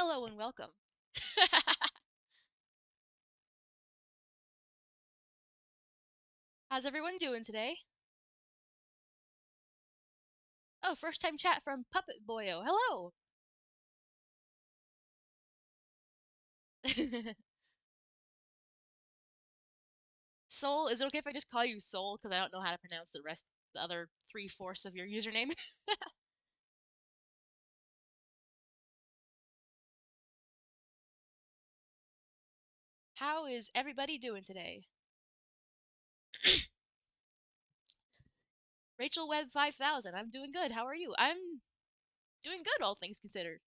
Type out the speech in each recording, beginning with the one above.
Hello and welcome. How's everyone doing today? Oh, first time chat from Puppet Boyo. Hello. Soul, is it okay if I just call you Soul because I don't know how to pronounce the other 3/4 of your username? How is everybody doing today? Rachel Webb 5000. I'm doing good. How are you? I'm doing good, all things considered.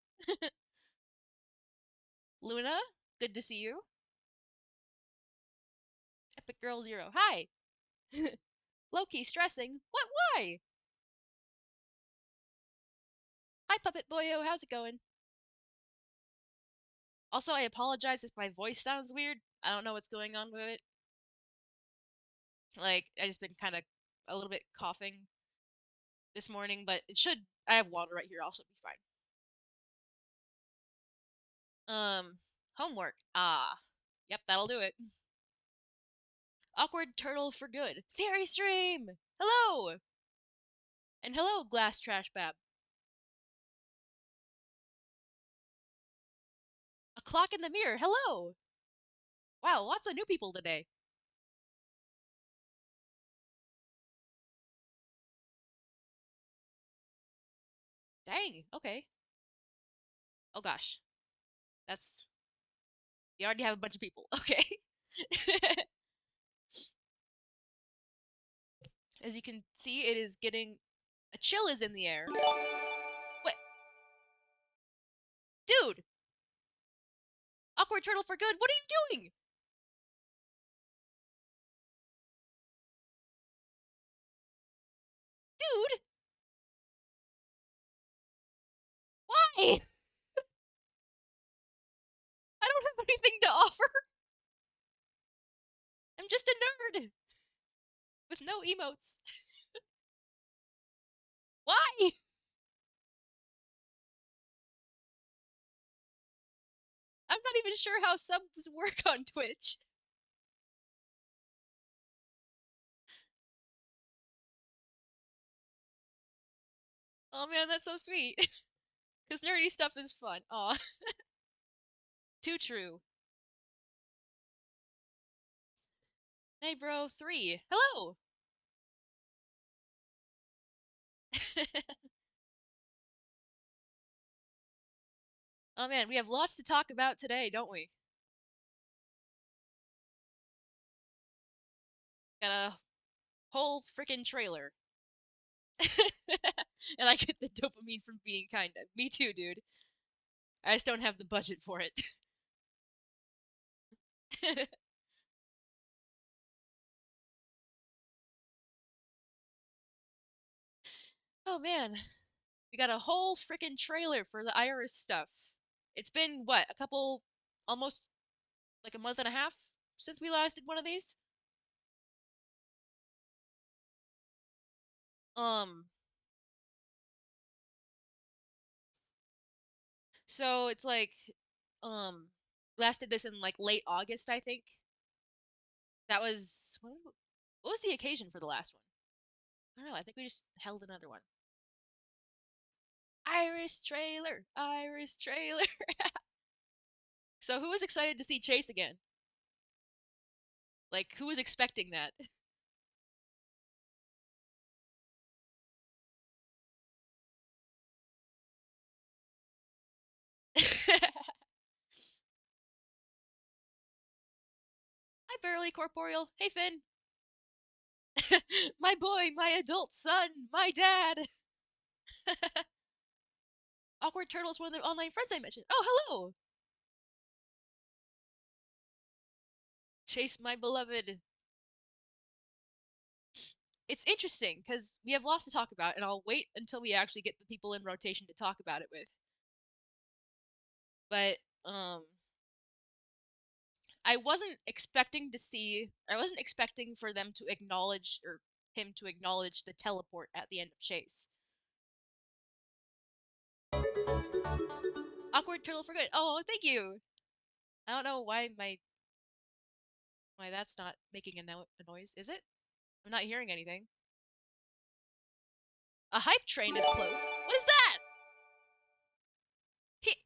Luna, good to see you. Epic Girl Zero. Hi. Loki stressing. What? Why? Hi, Puppet Boyo. How's it going? Also, I apologize if my voice sounds weird. I don't know what's going on with it. Like, I just been kind of a little bit coughing this morning, but it should. I have water right here. I'll should be fine. Homework. Ah, yep, that'll do it. Awkward turtle for good. Theory stream. Hello, and hello, glass trash bab. A clock in the mirror. Hello. Wow, lots of new people today. Dang. Okay. Oh gosh, that's. You already have a bunch of people. Okay. As you can see, it is getting. A chill is in the air. What, dude? Awkward turtle for good. What are you doing? Dude, why? I don't have anything to offer. I'm just a nerd with no emotes. Why? I'm not even sure how subs work on Twitch. Oh man, that's so sweet. Because nerdy stuff is fun. Aw. Too true. Hey bro, 3. Hello! Oh man, we have lots to talk about today, don't we? Got a whole freaking trailer. And I get the dopamine from being kind. Me too, dude. I just don't have the budget for it. Oh man, we got a whole freaking trailer for the Iris stuff. It's been what, a couple, almost like a month and a half since we last did one of these. Um, so it's like, um, last did this in like late August, I think. That was what was the occasion for the last one? I don't know. I think we just held another one. Iris trailer, Iris trailer. So who was excited to see Chase again? Like who was expecting that? Hi, Barely Corporeal. Hey, Finn. My boy, my adult son, my dad. Awkward Turtle is one of the online friends I mentioned. Oh, hello. Chase, my beloved. It's interesting because we have lots to talk about, and I'll wait until we actually get the people in rotation to talk about it with. But I wasn't expecting for them to acknowledge or him to acknowledge the teleport at the end of Chase. Awkward turtle for good. Oh, thank you. I don't know why that's not making a noise. Is it? I'm not hearing anything. A hype train is close. What is that?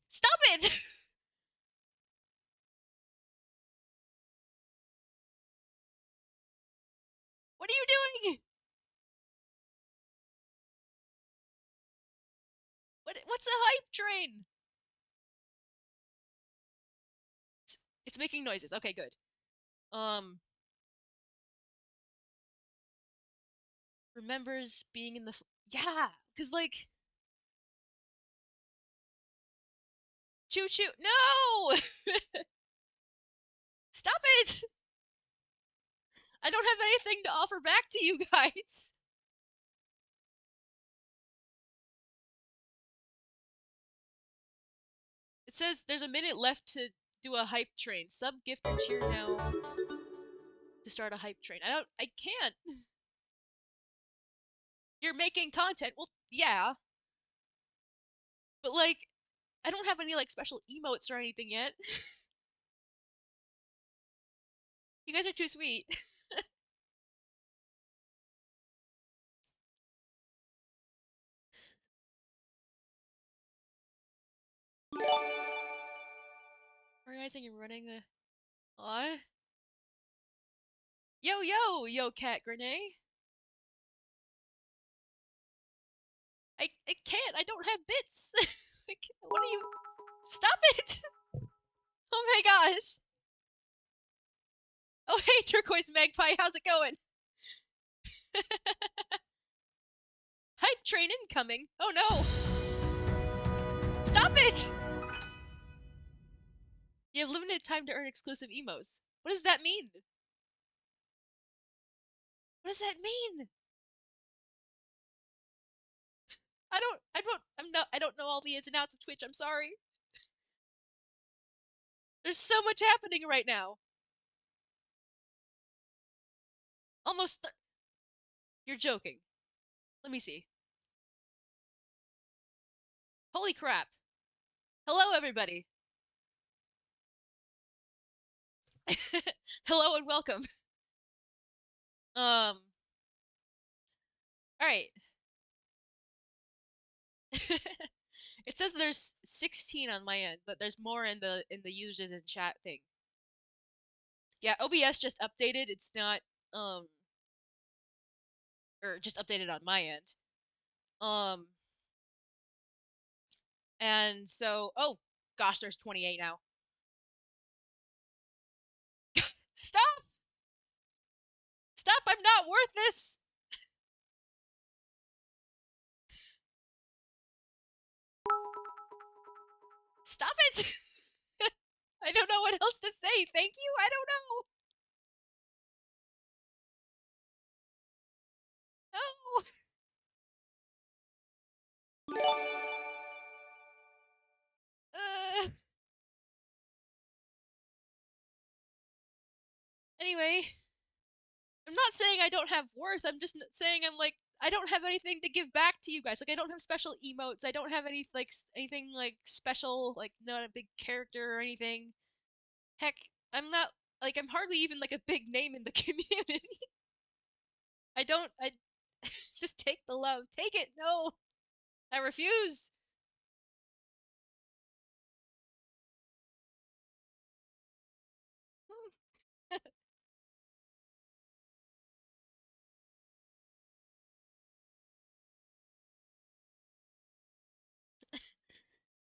Stop it! What are you doing? What's a hype train? It's making noises. Okay, good. Um, remembers being in the yeah, cause like choo choo. No, stop it! I don't have anything to offer back to you guys. It says there's a minute left to do a hype train. Sub gift or cheer now to start a hype train. I can't. You're making content. Well, yeah, but like, I don't have any like special emotes or anything yet. You guys are too sweet. Organizing and running the. Aw. Yo, cat grenade. I can't. I don't have bits. What are you? Stop it! Oh my gosh. Oh hey, turquoise magpie. How's it going? Hype train incoming. Oh no. Stop it! You have limited time to earn exclusive emos. What does that mean? What does that mean? I don't know all the ins and outs of Twitch. I'm sorry. There's so much happening right now. Almost. You're joking. Let me see. Holy crap. Hello, everybody. Hello and welcome. All right. It says there's 16 on my end, but there's more in the users in chat thing. Yeah, OBS just updated. It's not or just updated on my end. And so oh gosh, there's 28 now. Stop! Stop! I'm not worth this. Stop it! I don't know what else to say. Thank you. I don't know. No. Uh, anyway, I'm not saying I don't have worth. I'm just saying I'm like I don't have anything to give back to you guys. Like I don't have special emotes. I don't have any like anything like special, like not a big character or anything. Heck, I'm not like I'm hardly even like a big name in the community. I don't I just take the love. Take it. No. I refuse.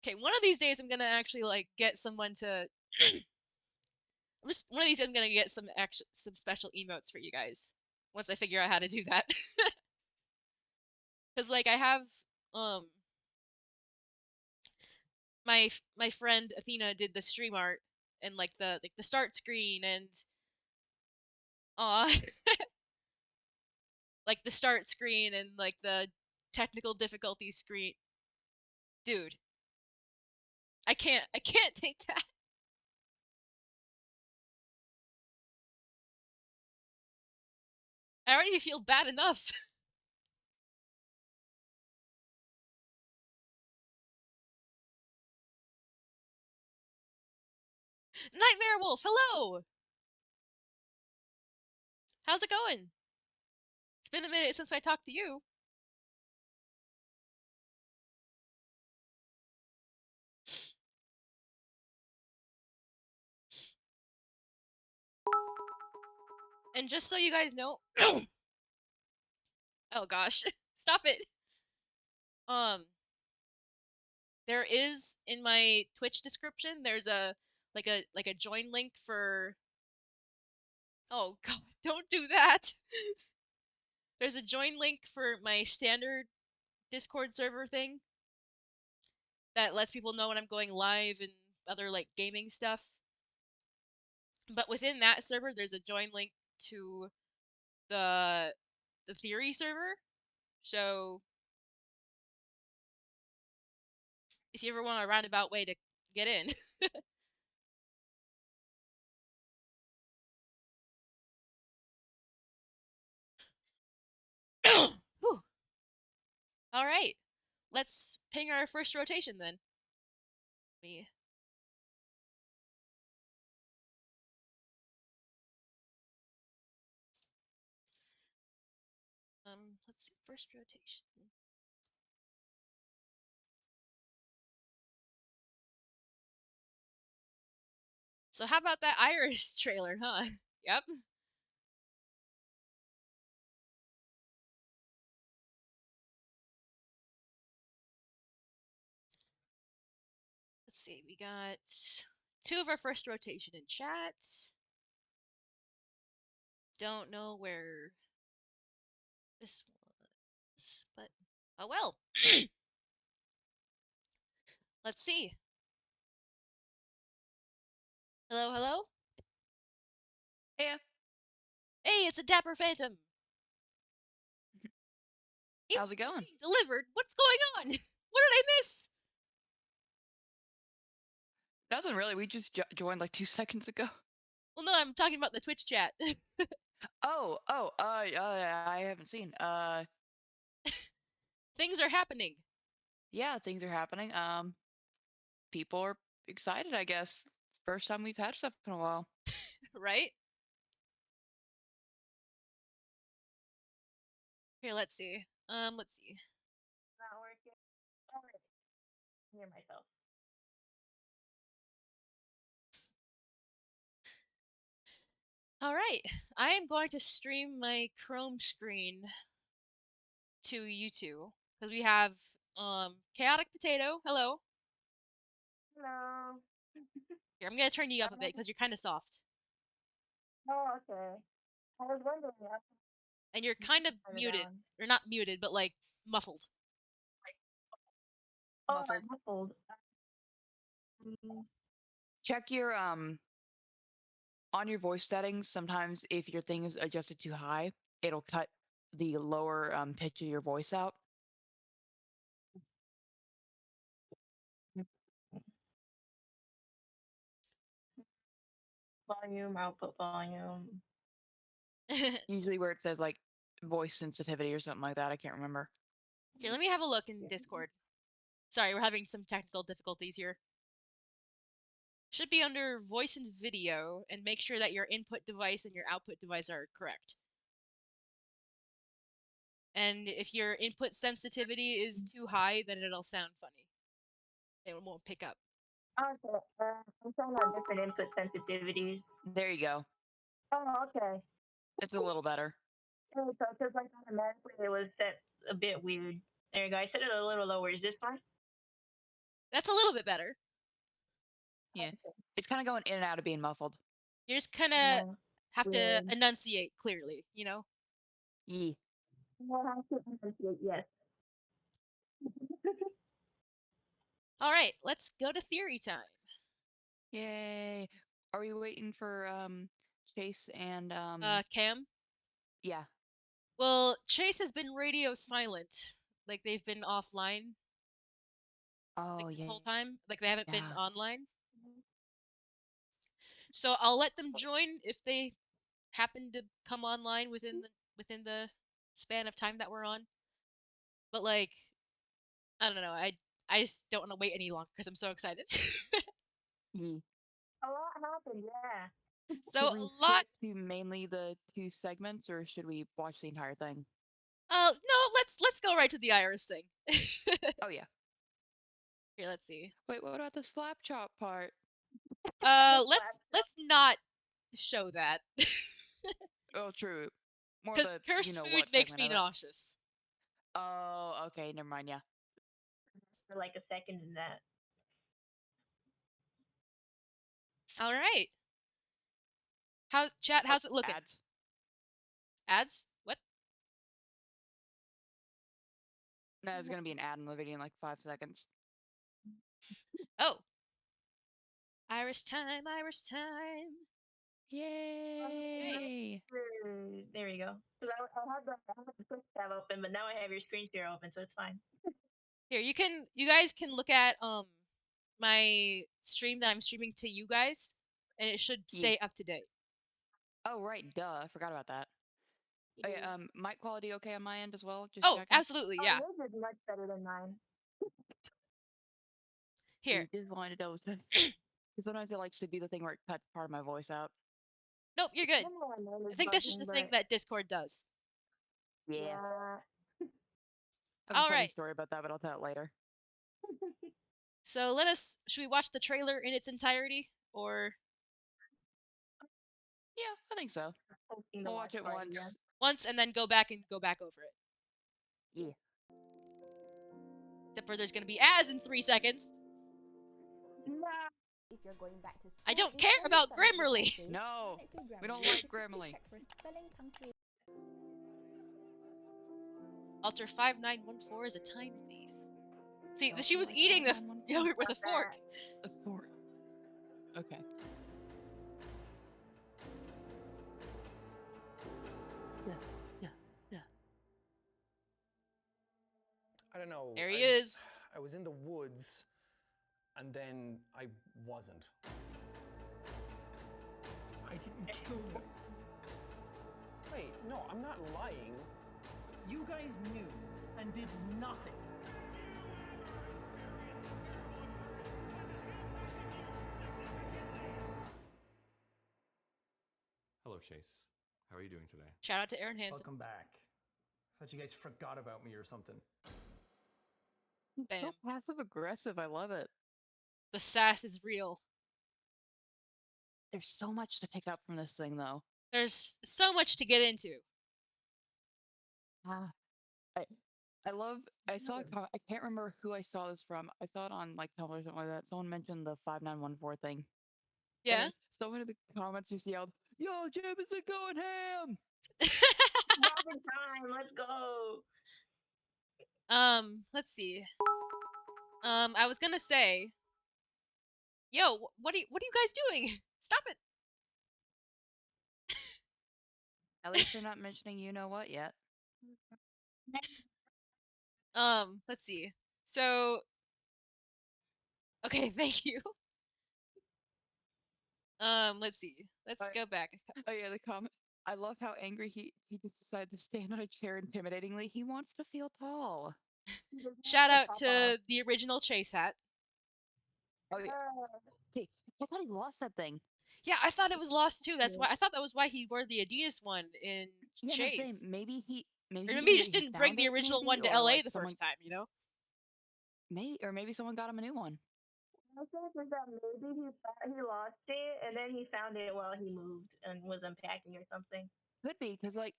Okay, one of these days I'm gonna actually like get someone to. I'm just one of these days I'm gonna get some special emotes for you guys once I figure out how to do that. Because like I have um my friend Athena did the stream art and like the start screen and uh like the start screen and like the technical difficulty screen. Dude, I can't take that. I already feel bad enough. Nightmare Wolf, hello! How's it going? It's been a minute since I talked to you. And just so you guys know, oh gosh, stop it. Um, there is in my Twitch description, there's a like a join link for. Oh god, don't do that. There's a join link for my standard Discord server thing that lets people know when I'm going live and other like gaming stuff. But within that server, there's a join link to the the theory server. So if you ever want a roundabout way to get in. Whew. All right, let's ping our first rotation then. Me. Let's see, first rotation. So how about that Iris trailer, huh? Yep. Let's see, we got two of our first rotation in chat. Don't know where this was, but oh well. Let's see. Hello, hello? Yeah. Hey, it's a Dapper Phantom. How's it going? Delivered? What's going on? What did I miss? Nothing really. We just joined like 2 seconds ago. Well, no, I'm talking about the Twitch chat. I haven't seen. Things are happening, Yeah, things are happening. People are excited, I guess. First time we've had stuff in a while. right? Here, let's see. Let's see. Not working. Already. Hear myself. All right, I am going to stream my Chrome screen to you two because we have Chaotic Potato. Hello. Hello. Here, I'm gonna turn you up a bit because you're kind of soft, Oh, okay. I was wondering. I and you're kind of turn it muted, down. or not muted, but like muffled. Oh, Muffled. I'm muffled. Mm, Check your on your voice settings. Sometimes if your thing is adjusted too high, it'll cut the lower pitch of your voice out. Volume, output volume. Here, Usually where it says like voice sensitivity or something like that. I can't remember. let me have a look in Discord. Sorry, we're having some technical difficulties here. Should be under voice and video, and make sure that your input device and your output device are correct. And if your input sensitivity is too high, then it'll sound funny. It won't pick up. Okay. I'm showing out different input sensitivities. There you go. Oh, okay. It's a little better. So, because like automatically it was set a bit weird. There you go. I set it a little lower. Is this fine? That's a little bit better. Yeah. It's kind of going in and out of being muffled. You just kind of No. have to Weird. enunciate clearly, you know? Yeah. No, I have to enunciate, yes. All right, let's go to theory time. Yay. Are we waiting for Chase and Cam? yeah. Well, Chase has been radio silent. Like, they've been offline, like, Oh this yeah. whole time. Like, they haven't been Yeah. online. So I'll let them join if they happen to come online within the span of time that we're on. But like, I don't know. I just don't want to wait any longer because I'm so excited. Yeah. A lot happened, yeah. So Should a we lot. skip to mainly the 2 segments, or should we watch the entire thing? No, let's go right to the Iris thing. Oh yeah. Here, let's see. Wait, what about the slap chop part? Let's not show that. Oh, true. More Because the you cursed know food what makes segment me of it. nauseous. Oh, okay, never mind. Yeah. For like a second in that. All right. How's chat? Oh, How's it looking? ads. Ads? What? No, there's gonna be an ad in the video in like 5 seconds. Oh, Iris time, Iris time. Yay! There we go. Because I had the quick tab open, but now I have your screen share open, so it's fine. Here, you guys can look at my stream that I'm streaming to you guys, and it should Yeah. stay up to date. Oh right, duh. I forgot about that. Oh yeah. Mic quality okay on my end as well? Just Oh, checking. absolutely, Oh, yeah. yours is much better than mine. Here. Just wanted to double check. Because sometimes it likes to do the thing where it cuts part of my voice out. Nope, you're good. I think that's just the thing that Discord does. Yeah. Yeah. I have a All funny right. story about that, but I'll tell it later. So should we watch the trailer in its entirety, or Yeah, I think so. Hosting the We'll watch it party, yeah. once. and then go back over it? Yeah. Except for there's gonna be ads in 3 seconds. If you're going back to school, I don't care about Grammarly. No, we don't like Grammarly. Check for spelling, punctuation. Alter 5914 is a time thief. See, she was eating the yogurt with a fork. A fork. Okay. Yeah. I don't know. There he is. I was in the woods, and then I wasn't. I didn't kill you. Wait, no, I'm not lying. You guys knew and did nothing. Hello, Chase. How are you doing today? Shout out to Aaron Hansen. Welcome back. I thought you guys forgot about me or something. Bam. So passive aggressive. I love it. The sass is real. There's so much to pick up from this thing, though. There's so much to get into. I love. I saw a comment. I can't remember who I saw this from. I saw it on like Tumblr or something like that. Someone mentioned the 5914 thing. Yeah. And someone in the comments just yelled, "Yo, Jameson going ham!" Robin time, let's go. Let's see. I was gonna say, yo, what are you guys doing? Stop it. At least they're not mentioning you know what yet. Let's see. So, okay, thank you. Let's see. Let's go back. Oh yeah, the comment. I love how angry he just decided to stand on a chair intimidatingly. He wants to feel tall. Shout out to the original Chase hat. Oh yeah. Hey, I thought he lost that thing. Yeah, I thought it was lost too. That's why I thought that was why he wore the Adidas one in Yeah, no, Chase. same. Maybe he Or maybe he just didn't bring found the it, original one maybe, to or, LA like, the someone, first time, you know? maybe someone got him a new one. I think is that maybe he thought he lost it, and then he found it while he moved and was unpacking or something. Could be because like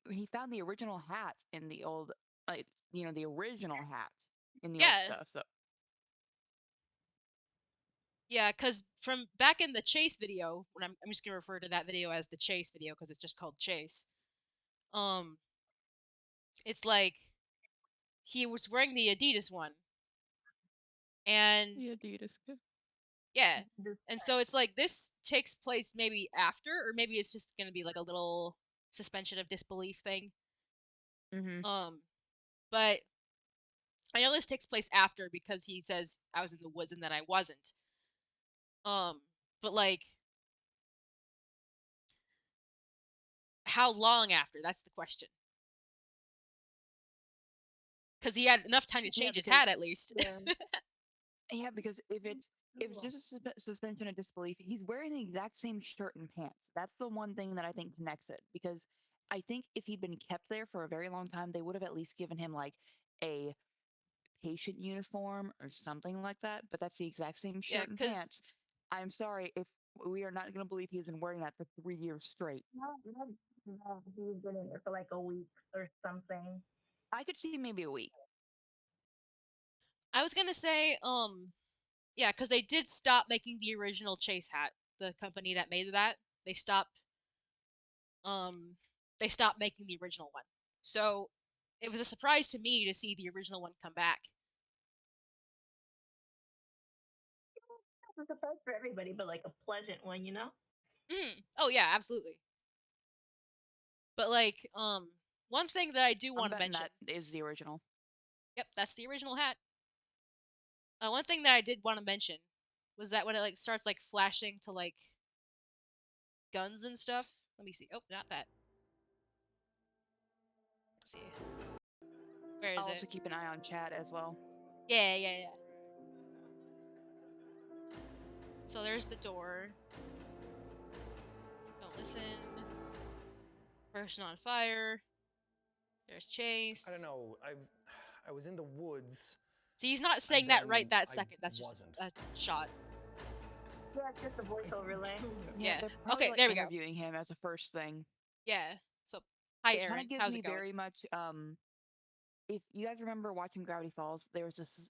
he found the original hat in the old, like the original hat in the old Yeah. stuff. So Yeah, because from back in the Chase video, when I'm just gonna refer to that video as the Chase video because it's just called Chase. It's like he was wearing the Adidas one, and the Adidas. yeah, and so it's like this takes place maybe after, or maybe it's just gonna be like a little suspension of disbelief thing. Mm-hmm. But I know this takes place after because he says I was in the woods and then I wasn't. But like, how long after? That's the question. Because he had enough time to change his hat at least. Yeah. Yeah, because if it's if it's just a suspension of disbelief, he's wearing the exact same shirt and pants. That's the one thing that I think connects it, because I think if he'd been kept there for a very long time, they would have at least given him like a patient uniform or something like that. But that's the exact same Yeah, shirt and because pants. I'm sorry if we are not going to believe he's been wearing that for 3 years straight. Not he's been in there for like a week or something. I could see maybe a week. I was gonna say, yeah, because they did stop making the original Chase hat. The company that made that, they stopped. They stopped making the original one. So it was a surprise to me to see the original one come back. It's a surprise for everybody, but like a pleasant one, you know? Oh yeah, absolutely. But like, one thing that I do I'm want to betting mention. that is the original. Yep, that's the original hat. One thing that I did want to mention was that when it like starts like flashing to like guns and stuff. Let me see. Oh, not that. Let's see. Where I'll is also it? keep an eye on chat as well. Yeah. So there's the door. Don't listen. Person on fire. There's Chase. I don't know. I was in the woods. See, he's not saying and that right then that I second. That's just wasn't. a shot. Yeah, it's just a voice overlay. Yeah. They're probably Okay, like there we go. interviewing him as a first thing. Yeah. So, hi It kind Aaron. of gives How's me it going? very much if you guys remember watching Gravity Falls, there was this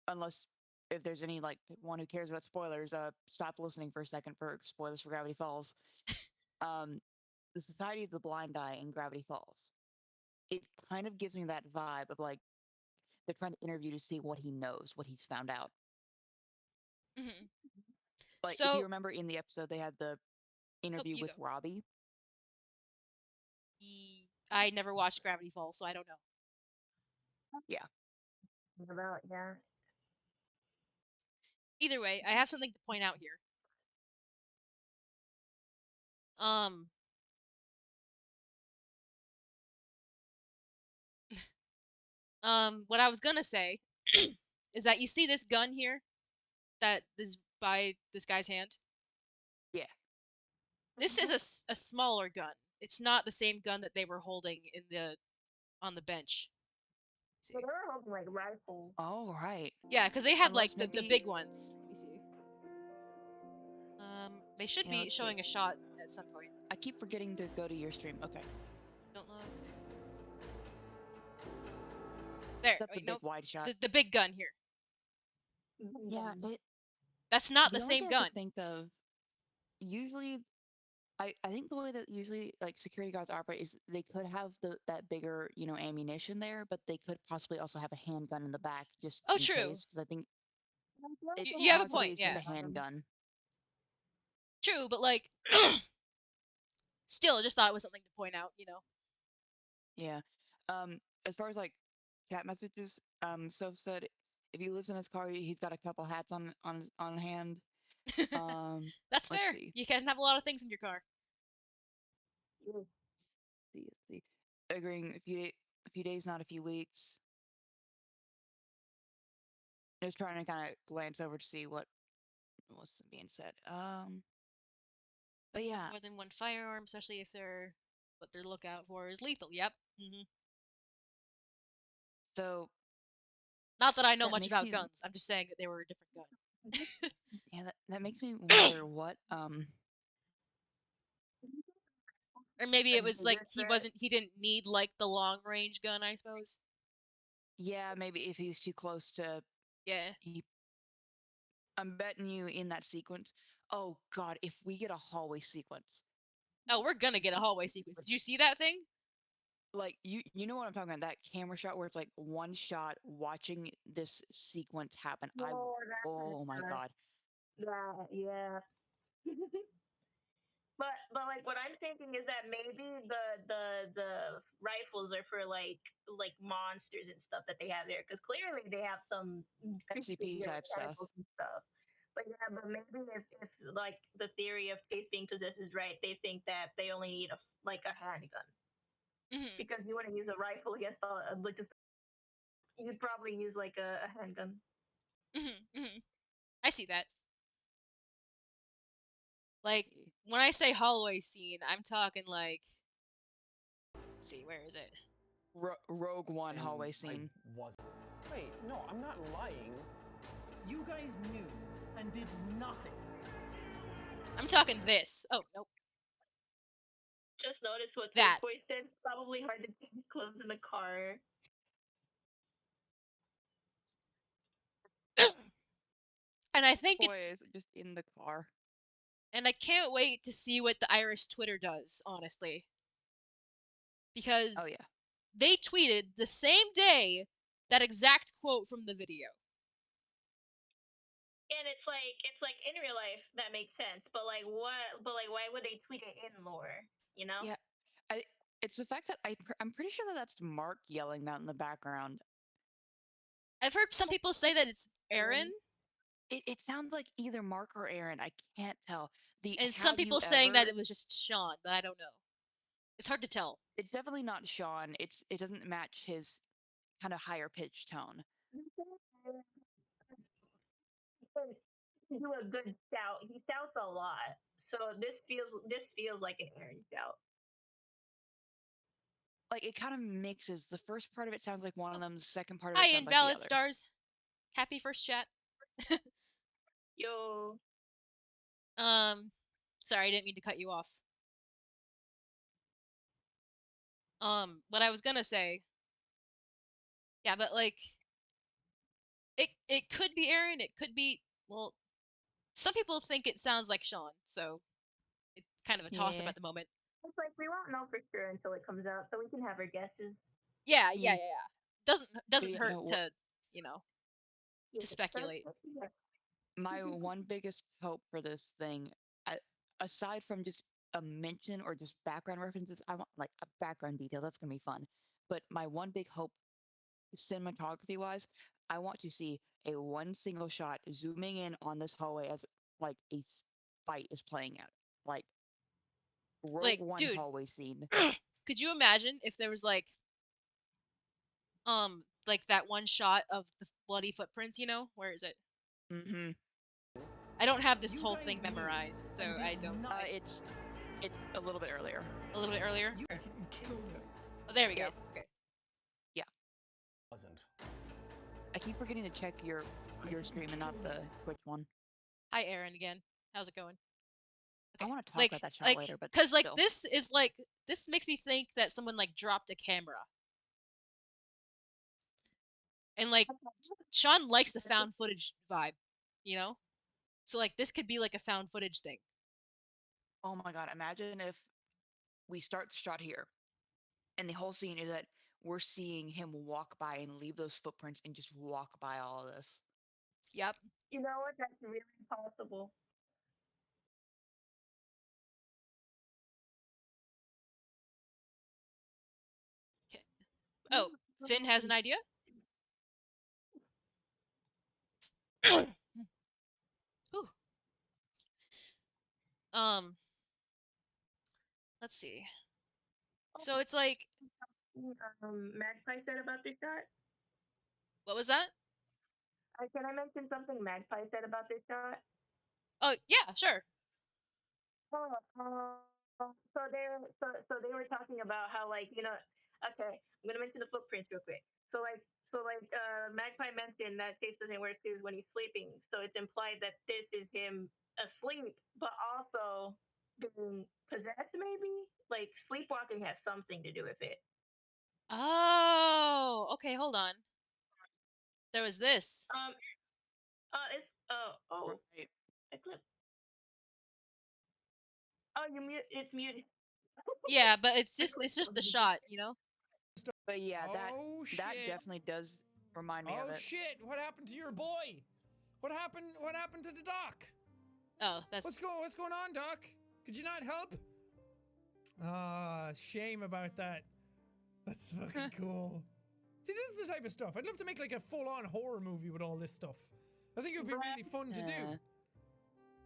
unless if there's any like one who cares about spoilers, stop listening for a second for spoilers for Gravity Falls. Um the Society of the Blind Eye in Gravity Falls. It kind of gives me that vibe of like they're trying to interview to see what he knows, what he's found out. hmm Like if you So, remember in the episode they had the oh, interview you go. with Robbie. I never watched Gravity Falls, so I don't know. Yeah. About, yeah. Either way, I have something to point out here. Um, what I was gonna say is that you see this gun here that is by this guy's hand. Yeah. This is a smaller gun. It's not the same gun that they were holding in the on the bench. See. So they were holding like rifles. Oh right. Yeah, because they had Unless like the maybe big ones. Let me see. They should yeah, be let's see. showing a shot at some point. I keep forgetting to go to your stream. Okay. Don't look. There. Is that the Wait, big nope. wide shot? The big gun here. Yeah, That's not the the only same thing I gun. could think of, usually, I think the way that usually like security guards operate is they could have that bigger ammunition there, but they could possibly also have a handgun in the back just Oh, in true. case. Because I think it You have a possibly point. is just Yeah. a handgun. True, but like, still, just thought it was something to point out. Yeah. As far as like chat messages, Soph said if he lives in his car, he's got a couple hats on hand. That's Let's fair. see. You can have a lot of things in your car. See. Agreeing a few days, not a few weeks. Just trying to kind of glance over to see what's being said. But yeah, More than one firearm, especially if what they're lookout for is lethal. Yep. so Not that I know that much makes about me guns. I'm just saying that they were a different gun. yeah that makes me wonder what Or maybe A it was like bigger threat. he didn't need like the long range gun, I suppose. yeah, maybe if he was too close to Yeah. I'm betting you in that sequence. Oh God, if we get a hallway sequence, Oh, we're gonna get a hallway sequence. Did you see that thing? like you know what I'm talking about, that camera shot where it's like one shot watching this sequence happen. Oh my God. Yeah. But like what I'm thinking is that maybe the rifles are for like monsters and stuff that they have there, because clearly they have some SCP type stuff. tentacles and stuff. But yeah, but maybe if like the theory of Chase being possessed is right, they think that they only need a handgun, hmm because you want to use a rifle against you'd probably use like a handgun. hmm hmm I see that. Like, when I say hallway scene, I'm talking like... Let's see, where is it? Rogue One And hallway I scene. wasn't. Wait, no, I'm not lying. You guys knew and did nothing. I'm talking this. Oh, nope. Just notice what That. Boy said. Probably hard to change clothes in the car. And I think Boy, it's... is it just in the car. And I can't wait to see what the Irish Twitter does, honestly. Because Oh yeah. they tweeted the same day that exact quote from the video. And it's like in real life that makes sense, but like what? But like why would they tweet it in lore? You know? Yeah. It's the fact that I'm pretty sure that that's Mark yelling that in the background. I've heard some people say that it's Aaron, It sounds like either Mark or Aaron. I can't tell. The and some have you people saying that ever? it was just Sean, but I don't know. It's hard to tell. It's definitely not Sean. It doesn't match his kind of higher pitched tone. To do a good shout. He shouts a lot. So this feels like an Aaron shout. Like it kind of mixes. The first part of it sounds like one of them. The second part of Hi, it sounds like the Invalid other. Stars. Happy first chat. Yo. Sorry, I didn't mean to cut you off. What I was gonna say. Yeah, but like, it could be Aaron. It could be, well, some people think it sounds like Sean, so it's kind of a toss up Yeah. at the moment. It's like we won't know for sure until it comes out, so we can have our guesses. Yeah. Mm. Doesn't Yeah, hurt to, you know, to speculate. My one biggest hope for this thing, aside from just a mention or just background references, I want like a background detail. That's gonna be fun. But my one big hope, cinematography wise, I want to see a one single shot zooming in on this hallway as like fight is playing out, like Rogue Like, One dude, hallway scene. could you imagine if there was like that one shot of the bloody footprints, you know? Where is it? Mm-hmm. I don't have this You whole guys thing knew memorized, so and did I don't. nothing. It's a little bit earlier. A little bit earlier? You Okay. killed him. Oh, there we go. It- Okay. Wasn't. I keep forgetting to check your stream and not the Twitch one. Hi, Aaron, again. How's it going? I want to talk Like, about that shot later, but cause like still. this makes me think that someone like dropped a camera, and like Sean likes the found footage vibe, you know. So like this could be like a found footage thing. Oh my god, imagine if we start the shot here and the whole scene is that we're seeing him walk by and leave those footprints and just walk by all of this. Yep. You know what? That's really possible. Okay. Oh, Finn has an idea. Ooh. Let's see. So it's like, Magpie said about this shot. what was that? Can I mention something Magpie said about this shot? Oh yeah, sure. So they were talking about how okay, I'm gonna mention the footprints real quick. Magpie mentioned that Chase doesn't wear shoes when he's sleeping, so it's implied that this is him asleep, but also being possessed. Maybe like sleepwalking has something to do with it. Oh, okay, hold on. There was this. It's Right. I clip. Oh, you mute. It's muted. Yeah, but it's just the shot, you know? But yeah, that shit. definitely does remind me of it. Shit! What happened to your boy? What happened to the doc? Oh, that's What's going on, Doc? Could you not help? Ah, shame about that. That's fucking cool. See, this is the type of stuff. I'd love to make like a full-on horror movie with all this stuff. I think it would be really fun to do.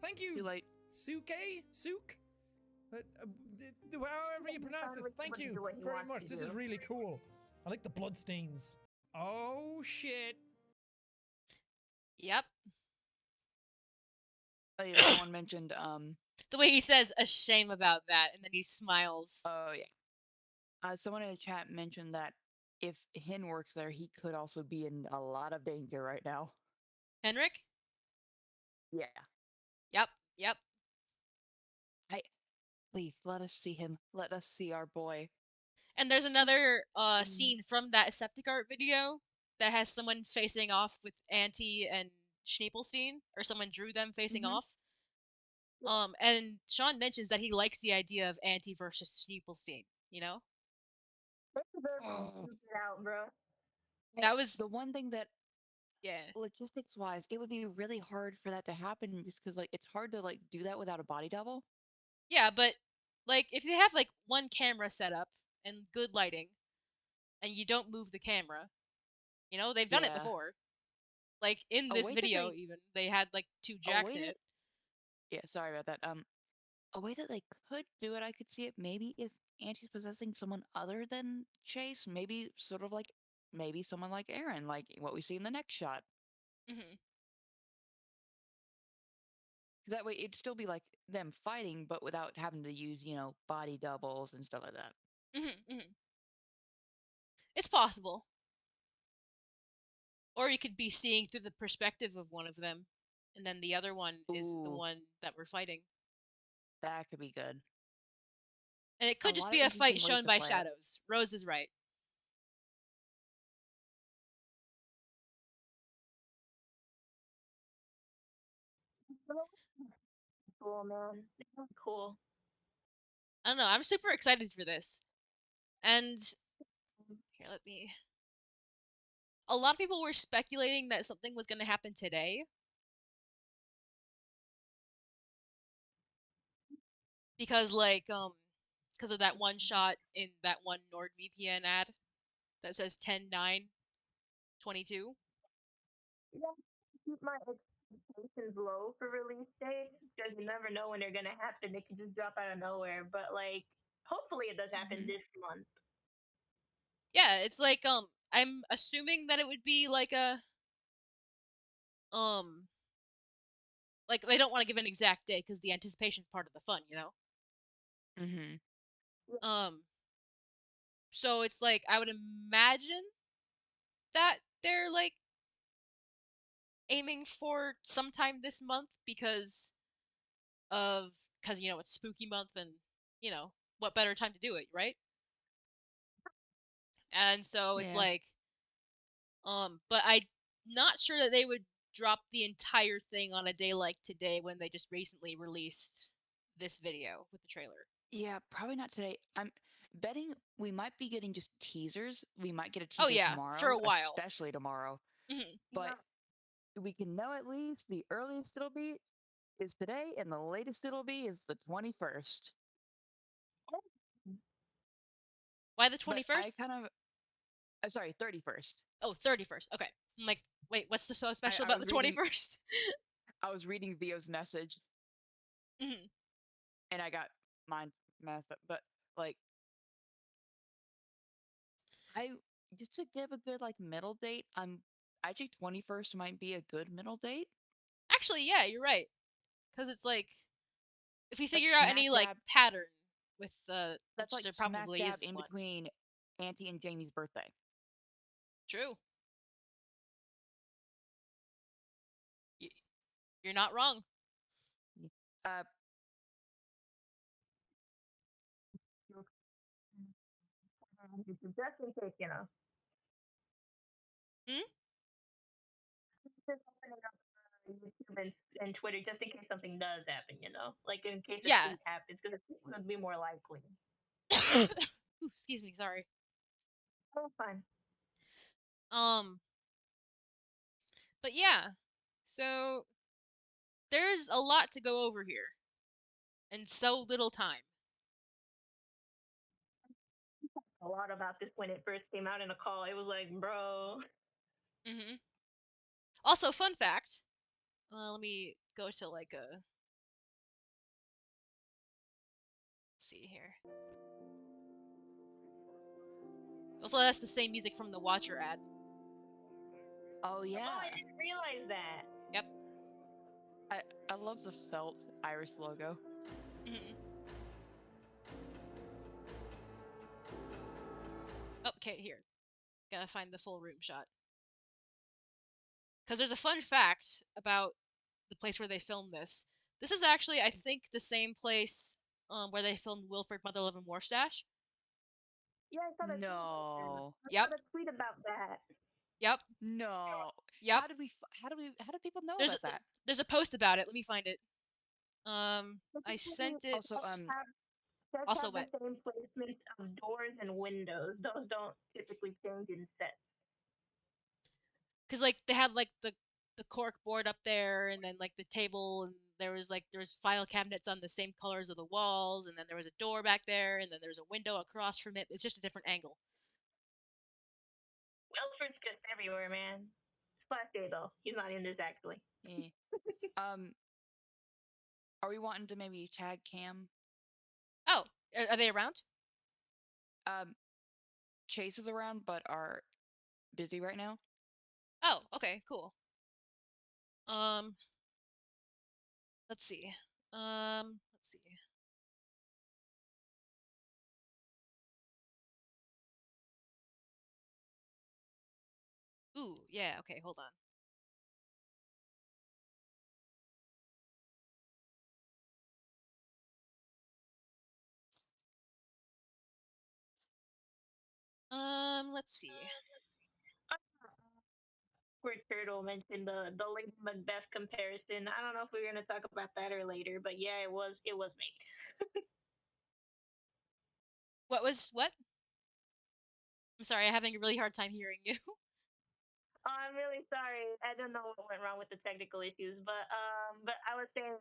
Thank Too you, late. Suke? Suk? However you pronounce this, thank you very much. This is really cool. I like the bloodstains. Oh shit. Yep. Oh, yeah, someone mentioned The way he says a shame about that, and then he smiles. oh yeah. Someone in the chat mentioned that if Hin works there, he could also be in a lot of danger right now. Henrik? Yeah. Yep, yep. Please let us see him. Let us see our boy. And there's another scene from that Septic Art video that has someone facing off with Auntie and Schneepelstein, or someone drew them facing Mhm. off. And Sean mentions that he likes the idea of Auntie versus Schneepelstein, you know? Oh. Out, bro. That The was, one thing that yeah. logistics wise, it would be really hard for that to happen just because like it's hard to like do that without a body double. Yeah, but, like, if you have, like, one camera set up and good lighting, and you don't move the camera, you know, they've done it Yeah. before. Like, in A this way that video, they even, they had, like, two a jacks way in that it. yeah, sorry about that. A way that they could do it, I could see it maybe if Auntie's possessing someone other than Chase, maybe sort of like maybe someone like Aaron, like what we see in the next shot. Hmm. That way it'd still be like them fighting, but without having to use, body doubles and stuff like that. Hmm. Hmm. It's possible. Or you could be seeing through the perspective of one of them, and then the other one is the Ooh, one that we're fighting. that could be good. And it A could just lot of be a fight interesting ways shown to by play it. shadows. Rose is right. Cool, man. Cool. I don't know. I'm super excited for this. And here, let me. A lot of people were speculating that something was going to happen today because, like, because of that one shot in that one NordVPN ad that says 10/9/22. Yeah, keep my expectations low for release date because you never know when they're gonna happen. They could just drop out of nowhere. But like, hopefully it does happen Hmm. this month. Yeah, it's like I'm assuming that it would be like a um like they don't want to give an exact date because the anticipation's part of the fun, you know. Hmm. Um, so it's like I would imagine that they're like aiming for sometime this month because it's spooky month and what better time to do it, right? And so it's Yeah. like but I'm not sure that they would drop the entire thing on a day like today when they just recently released this video with the trailer. Yeah, probably not today. I'm betting we might be getting just teasers. We might get a Oh teaser yeah, for tomorrow, a while. especially tomorrow. Hmm. But we can know at least the earliest it'll be is today, and the latest it'll be is the 21st. Why the But I 21st? kind of, sorry, 31st. Oh, 31st. Okay. I'm like, wait, what's so I, special I about was the reading, 21st? I was reading Vio's message, Hmm. and I got mine messed up. But like, I just to give a good like middle date, I think 21st might be a good middle date. Actually, yeah, you're right. Because it's like, if we That's figure out smack any, like, dab. pattern with That's which like there smack probably dab isn't in one. between Auntie and Jamie's birthday. True. Y- You're not wrong. Uh, Just in case, you know. Hmm? Just opening up YouTube and Twitter just in case something does happen, you know, like in case a Yeah. tweet happens because it would be more likely. Ooh, excuse me, sorry. Oh, fine. Um, but yeah. So there's a lot to go over here, and so little time. A lot about this when it first came out in a call. It was like, bro. Hmm. Also, fun fact. Let me go to like a. Let's see here. Also, that's the same music from the Watcher ad. oh Oh, yeah. I didn't realize that. Yep. I love the felt iris logo. Mhm. Okay, here. Gotta find the full room shot. Because there's a fun fact about the place where they filmed this. This is actually, I think, the same place where they filmed Wilford, Mother Love and Warstash. Yeah, I saw the tweet about that. No. I saw Yep, the tweet about that. yep, No. yep. How do people know There's a, about that? there's a post about it. Let me find it. I Typically, sent it. Also, sets Also have the wet. same placement of doors and windows. Those don't typically change in sets. Because like they had like the cork board up there, and then like the table, and there was file cabinets on the same colors of the walls, and then there was a door back there, and then there was a window across from it. It's just a different angle. Wilfred's just everywhere, man. Splash Day though. He's not in this actually. eh. Um, are we wanting to maybe tag Cam? Oh, are they around? Um, Chase is around, but are busy right now. Oh, okay, cool. Um, let's see. Let's see. Ooh, yeah. Okay, hold on. Let's see. Squirt Turtle mentioned the Lady Macbeth comparison. I don't know if we're gonna talk about that or later, but yeah, it was made. What? I'm sorry, I'm having a really hard time hearing you. Oh, I'm really sorry. I don't know what went wrong with the technical issues, but I was saying,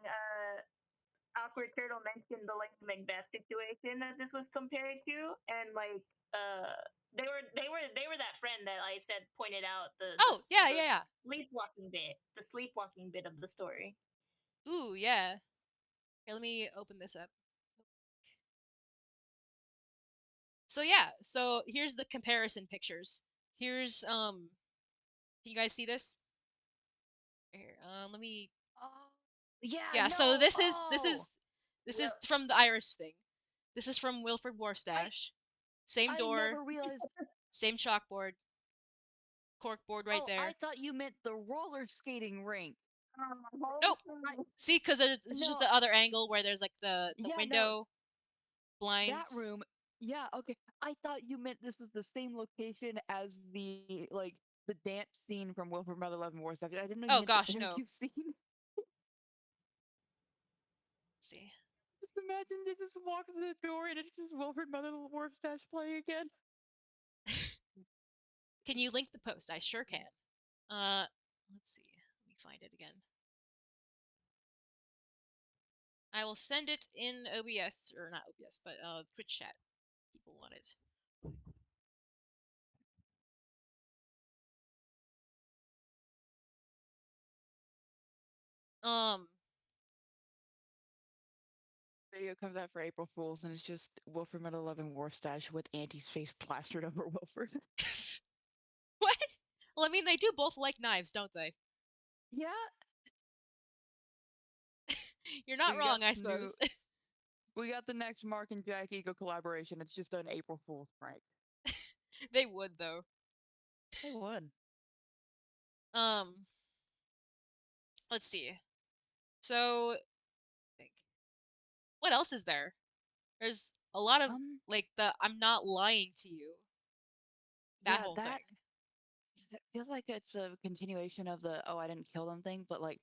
Awkward Turtle mentioned the Lady Macbeth situation that this was compared to, and like, they were that friend that I said pointed out Oh, yeah, the yeah, the sleepwalking bit of the story. yeah. Ooh, yeah. Here, let me open this up. So yeah, so here's the comparison pictures. Here's can you guys see this? Here, let me. Oh, yeah, Yeah, so no. this Oh, is this is Yep. from the Iris thing. This is from Wilford I Warstash. Same I door, never realized. same chalkboard, cork board right Oh, I there. thought you meant the roller skating rink. Nope. I See, because this is just no, the other angle where there's like the yeah, no, window that blinds. room. Yeah, okay. I thought you meant this is the same location as the dance scene from Wilford Mother Love and War stuff. I didn't know you Oh meant the gosh, no. interview scene. Let's see. Just imagine they just walk through the door and it's just Wilford Mother War stash playing again. Can you link the post? I sure can. Uh, let's see. Let me find it again. I will send it in OBS, or not OBS, but Twitch chat. People want it. Um, Video comes out for April Fools and it's just Wilford Mother Love and War stash with Auntie's face plastered over Wilford. what? Well, I mean, they do both like knives, don't they? Yeah, You're not we got wrong, I the new suppose. we got the next Mark and Jack Eagle collaboration. It's just an April Fool's prank. They would, though. They would. Um, let's see. So, think. What else is there? There's a lot of Um, like the "I'm not lying to you" that yeah, whole that thing. it feels like it's a continuation of the "oh, I didn't kill them" thing, but like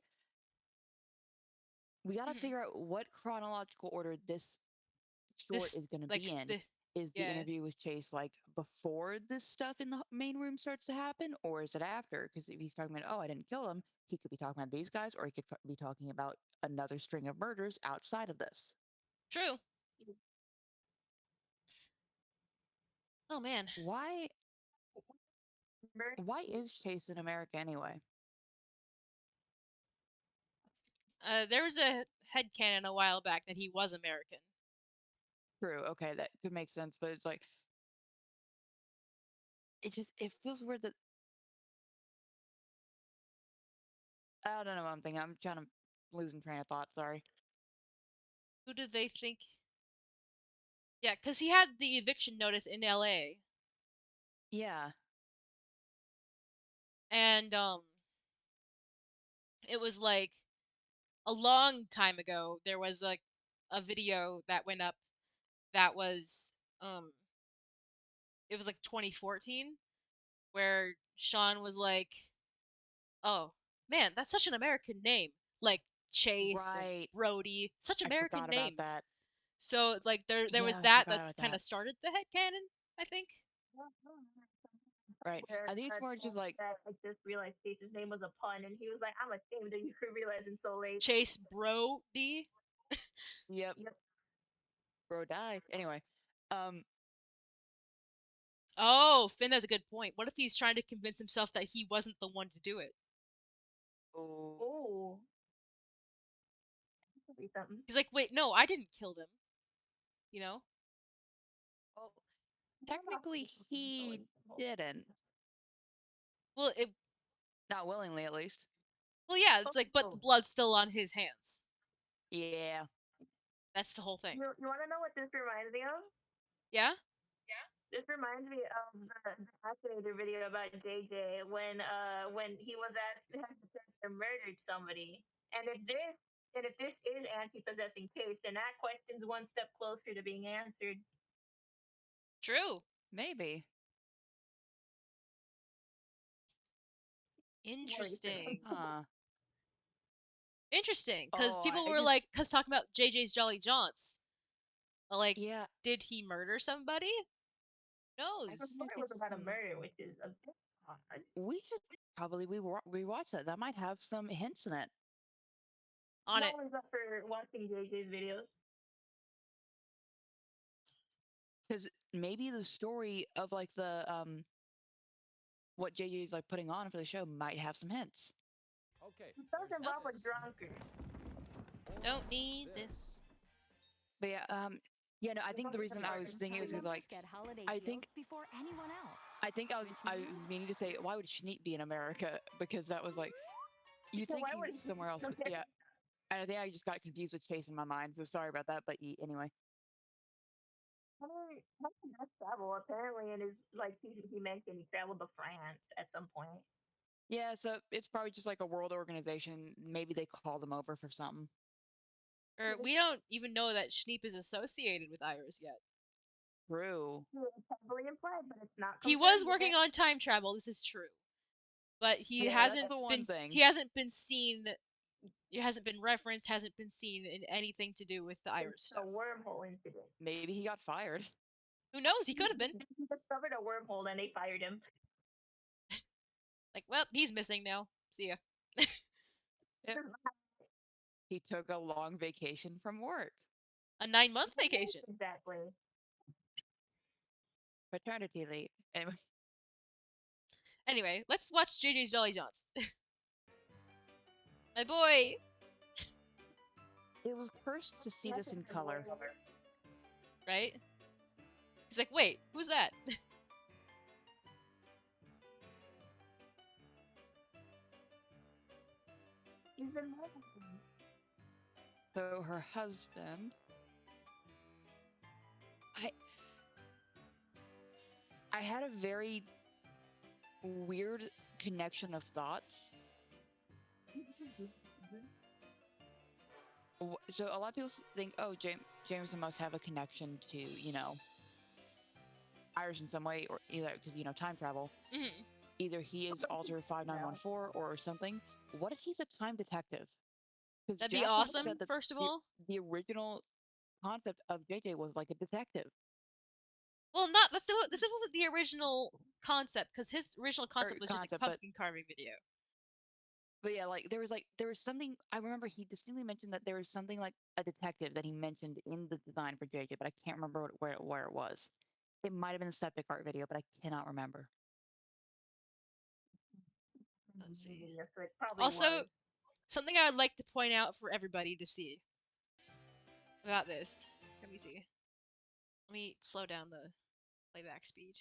we got to Mhm. figure out what chronological order this short This is going to like be in. this, Is the yeah. interview with Chase like before this stuff in the main room starts to happen, or is it after? Because if he's talking about, "oh, I didn't kill him," he could be talking about these guys, or he could be talking about another string of murders outside of this. True. Oh man. Why? Why is Chase in America anyway? There was a headcanon a while back that he was American. True. Okay, that could make sense, but it's like it feels weird that I don't know what I'm thinking. I'm trying to losing train of thought. Sorry. Who did they think? Yeah, because he had the eviction notice in LA. Yeah. And it was like a long time ago. There was like a video that went up that was it was like 2014 where Sean was like, "Oh, man, that's such an American name." Like Chase and Right. Brody, such I American forgot about names. that. So like there Yeah, was I that forgot that's about kind that. of started the headcanon, I think. Right. Where I think it's that more just like, that I just realized Chase's name was a pun, and he was like, "I'm ashamed that you could realize it so late." Chase Brody. yep, Yep. bro, die. Anyway, um, Oh, Finn has a good point. What if he's trying to convince himself that he wasn't the one to do it? oh, Oh, that could be something. He's like, "Wait, no, I didn't kill them." You know? well, technically he didn't. Well, it Not willingly, at least. well yeah, it's like but the Oh, blood's still on his hands. Yeah. That's the whole thing. you want to know what this reminds me of? Yeah? This reminds me of the Activator video about JJ when he was asked has the person murdered somebody, and if this is anti-possessing case, then that question's one step closer to being answered. True. Maybe. Interesting. Huh. Interesting, because Oh, people I were just, like, because talking about JJ's Jolly Jaunts. Like, yeah, did he murder somebody? Who I knows? thought look it at was about a some. murder, which is a bit odd. We should probably rewatch that. That might have some hints in it. On I'm it. always up for watching JJ's videos. Because maybe the story of like the what JJ is like putting on for the show might have some hints. Okay. It does there's involve a this. drunkard. Don't need this. But yeah, no. I think the reason I was thinking was because like Get holiday I deals think before anyone else. I was meaning to say why would Schneep be in America because that was like you So think why would he's he? somewhere else, but Okay. yeah. And I think I just got confused with Chase in my mind, so sorry about that. But anyway, How did that travel? Apparently, in his like he mentioned he traveled to France at some point. yeah. So it's probably just like a world organization. Maybe they called him over for something. Or we don't even know that Schneep is associated with Iris yet. True. It's heavily implied, but it's not He was confirmed working yet. on time travel, this is true. But Yeah, that's the one thing. he hasn't been seen it hasn't been referenced, hasn't been seen in anything to do with the Iris It's a stuff. wormhole incident. Maybe he got fired. Who knows? He could have been. He discovered a wormhole and they fired him. Like, well, he's missing now. See ya. Yep. He took a long vacation from work. A 9-month vacation. Exactly. Paternity leave. Anyway, Anyway, let's watch JJ's Jolly Jaunts. My boy! it was cursed to see this in color. Right? He's like, wait, who's that? He's been So her husband. I had a very weird connection of thoughts. So a lot of people think, oh, Jameson must have a connection to, Irish in some way, or either because time travel. Mhm. Either he is Alter 5914 or something. What if he's a time detective? Because That'd be Jack awesome, said that first of all. the original concept of JJ was like a detective. Well, not this wasn't the original concept, because his original concept was just a Concept, pumpkin carving video. but yeah, like there was something I remember he distinctly mentioned that there was something like a detective that he mentioned in the design for JJ, but I can't remember where it was. It might have been a septic art video, but I cannot remember. Let's see. So it probably Also, was. something I would like to point out for everybody to see about this. Let me see. Let me slow down the playback speed.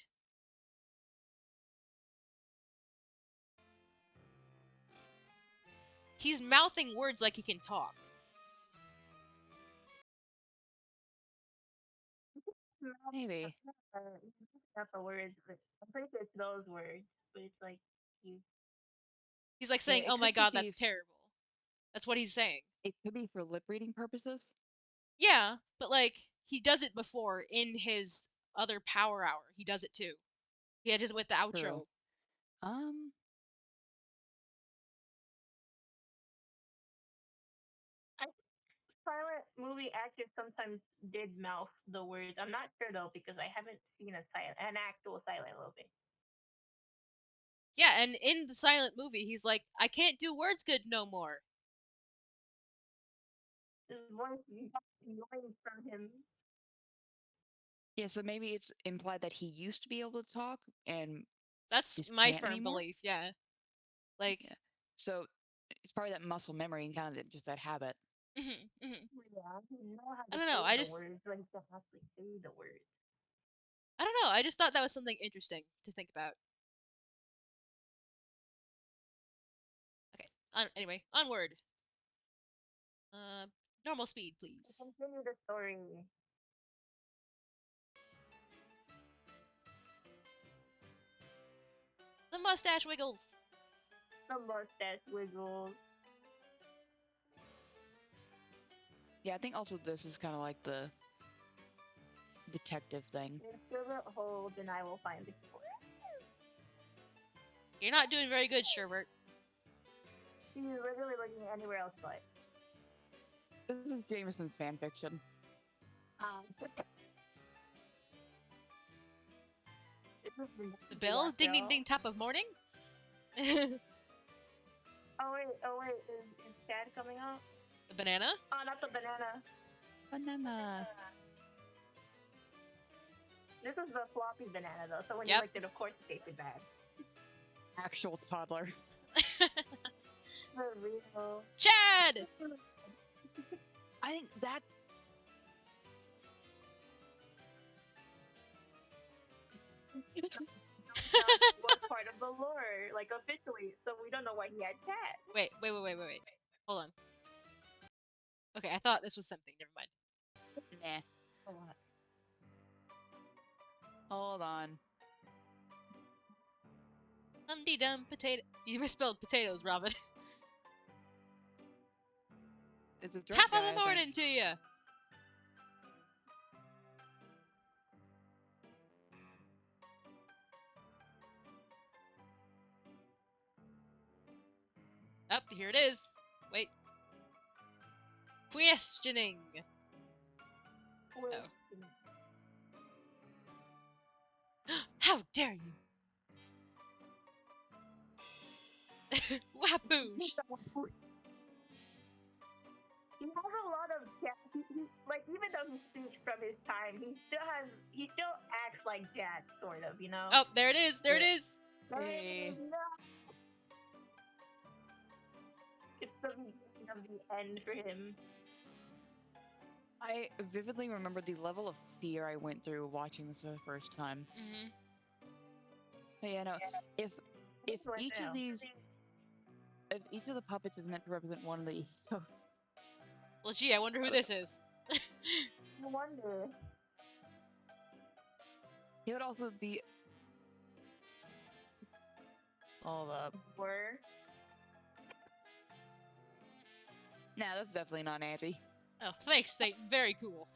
He's mouthing words like he can talk. Maybe. Not the words, but I'm pretty sure it's those words. But it's like you. He's like Yeah, saying, it "Oh my could just god, be. that's terrible." That's what he's saying. It could be for lip reading purposes. Yeah, but like he does it before in his other Power Hour. He does it too. He had his with the outro. True. I silent movie actors sometimes did mouth the words. I'm not sure though because I haven't seen an actual silent movie. Yeah, and in the silent movie, he's like, "I can't do words good no more." His voice noise from him. Yeah, so maybe it's implied that he used to be able to talk and That's just my can't firm anymore. belief. Yeah, like, Yeah. So it's probably that muscle memory and kind of just that habit. mhm, mhm. Yeah, he know how I to don't know. say I the just, words, like to actually say the words. I don't know. I just thought that was something interesting to think about. Okay. Anyway, onward. Uh, normal speed, please. Continue the story. The mustache wiggles. The mustache wiggles. Yeah, I think also this is kind of like the detective thing. If Sherbert holds, and I will find the keyboard. You're not doing very good, Sherbert. He's literally looking anywhere else but. This is Jameson's fan fiction. This is The bell, ding ding ding, top of morning. The Oh wait, is Chad coming out? banana. Oh, not the banana. Banana. This is the floppy banana though, so when Yep. you licked it, of course it tasted bad. Actual toddler. For real. Chad. I think that's Was part of the lore, like officially, so we don't know why he had Chad. Wait. Hold on. Okay, I thought this was something. Never mind. nah. Hold on. Hold on. Humdy dum potato. You misspelled potatoes, Robin. It's a drug Top guy, of the I think. morning to you. Up, here it is. Wait. Questioning. Wait, How dare you? Wapoosh. He has a lot of like even though he speaks from his time, he still acts like Chad, sort of, you know. Oh, there it is. There it is. Hey. No. It's the beginning of the end for him. I vividly remember the level of fear I went through watching this for the first time. Mm-hmm. But yeah, no. If Right each now. of these, if each of the puppets is meant to represent one of the egos, Well, gee, I wonder who this is. No wonder. it would also be. Hold up. Were. Nah, that's definitely not Nancy. Oh, thanks, Satan. Very cool.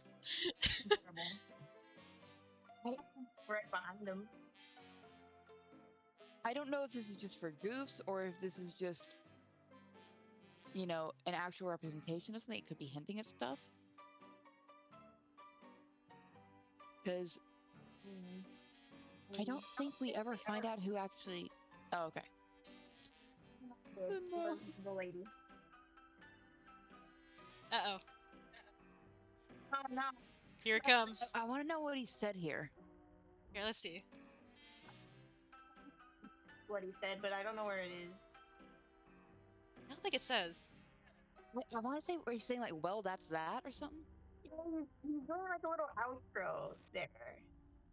Right behind him. I don't know if this is just for goofs or if this is just, you know, an actual representation of something. It could be hinting at stuff. Because I don't think we ever find out who actually. Oh, okay. The lady. Uh-oh. Oh no. Here it comes. I want to know what he said here. Here, let's see. What he said, but I don't know where it is. I don't think it says. Wait, I want to say, were you saying like, well, that's that or something? You know, he's doing like a little outro there.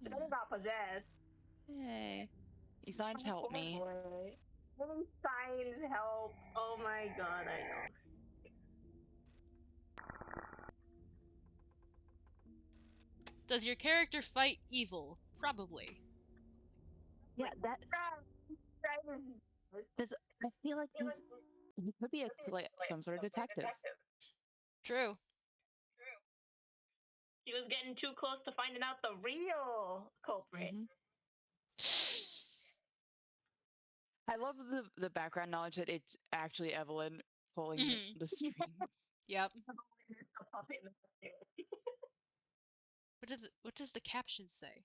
But then he got possessed. Hey, he signed Oh, help poor me. boy. Any signs help. Oh my god, I know. Does your character fight evil? Probably. Yeah, that Stride is does. I feel like he could be like some sort of detective. True. She was getting too close to finding out the real culprit. Hmm. I love the background knowledge that it's actually Evelyn pulling Mhm. the strings. Yep. The puppet master. What does the caption say?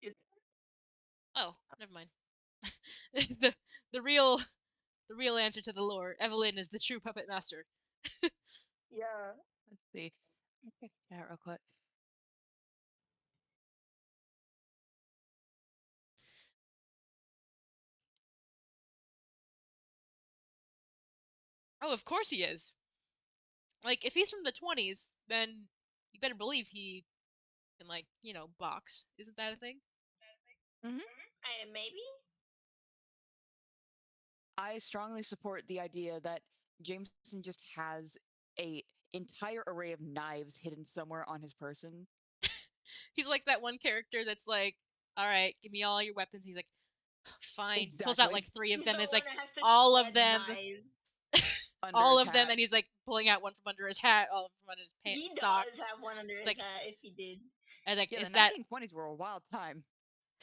It's- Oh, never mind. the the real the real answer to the lore. Evelyn is the true puppet master. yeah. Let's see. Okay, yeah, real quick. Oh, of course he is. Like, if he's from the 20s, then you better believe he can, like, box. Isn't that a thing? Hmm. Maybe? I strongly support the idea that Jameson just has a entire array of knives hidden somewhere on his person. He's like that one character that's like, all right, give me all your weapons. He's like, fine. Pulls out Exactly. like three of He's them. the It's one like that has to all of shed them, knives. Under all his of them, hat. and he's like pulling out one from under his hat, all from under his He pants, does socks. have one under It's his like, hat if he did. and like, Yeah, the is that? 1920s were a wild time.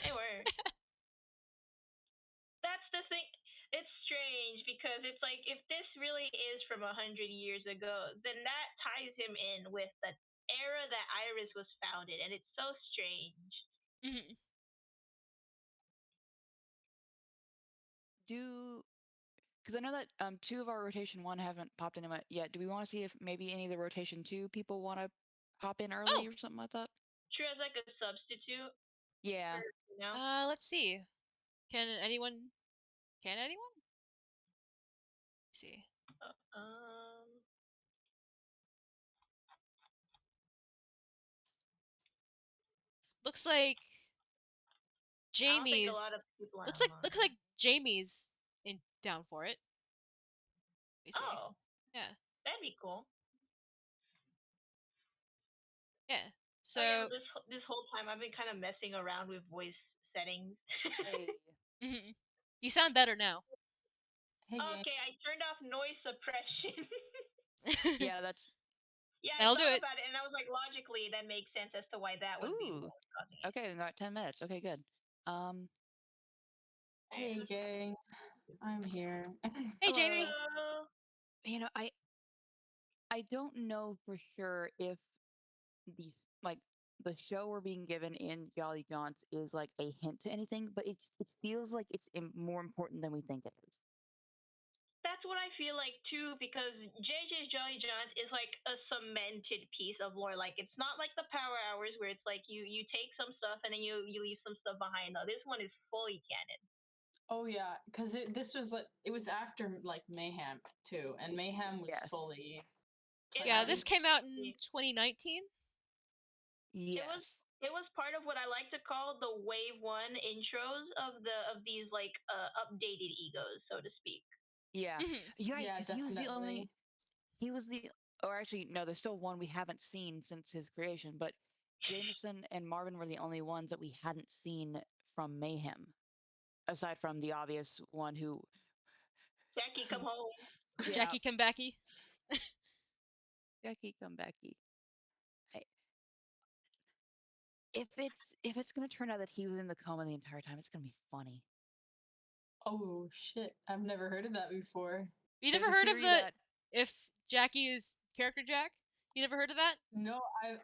They were. That's the thing. It's strange because it's like if this really is from 100 years ago, then that ties him in with the era that Iris was founded, and it's so strange. Mhm. Because I know that two of our rotation one haven't popped in yet. Do we want to see if maybe any of the rotation two people want to hop in early Oh, or something like that? True as like a substitute Yeah. for, let's see. Can anyone? Can anyone? Let's see. Um, Looks like I don't think a lot Jamie's. of people are Looks like online. Jamie's in down for it. Let me see. Oh, Yeah. that'd be cool. Yeah. Oh yeah, So, this whole time I've been kind of messing around with voice settings. Hey. mhm. You sound better now. Hey. Okay, I turned off noise suppression. Yeah, that's. Yeah, I That'll do thought it. about it, and I was like, logically, that makes sense as to why that would be Ooh. what was causing it. Okay, we got 10 minutes. Okay, good. Hey gang, I'm here. Hey, Hello. Jamie. Hello. You know, I don't know for sure if the like the show we're being given in Jolly Jaunts is like a hint to anything, but it feels like it's more important than we think it is. That's what I feel like too, because JJ's Jolly Johns is like a cemented piece of lore. Like it's not like the Power Hours where it's like you take some stuff and then you leave some stuff behind. No, this one is fully canon. Oh yeah, because this was like it was after like Mayhem too, and Mayhem was Yes. fully. Yeah, this canon. came out in 2019. Yes. It was part of what I like to call the wave one intros of these like updated egos, so to speak. Yeah. Mhm. Yeah, Yeah, 'cause he was the only definitely. he was the or actually no, there's still one we haven't seen since his creation, but Jameson and Marvin were the only ones that we hadn't seen from Mayhem, aside from the obvious one who Jackie, come home. yeah, Jackie Comebacky. Jackie Comebacky. I, if it's gonna turn out that he was in the coma the entire time, it's gonna be funny. Oh shit! I've never heard of that before. You There's never a heard of theory the that if Jackie is character Jack? You never heard of that? No,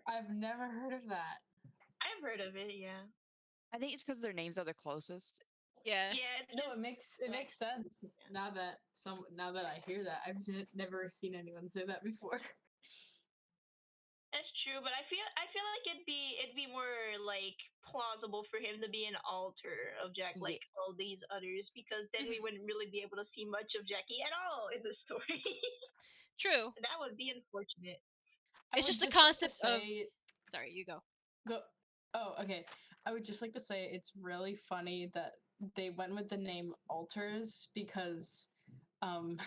I've never heard of that. I've heard of it, yeah. I think it's because their names are the closest. Yeah. Yeah, it's No, just it makes sense now that I hear that. I've never seen anyone say that before. that's true, but I feel like it'd be more like plausible for him to be an alter of Jack, Yeah, like all these others, because then we Mhm. wouldn't really be able to see much of Jackie at all in the story. True. That would be unfortunate. I It's would just the just like to concept of. say Sorry, you go. go. Oh, okay. I would just like to say it's really funny that they went with the name Alters because um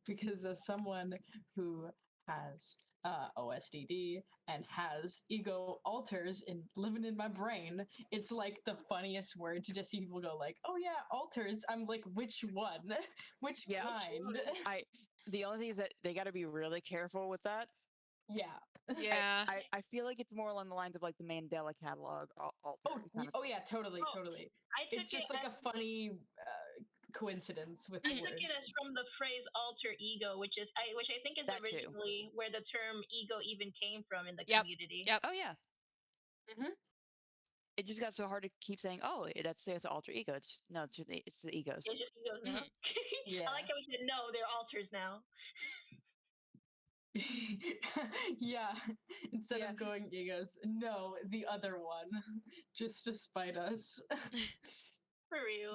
because as someone who has OSDD and has ego alters and living in my brain, it's like the funniest word to just see people go like, "Oh yeah, alters." I'm like, which one? Which Yeah. kind? The only thing is that they got to be really careful with that. Yeah. Yeah. I feel like it's more along the lines of like the Mandela catalog altering kind of Oh thing. yeah, totally, Oh, totally. I took It's just like it a funny coincidence with I the took word. it as from the phrase alter ego, which I think is That too. originally where the term ego even came from in the Yep. community. Yep. Oh yeah. Mm-hmm. It just got so hard to keep saying, "Oh, that's the alter ego." It's just, no, it's the egos. It's just egos now. Mhm. Yeah. I like how we said no, they're alters now. Yeah. Instead Yeah. of going egos, no, the other one, just to spite us. For real.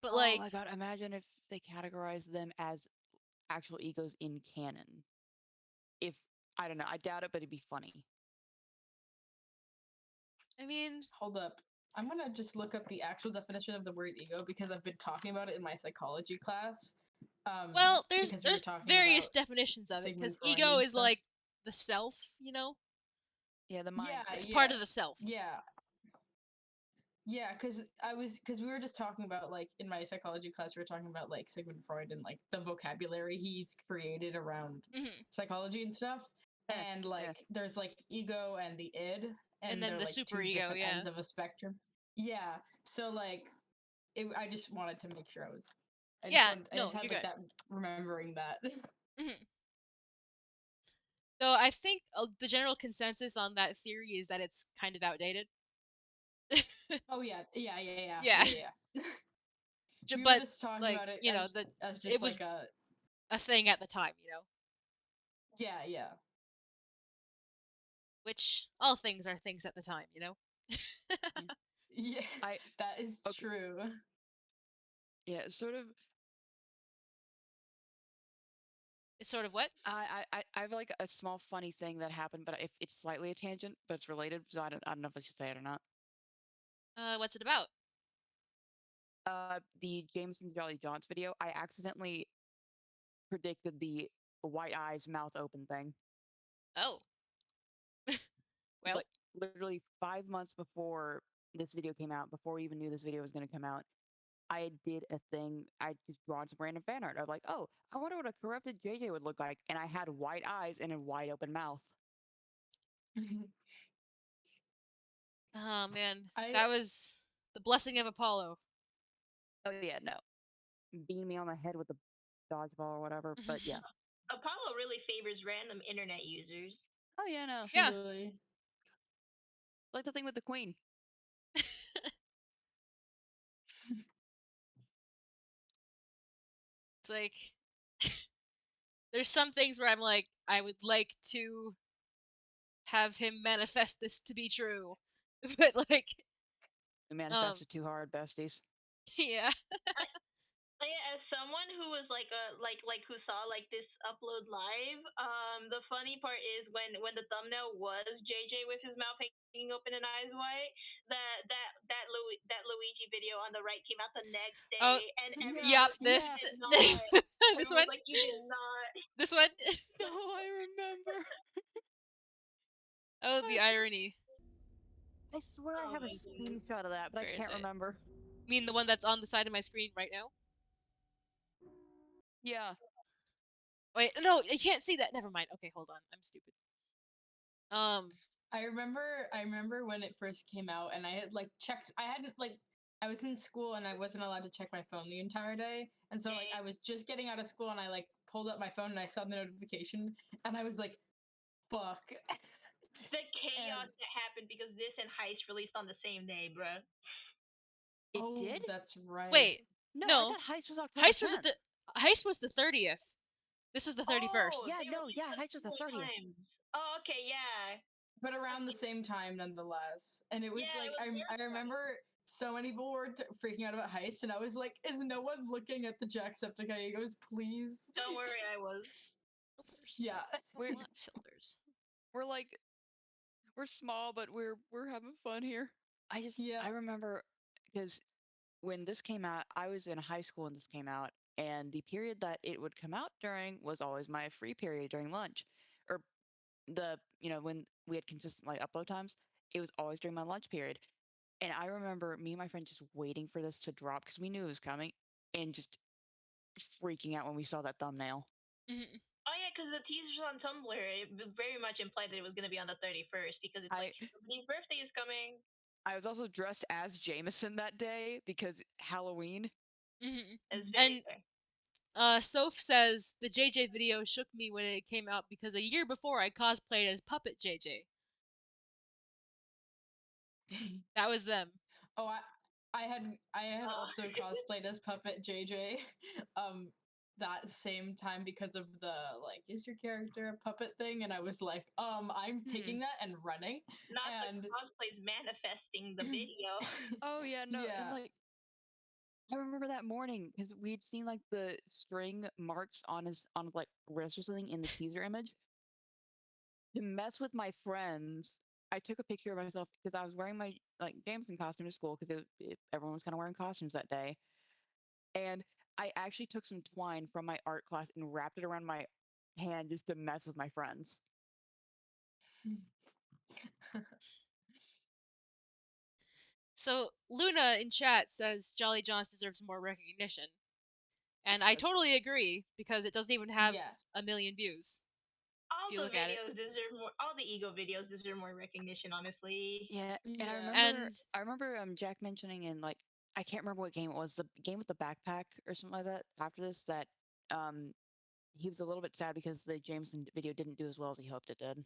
But Oh like, my god! Imagine if they categorize them as actual egos in canon. If I don't know, I doubt it, but it'd be funny. I mean, Hold up. I'm gonna just look up the actual definition of the word ego because I've been talking about it in my psychology class. well, there's Because we were there's talking various about definitions of it Sigmund because Freud ego and is stuff. like the self, you know. Yeah, the mind. Yeah, It's yeah, part of the self. yeah. Yeah, because we were just talking about like in my psychology class we were talking about like Sigmund Freud and like the vocabulary he's created around Hmm. psychology and stuff. And Yeah. like there's like ego and the id, And and then they're the like two superego, different yeah. ends of a spectrum. Yeah. So like I just wanted to make sure Yeah, I no, just had you're like good. that remembering that. Hmm. So I think the general consensus on that theory is that it's kind of outdated. Oh yeah, yeah, yeah, yeah, Yeah, yeah, yeah. We were but just talking like about it you know, as it just was like a thing at the time, you know. yeah, yeah. Which all things are things at the time, you know. Yeah, I that is okay. true. Yeah, sort of. It's sort of what? I have like a small funny thing that happened, but if it's slightly a tangent, but it's related, so I don't know if I should say it or not. What's it about? The Jameson's Jolly Jaunts video, I accidentally predicted the white eyes, mouth open thing. Oh, well. Like literally 5 months before this video came out, before we even knew this video was going to come out, I did a thing. I just drawn some random fan art. I was like, oh, I wonder what a corrupted JJ would look like, and I had white eyes and a wide open mouth. Oh man, I that was the blessing of Apollo. Oh yeah, no, beam me on the head with a dodgeball or whatever. But yeah. Apollo really favors random internet users. Oh yeah, no. Yeah. truly. Like the thing with the queen. It's like there's some things where I'm like, I would like to have him manifest this to be true, but like, We um, manifested too hard, besties. yeah. Yeah, as someone who was like who saw like this upload live, the funny part is when the thumbnail was JJ with his mouth hanging open and eyes white, that Luigi video on the right came out the next Oh, day, and everyone yep. was like, you Yeah. This, did not. this Everyone one, was like, you did not. this one. Oh, I remember. Oh, the irony. I swear I Oh have a my goodness. screenshot of that, but I Where is can't it? remember. I mean the one that's on the side of my screen right now? Yeah. Wait, no, you can't see that. Never mind. Okay, hold on. I'm stupid. I remember when it first came out and I had like checked I hadn't like I was in school and I wasn't allowed to check my phone the entire day. And so like I was just getting out of school and I like pulled up my phone and I saw the notification and I was like, fuck. The chaos And that happened because this and Heist released on the same day, bruh. It oh, did? that's right. wait. No, I No. thought Heist was October Heist was 10th. at the Heist was the 30th. This is the Oh, 31st. Yeah, they no, released yeah, at Heist was the similar 30th. times. Oh, okay, yeah. But around the same time nonetheless. And it was Yeah, it like was very I fun. remember so many people were freaking out about Heist and I was like, is no one looking at the Jacksepticeye egos, please? Don't worry, I was. Filters. Yeah. We're What filters? we're like we're small, but we're having fun here. Yeah. I remember because when this came out, I was in high school when this came out, and the period that it would come out during was always my free period during lunch, or when we had consistent like upload times, it was always during my lunch period. And I remember me and my friend just waiting for this to drop because we knew it was coming, and just freaking out when we saw that thumbnail. Mhm. Oh yeah, because the teasers on Tumblr, it very much implied that it was going to be on the 31st because it's I like somebody's birthday is coming. I was also dressed as Jameson that day because Halloween. Mhm. It's very And fair. Soph says the JJ video shook me when it came out because a year before I cosplayed as Puppet JJ. That was them. Oh, I had Oh. also cosplayed as Puppet JJ, that same time because of the like, is your character a puppet thing? And I was like, I'm taking that and running. Not And the cosplays manifesting the video. Oh yeah, no, and yeah, like I remember that morning because we'd seen like the string marks on his like wrist or something in the teaser image. To mess with my friends, I took a picture of myself because I was wearing my like Jameson costume to school because everyone was kind of wearing costumes that day, and I actually took some twine from my art class and wrapped it around my hand just to mess with my friends. So Luna in chat says Jolly John's deserves more recognition. And I Yes. totally agree because it doesn't even have yes. a million views. All If you the look at it. videos deserve more. All the ego videos deserve more recognition, honestly. Yeah, and I Yeah. remember And I remember Jack mentioning in like I can't remember what game it was, the game with the backpack or something like that after this that um he was a little bit sad because the Jameson video didn't do as well as he hoped it did.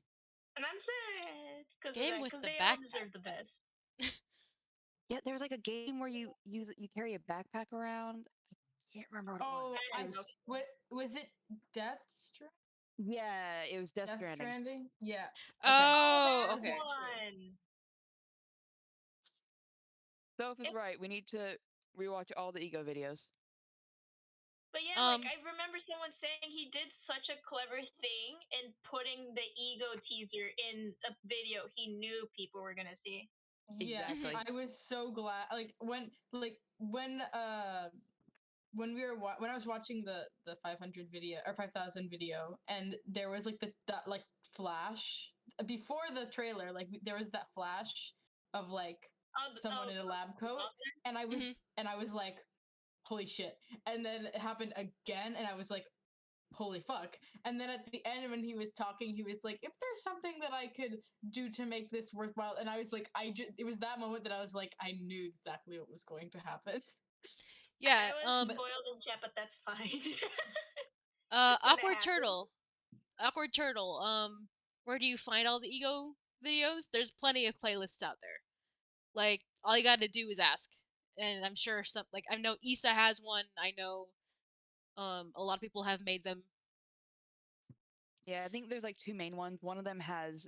And I'm sad because of game that, with because the they all backpack. deserve the best. Yeah, there was like a game where you carry a backpack around. I can't remember what it was. Oh, I It have no was what was it? yeah, it was Death Death Stranding. Stranding? Yeah. Okay. Oh, Oh, that Was it okay. true? one. Soph is right. We need to rewatch all the ego videos. But yeah, like Um I remember someone saying he did such a clever thing in putting the ego teaser in a video he knew people were gonna see. Yes, Exactly. I was so glad. When we were when I was watching the 500 video or 5,000 video, and there was like that like flash before the trailer, like there was that flash of like someone in a lab coat, and I mhm. was like, holy shit. And then it happened again, and I was like, holy fuck. And then at the end, when he was talking, he was like, if there's something that I could do to make this worthwhile. And I was like, it was that moment that I was like, I knew exactly what was going to happen. Yeah, I was But spoiled in chat, but that's fine. It's gonna Awkward happen. Turtle. Awkward Turtle. Where do you find all the ego videos? There's plenty of playlists out there. Like all you got to do is ask. And I'm sure some like I know Issa has one. I know a lot of people have made them. Yeah, I think there's like two main ones. One of them has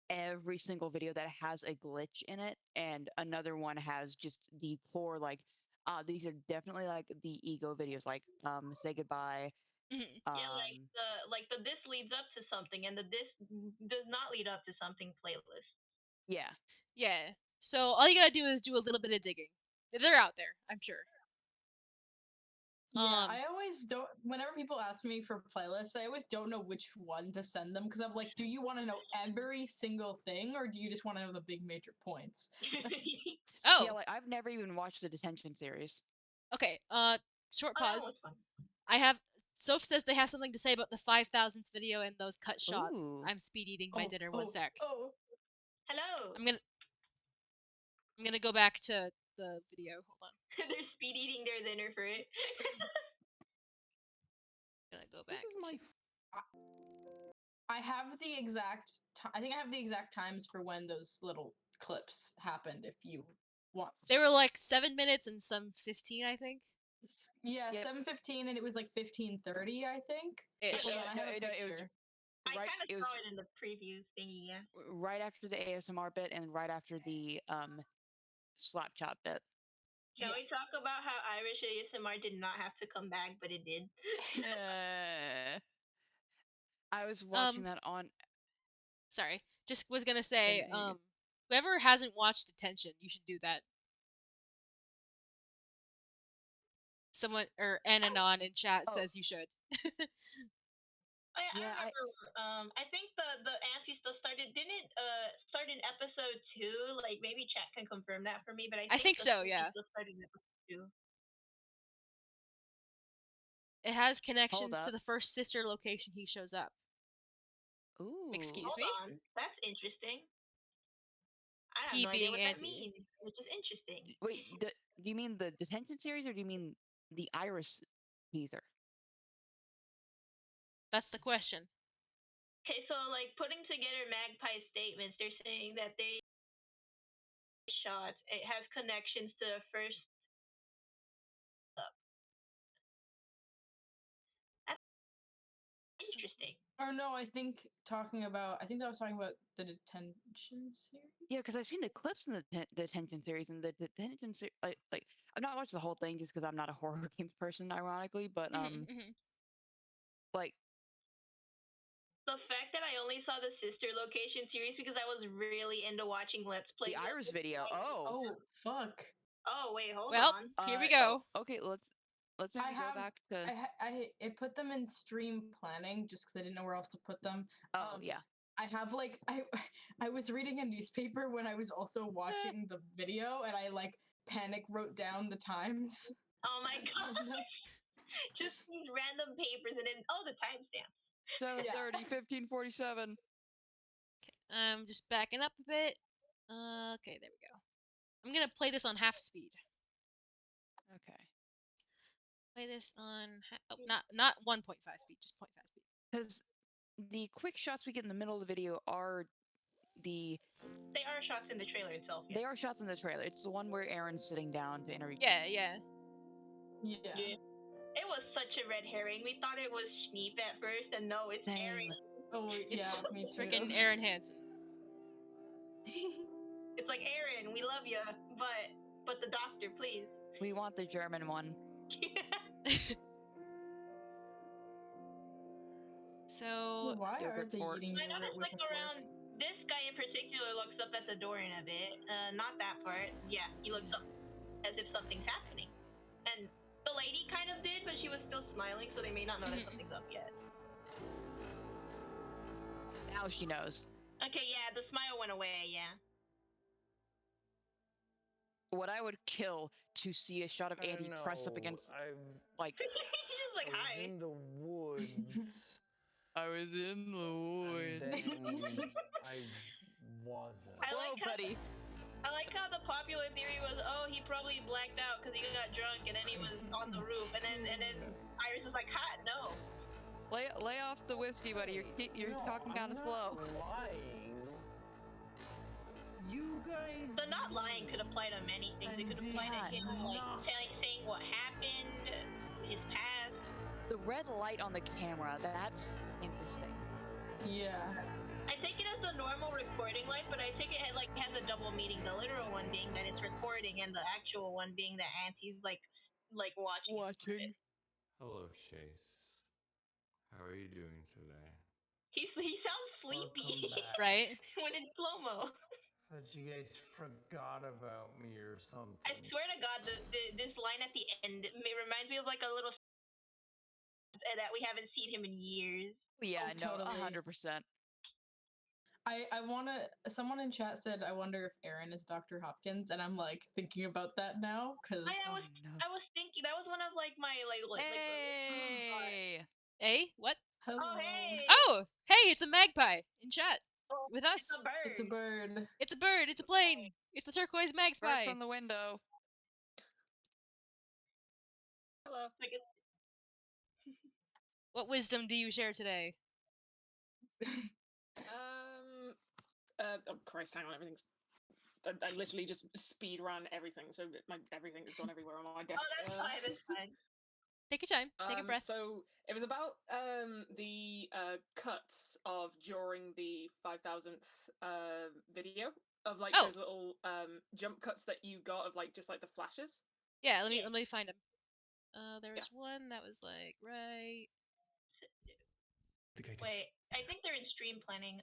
every single video that has a glitch in it, and another one has just the core like these are definitely like the ego videos like say goodbye. Mhm. Yeah, Um like the this leads up to something and the this does not lead up to something playlist. yeah. Yeah. So all you got to do is do a little bit of digging. They're out there, I'm sure. yeah, I always don't. Whenever people ask me for playlists, I always don't know which one to send them because I'm like, do you want to know every single thing, or do you just want to know the big major points? Yeah, Oh, like I've never even watched the detention series. okay. Short Oh, that pause. was fun. I have Soph says they have something to say about the 5,000th video and those cut shots. Ooh. I'm speed eating my Oh, dinner. One oh, sec. oh. Hello. I'm gonna go back to the video. Hold on. They're speed eating their dinner for it. I'm gonna go back. This is my. I have the exact. I think I have the exact times for when those little clips happened. If you want. They were like 7 minutes and some 15, I think. Yeah, Yep. 7:15, and it was like 15:30, I think. Ish. Hold on, I No, have a no, it was picture. I right. kind of It was saw it in the previews thingy. Yeah. right after the ASMR bit and right after the slap chop bit. Can Yeah. we talk about how Irish ASMR did not have to come back, but it did? I was watching that on. Sorry. Just was gonna Yeah, say, you're good. whoever hasn't watched Detention, you should do that. Someone or Ananon in chat Oh. says you should. I Yeah, remember. I think the anti stuff started. Didn't it start in episode 2? Like maybe chat can confirm that for me. But I I think the so, spooky yeah. stuff started in episode 2. It has connections to up. the first sister location he shows up. Ooh. Excuse Hold me? on, that's interesting. I have He no idea being what that anti. means, which is interesting. Wait, do you mean the detention series or do you mean the Iris teaser? That's the question. Okay, so like putting together Magpie's statements, they're saying that they shot it has connections to the first. That's interesting. Or no, I think I think that was talking about the detention series. Yeah, because I've seen the clips in the detention series, and the detention series, like I've not watched the whole thing just because I'm not a horror games person, ironically. But like The fact that I only saw the sister location series because I was really into watching Let's Play. the Iris video. Oh fuck. Oh wait, hold Well, on. here we go. Okay, let's maybe go back to. I put them in stream planning just because I didn't know where else to put them. Oh yeah. I have like I was reading a newspaper when I was also watching the video, and I like panic wrote down the times. Oh my god. Just these random papers and then the timestamp. 7:30, 15:47. I'm just backing up a bit. Okay, there we go. I'm gonna play this on half speed. Okay. Play this on not 1.5 speed, just 0.5 speed. Because the quick shots we get in the middle of the video are They are shots in the trailer itself. Yeah. They are shots in the trailer. It's the one where Aaron's sitting down to interview. Yeah. It was such a red herring. We thought it was Schneep at first, and no, it's Aaron. Oh It's me too. freaking Aaron Hansen. It's like Aaron, we love you, but the doctor, please. We want the German one. So why are they eating I yogurt noticed with like a fork? around this guy in particular looks up at the door in a bit. Not that part. Yeah, he looks up as if something's happening. And the lady kind of did, but she was still smiling, so they may not know that something's up yet. Now she knows. Okay, yeah, the smile went away, yeah. What I would kill to see a shot of Andy pressed up against, like... He's like, hi. I was in the woods. I was in the woods. And then I wasn't. Buddy. I like how the popular theory was, he probably blacked out because he got drunk and then he was on the roof, and then Iris was like, "Ha, no." Lay off the whiskey, buddy. You're talking kind of slow. Lying. You guys. So not lying could apply to many things. It could apply to him saying what happened, his past. The red light on the camera, that's interesting. Yeah. I take it as a normal recording light, but I take it has a double meaning. The literal one being that it's recording, and the actual one being that Auntie's like watching. Hello, Chase. How are you doing today? He sounds sleepy. Right? When in slow-mo. Thought you guys forgot about me or something. I swear to God, this line at the end reminds me of like a little that we haven't seen him in years. Yeah, no, totally. 100%. I wanna. Someone in chat said, "I wonder if Aaron is Dr. Hopkins," and I'm like thinking about that now because I was thinking that was one of like my Hey! Hey, what? Hello. Oh hey! Oh, hey, it's a magpie in chat with us. It's a bird. It's a bird. It's a bird. It's a plane. It's the turquoise magpie. Bird from the window. Hello. What wisdom do you share today? Oh Christ, hang on, everything's... I literally just speed run everything, so everything has gone everywhere on my desk. Oh, that's fine. Take your time. Take a breath. So it was about the cuts of during the 5,000th video of like those little jump cuts that you got of like just like the flashes. Yeah, let me find him. There was one that was like right. Wait, I think they're in stream planning.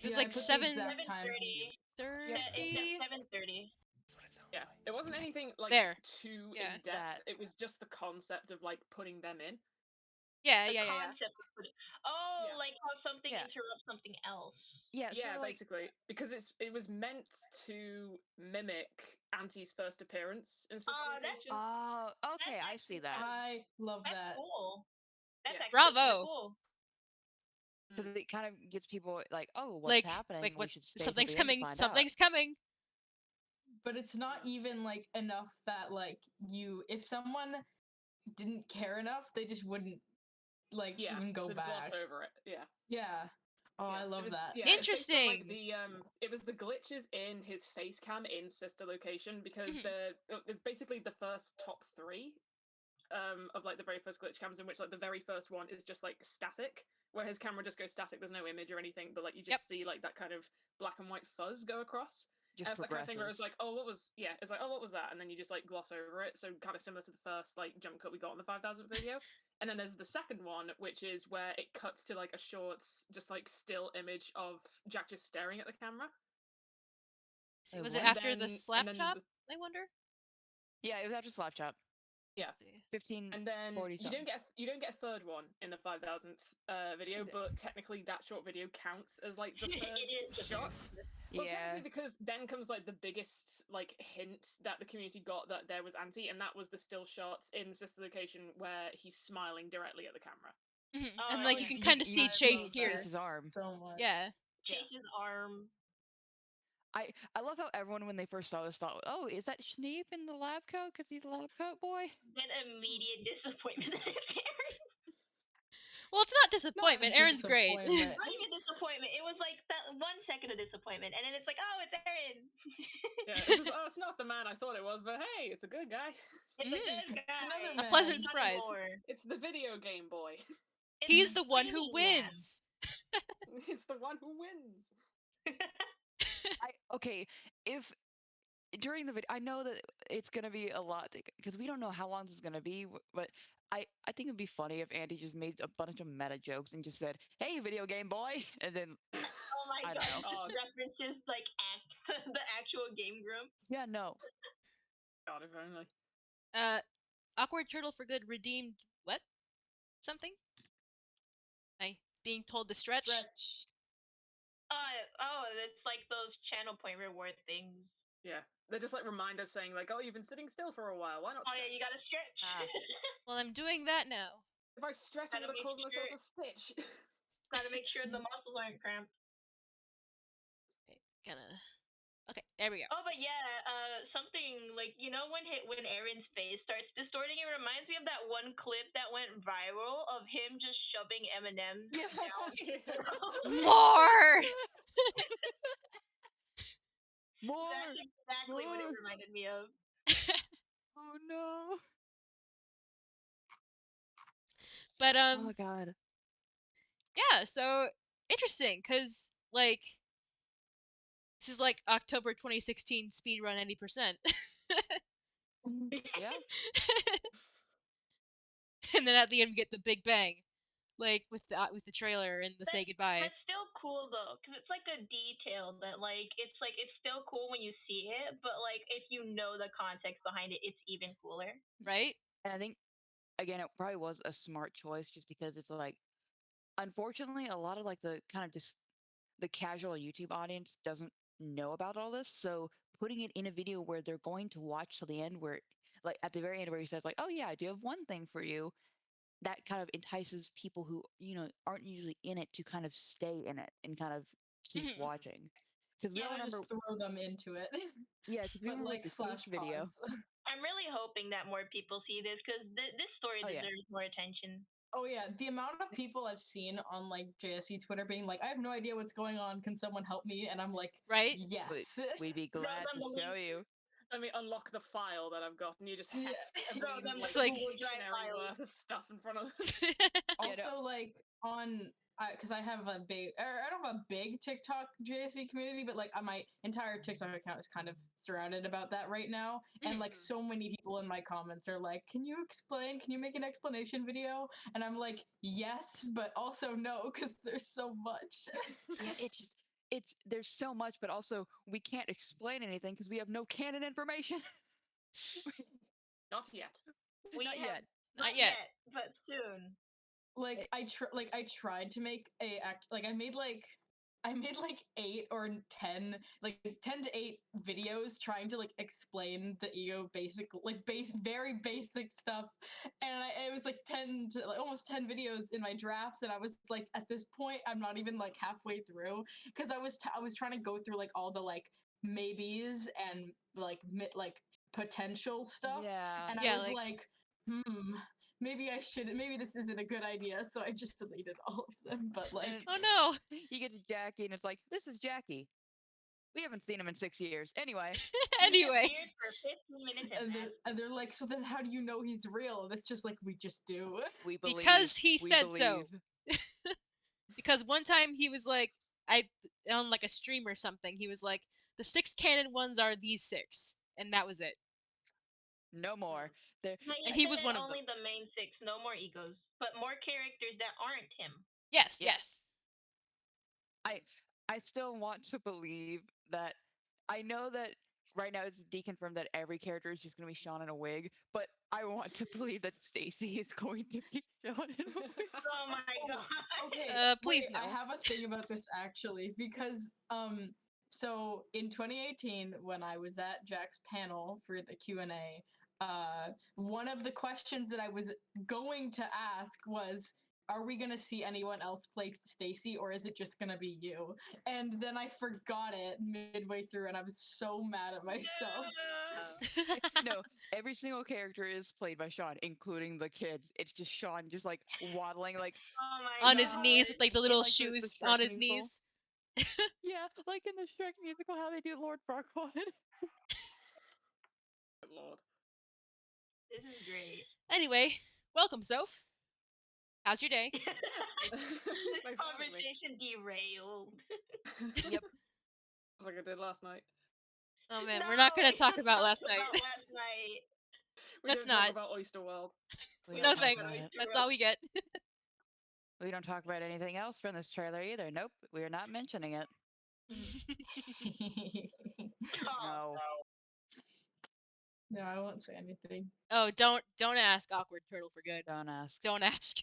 It was like 7:30. Yeah, it's at 7:30. Yeah, it wasn't anything like There. too Yeah. in depth. It was just the concept of like putting them in. Yeah, The yeah, yeah, yeah. concept of putting. Oh, Yeah. like how something Yeah. interrupts something else. Yeah, so Yeah, like, basically, because it was meant to mimic Auntie's first appearance in Sister That's Location. oh, okay, That's I see actually that. I love That's that. cool. That's Yeah. actually kinda Bravo. cool. Because it kind of gets people like, oh, what's Like happening? We what's should stay till something's the end to coming. find out. Something's coming. But it's not even like enough that like if someone didn't care enough, they just wouldn't like Yeah, even go they'd back. gloss over it. Yeah. Yeah. Oh, Yeah, I love that. Yeah, it's based on, like, Interesting. it was the glitches in his face cam in Sister Location because Mhm. it's basically the first top 3 of like the very first glitch cams in which like the very first one is just like static, where his camera just goes static. There's no image or anything, but like you just see like that kind of black and white fuzz go across. Just and it's that kind of thing where it's progresses. like, oh, it's like, oh, what was that? And then you just like gloss over it. So kind of similar to the first like jump cut we got on the 5,000th video. And then there's the second one, which is where it cuts to like a short, just like still image of Jack just staring at the camera. See, Wait, was it what? after the slap and then chop? I wonder. Yeah, it was after Slap Chop. Yeah. Let's see. 15, And then 40 you something. don't get a third one in the 5,000th video, but technically that short video counts as like the third shot. Well, Yeah. technically, because then comes like the biggest like hint that the community got that there was Auntie, and that was the still shots in Sister Location where he's smiling directly at the camera. Mhm. Oh, And that like was you can You, kind of see you Chase see here. Chase's arm. So much. Yeah. Chase's arm. I love how everyone when they first saw this thought, oh, is that Schneep in the lab coat? Because he's a lab coat boy. Then immediate disappointment that it's Aaron. Well, it's not disappointment. Aaron's great. Not even disappointment. It was like that 1 second of disappointment, and then it's like, oh, it's Aaron. Yeah, it's just, oh, it's not the man I thought it was, but hey, it's a good guy. It's a good guy. A pleasant Not surprise. anymore. It's the video game boy. He's the one who wins. It's the one who wins. Okay, if during the video, I know that it's gonna be a lot because we don't know how long this is gonna be, but I think it'd be funny if Andy just made a bunch of meta jokes and just said, "Hey, video game boy," and then Oh my I god, don't know. references like the actual game group. Yeah, no. God, if only. Awkward turtle for good redeemed what? Something? I being told to stretch. Oh, it's like those channel point reward things. Yeah, they're just like reminders saying like, oh, you've been sitting still for a while. Why not? Oh yeah, you gotta stretch. Well, I'm doing that now. If I stretch, I would have caused myself a stitch. Gotta make sure the muscles aren't cramped. Gonna. Okay, there we go. Oh, but yeah, something like when Aaron's face starts distorting, it reminds me of that one clip that went viral of him just shoving M&Ms down. More. More. That's exactly what it reminded me of. Oh no. But Oh my god. Yeah, so interesting because like this is like October 2016 speedrun 80%. Yeah. And then at the end we get the big bang, like with the trailer and the say goodbye. That's still cool though, because it's like a detail that it's still cool when you see it, but like if you know the context behind it, it's even cooler. Right? And I think again, it probably was a smart choice just because it's like, unfortunately, a lot of like the kind of just the casual YouTube audience doesn't know about all this. So putting it in a video where they're going to watch till the end, where like at the very end where he says like, "Oh yeah, I do have one thing for you," that kind of entices people who aren't usually in it to kind of stay in it and kind of keep watching. Because we all remember just throw them into it. Yeah, because we But remember like the slash Sage video. pause. I'm really hoping that more people see this because this story deserves more attention. Oh yeah, the amount of people I've seen on like JSE Twitter being like, I have no idea what's going on. Can someone help me? And I'm like, right? Yes. We'd be glad to show you. Let me unlock the file that I've got, and you just have It's like dictionary worth of stuff in front of us. Also, like on because I have a big, I don't have a big TikTok JSE community, but like my entire TikTok account is kind of surrounded about that right now, and like so many people in my comments are like, "Can you explain? Can you make an explanation video?" And I'm like, "Yes, but also no, because there's so much." Yeah, it's just there's so much, but also we can't explain anything because we have no canon information. Not yet. We Not have yet. Not yet. but soon. Like I tried to make I made like 8 or 10, like 10 to 8 videos trying to like explain the ego very basic stuff, and it was like 10 to like, almost 10 videos in my drafts, and I was like, at this point I'm not even like halfway through, because I was trying to go through like all the like maybes and like potential stuff, Yeah. and I Yeah, was like maybe I shouldn't. Maybe this isn't a good idea. So I just deleted all of them. But like, And oh no. you get to Jackie, and it's like, this is Jackie. We haven't seen him in 6 years. Anyway. Anyway. He appeared for 15 minutes and they're like, so then how do you know he's real? And it's just like, we just do. We believe. Because he we said believe. so. Because one time he was like, on like a stream or something, he was like, the 6 canon ones are these 6, and that was it. No more. There. And he was one of only them. the main 6, no more egos, but more characters that aren't him. Yes, yes. I still want to believe that. I know that right now it's deconfirmed that every character is just going to be Sean in a wig, but I want to believe that Stacy is going to be Sean in a wig. Oh my god. Okay. Please wait, no. I have a thing about this actually, because so in 2018 when I was at Jack's panel for the Q&A, one of the questions that I was going to ask was, are we gonna see anyone else play Stacy, or is it just gonna be you? And then I forgot it midway through, and I was so mad at myself. No, every single character is played by Sean, including the kids. It's just Sean, just like waddling, like oh my on god. his knees with like the little like, the shoes Shrek on his musical. knees. Yeah, like in the Shrek musical, how they do Lord Farquaad. Good lord. This is great. Anyway, welcome, Soph. How's your day? This Thanks for having me. conversation derailed. Yep. Just like I did last night. Oh man, No, we're not gonna we talk don't about talk last night. about last night. We Let's didn't talk not. about Oyster World. We No don't talk thanks. about it. That's all we get. We don't talk about anything else from this trailer either. Nope, we are not mentioning it. Oh, No. No, I won't say anything. Oh, don't ask Awkward Turtle for good. Don't ask. Don't ask.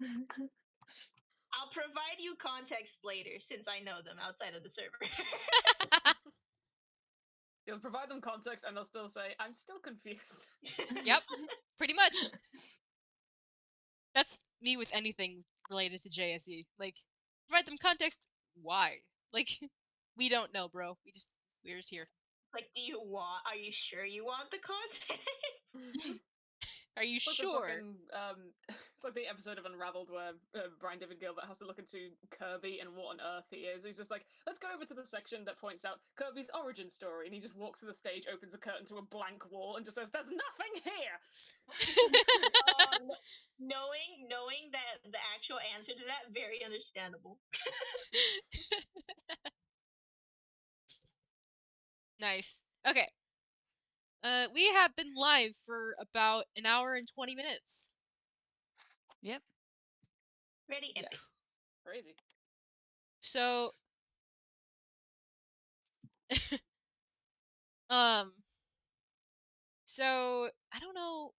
I'll provide you context later since I know them outside of the server. You'll provide them context and they'll still say, I'm still confused. Yep, pretty much. That's me with anything related to JSE. Like, provide them context. Why? Like, we don't know, bro. We're just here. Like, are you sure you want the context? Are you It's like sure? it's like the episode of Unraveled where Brian David Gilbert has to look into Kirby and what on earth he is. He's just like, let's go over to the section that points out Kirby's origin story, and he just walks to the stage, opens a curtain to a blank wall, and just says, "There's nothing here." Knowing that the actual answer to that, very understandable. Nice. Okay. We have been live for about an hour and 20 minutes. Yep. Pretty epic. Crazy. So, so I don't know,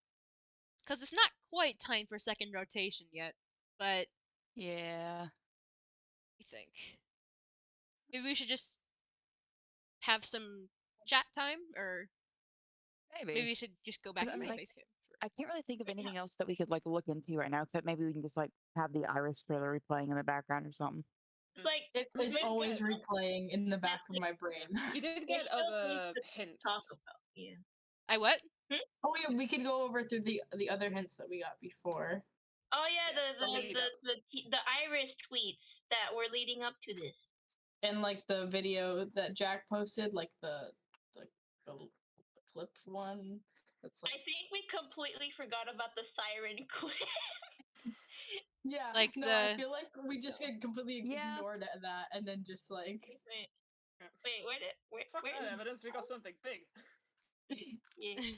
because it's not quite time for second rotation yet, but Yeah. I think maybe we should just have some chat time, or maybe we should just go back to my face cam. I can't really think of anything else that we could like look into right now, except maybe we can just like have the Iris trailer replaying in the background or something. Like, It is always replaying in the back of my brain. You did get other hints. Talk about, yeah. I what? Oh yeah, we could go over through the other hints that we got before. Oh yeah, lead up. the Iris tweets that were leading up to this. And like the video that Jack posted, like the clip one. That's like, I think we completely forgot about the siren clip. yeah, Like no, I feel like we just get completely ignored at that, and then just like wait, where Fuck that evidence, we got something big. yeah. It's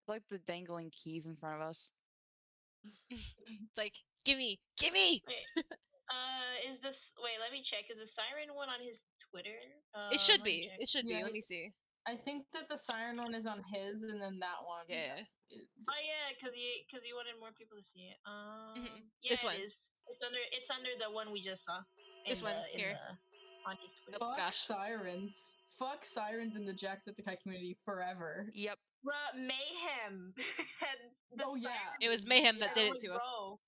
like the dangling keys in front of us. It's like, gimme! Wait, Is this? Wait, let me check. Is the siren one on his Twitter? It should Let me be. check. It should be. Yeah, Let me see. I think that the siren one is on his, and then that one. Yeah. Oh yeah, cause you wanted more people to see it. Yeah, This it one. is. It's under the one we just saw This one in here. the on his Twitter. Oh Fuck gosh. sirens. Fuck sirens in the Jacksepticeye community forever. Yep. Bruh, mayhem. And the Oh yeah. siren It was was Mayhem that did yeah, it like, to us. bro.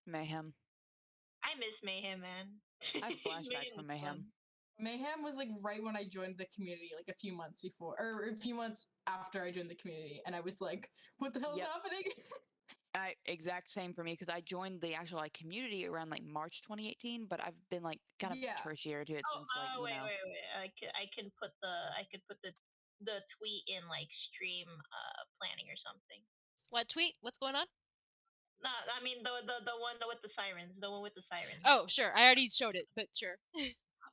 Mayhem. I miss mayhem, man. I have flashbacks Mayhem from was fun. Mayhem. Mayhem was like right when I joined the community, like a few months before, or a few months after I joined the community, and I was like, "What the hell is Yep. happening?" Exact same for me because I joined the actual like community around like March 2018, but I've been like kind of Yeah. tertiary to it Oh, since like wait. I can put the tweet in like stream planning or something. What tweet? What's going on? No, I mean the one with the sirens, the one with the sirens. Oh, sure. I already showed it, but sure.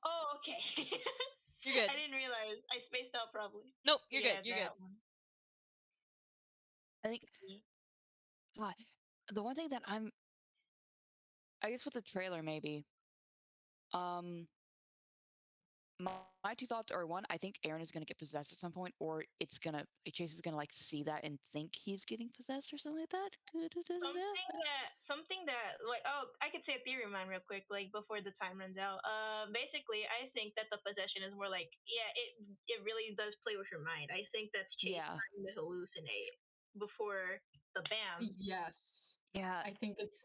Oh, okay. You're good. I didn't realize. I spaced out probably. Nope, you're Yeah, good. You're good. that one. I think the one thing that I guess with the trailer maybe um my two thoughts are one, I think Aaron is gonna get possessed at some point, or Chase is gonna like see that and think he's getting possessed or something like that. Something that like I could say a theory of mine real quick like before the time runs out. Basically I think that the possession is more like it really does play with your mind. I think that's Chase Yeah. trying to hallucinate before the bam. Yes. Yeah, I think it's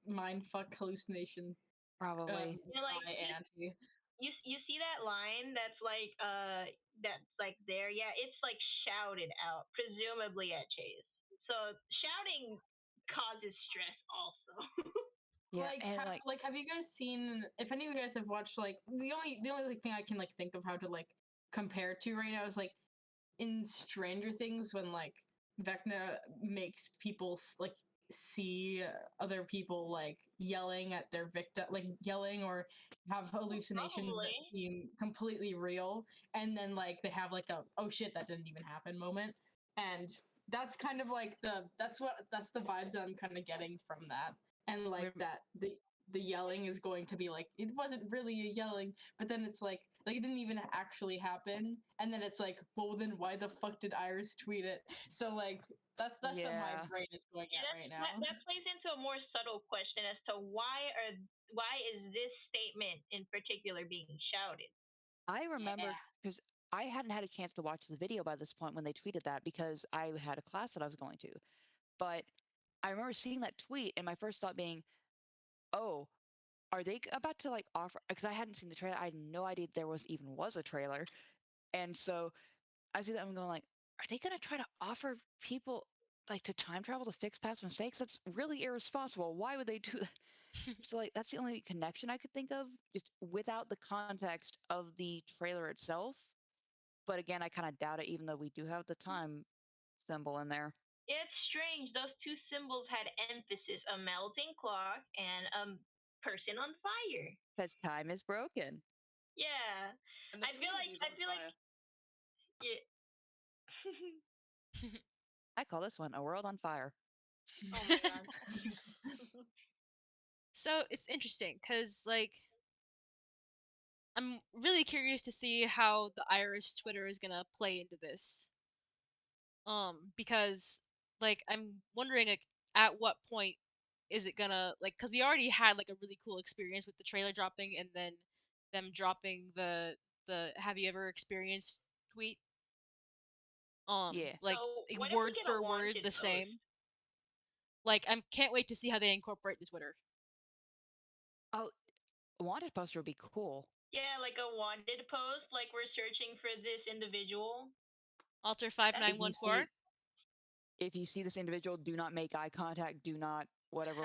mindfuck hallucination. probably. Like By Auntie. you see that line that's like there, yeah, it's like shouted out presumably at Chase, so shouting causes stress also. Yeah, and like Have you guys seen, if any of you guys have watched, like the only like, thing I can like think of how to like compare to right now is like in Stranger Things when like Vecna makes people like see other people like yelling at their victim, like yelling or have hallucinations that Probably. seem completely real, and then like they have like a oh shit that didn't even happen moment, and that's kind of like that's the vibes that I'm kind of getting from that, and like that the yelling is going to be like it wasn't really a yelling, but then it's like it didn't even actually happen, and then it's like, well, then why the fuck did Iris tweet it? So like that's what my yeah. brain is going at right now. That plays into a more subtle question as to why is this statement in particular being shouted. I remember Yeah. because I hadn't had a chance to watch the video by this point when they tweeted that because I had a class that I was going to. But I remember seeing that tweet and my first thought being, "Oh, are they about to like offer?" Because I hadn't seen the trailer, I had no idea there was a trailer, and so I see that I'm going like, "Are they gonna try to offer people like to time travel to fix past mistakes? That's really irresponsible. Why would they do that?" So like that's the only connection I could think of, just without the context of the trailer itself. But again, I kind of doubt it, even though we do have the time symbol in there. It's strange. Those two symbols had emphasis: a melting clock and a person on fire. Because time is broken. Yeah, And the community's on fire. yeah. I call this one a world on fire. Oh my god. So it's interesting because, like, I'm really curious to see how the Iris Twitter is gonna play into this. Because, like, I'm wondering, like, at what point is it gonna, like, because we already had like a really cool experience with the trailer dropping and then them dropping the "Have you ever experienced" tweet? Yeah. Like So what if we word get a for word wanted the post? same. Like, I can't wait to see how they incorporate the Twitter. Oh, a wanted poster would be cool. Yeah, like a wanted post, like we're searching for this individual. Alter If you 5914. see if you see this individual, do not make eye contact. Do not whatever.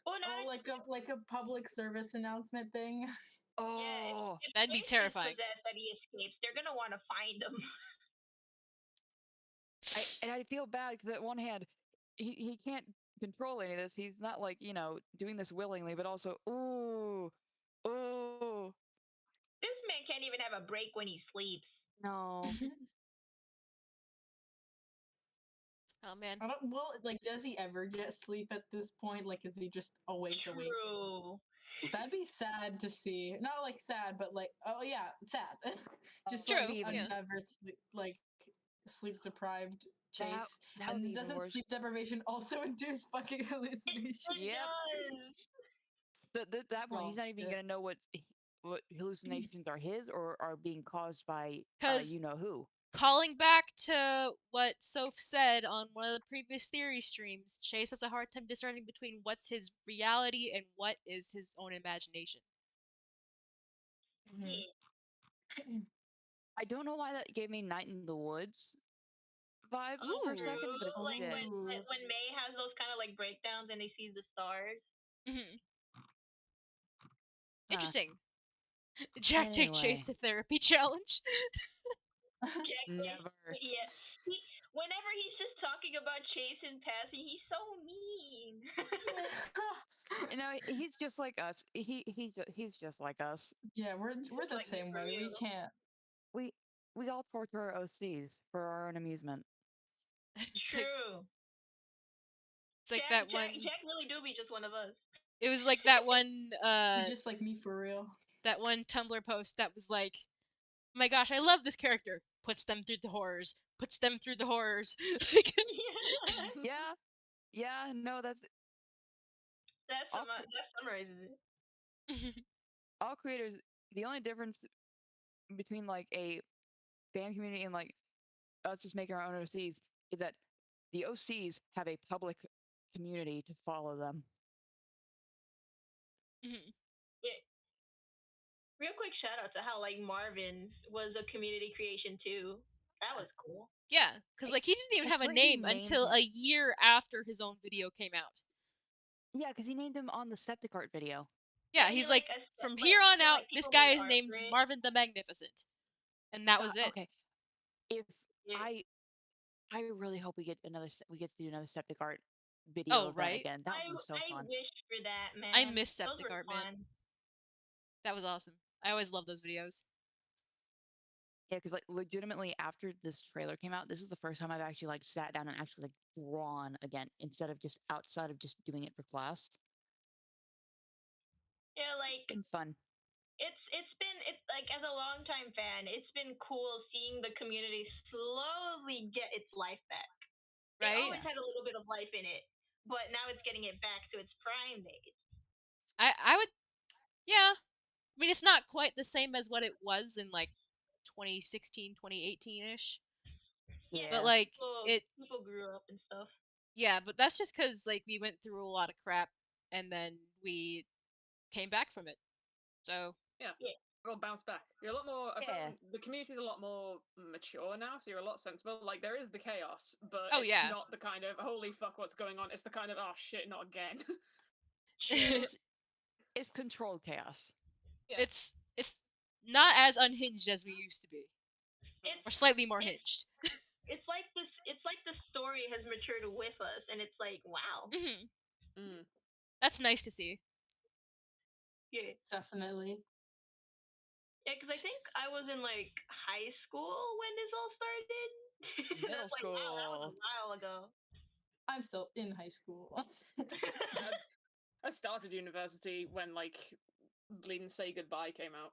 Oh no, Oh, like a public service announcement thing. yeah. Oh, If That'd be Chase is terrifying. possessed that he escapes, they're gonna want to find him. I feel bad because at one hand, he can't control any of this. He's not like doing this willingly, but also ooh, This man can't even have a break when he sleeps. no. Oh man. I don't. Well, like, does he ever get sleep at this point? Like, is he just always awake? True. That'd be sad to see. Not like sad, but like, oh yeah, sad. Just True. like Yeah. never sleep, like sleep deprived That Chase. that would be And even doesn't worse. sleep deprivation also induce fucking hallucinations? It Yep. does. That point, he's Oh, not even shit. gonna know what hallucinations are his or are being caused by Because you know who. calling back to what Soph said on one of the previous theory streams, Chase has a hard time discerning between what's his reality and what is his own imagination. Mhm. I don't know why that gave me Night in the Woods vibes for a Ooh. second, but it Like did. when May has those kind of like breakdowns and he sees the stars. Hmm. Uh, Interesting. Jack take Chase anyway, to therapy challenge. Jack, never. yeah. Whenever he's just talking about Chase in passing, he's so mean. You know, he's just like us. He's just like us. Yeah, we're the like me same for way. We real. can't. We all torture our OCs for our own amusement. It's True. like that one. Jack really do be just one of us. It was like that one. You're just like me for real. That one Tumblr post that was like, oh my gosh, I love this character. Puts them through the horrors. Puts them through the horrors. Like, Yeah, yeah. No, That summarizes it. all creators. The only difference between like a fan community and like us just making our own OCs is that the OCs have a public community to follow them. Mhm. Yeah. Real quick shout out to how like Marvin's was a community creation too. That was cool. Yeah, because like he didn't even I have a swear he name until named- a year after his own video came out. Yeah, because he named him on the Septic Art video. Yeah, Yeah, he, he's like, like, from like- here on yeah, out, like, this people guy made is art named for it. Marvin the Magnificent, and that was it. Okay, if Yeah. I really hope we get to do another Septic Art video Oh, event right? again. That would be so I fun. wish for that, man. I miss Those Septic were Art, fun. man. That was awesome. I always love those videos. Yeah, because like legitimately after this trailer came out, this is the first time I've actually like sat down and actually like drawn again instead of just outside of just doing it for class. Yeah, It's like been fun. it's like as a longtime fan, it's been cool seeing the community slowly get its life back. It Right? always had a little bit of life in it, but now it's getting it back to its prime days. I would, yeah. I mean, it's not quite the same as what it was in like 2016, 2018-ish. Yeah, But like people grew up and stuff. yeah, but that's just because like we went through a lot of crap and then we came back from it. So Yeah. We'll bounce back. You're a lot more. I Yeah. feel the community's a lot more mature now, so you're a lot sensible. Like there is the chaos, but Oh, it's yeah. not the kind of holy fuck what's going on. It's the kind of oh shit, not again. It's controlled chaos. Yeah. it's not as unhinged as we used to be, It's or slightly more hinged. it's like this. It's like the story has matured with us, and it's like wow. Hmm. That's nice to see. Yeah. Definitely. Yeah, because I think I was in like high school when this all started. Middle That's like, wow, that was school. a while ago. I'm still in high school. I started university when like Bleed and Say Goodbye came out.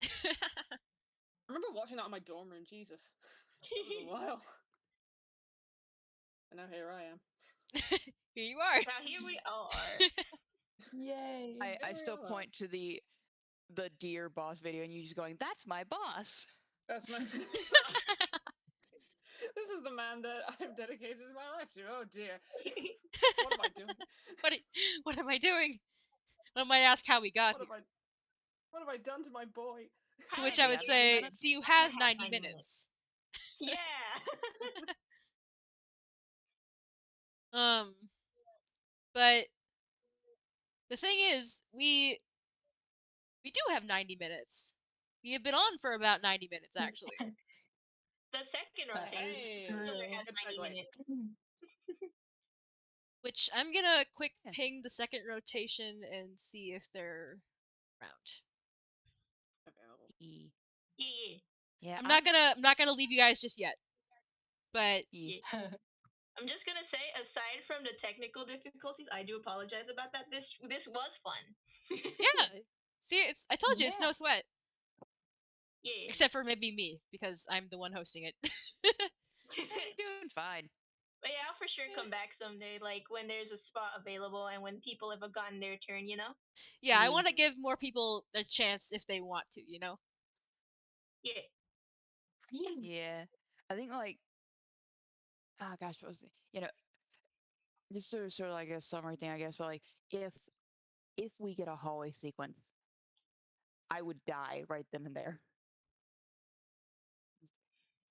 I remember watching that in my dorm room. Jesus, that was a while. And now here I am. Here you are. Now here we are. Yay. I still point to the Dear Boss video and you just going, that's my boss. That's my. This is the man that I've dedicated my life to. Oh dear. What am I doing? What am I doing? One might ask how we got here. What have I done to my boy? To which Hey, I would that's say, 90 minutes. do you have 90 minutes? Yeah. But the thing is, we do have 90 minutes. We have been on for about 90 minutes, actually. The second That rotation is true. has Good 90 segue. minutes. Which I'm gonna quick Yeah. ping the second rotation and see if they're around. Available. Yeah. Yeah. I'm not gonna leave you guys just yet. But Yeah. I'm just gonna say, aside from the technical difficulties, I do apologize about that. This was fun. Yeah. See, I told you it's Yeah. no sweat. Yeah. Except for maybe me, because I'm the one hosting it. You're doing fine. But yeah, I'll for sure come back someday, like when there's a spot available and when people have gotten their turn, you know? Yeah, I Yeah. want to give more people a chance if they want to, you know? Yeah. Yeah. I think like, oh gosh, what was it? Just sort of like a summary thing, I guess. But like, if we get a hallway sequence, I would die right then and there.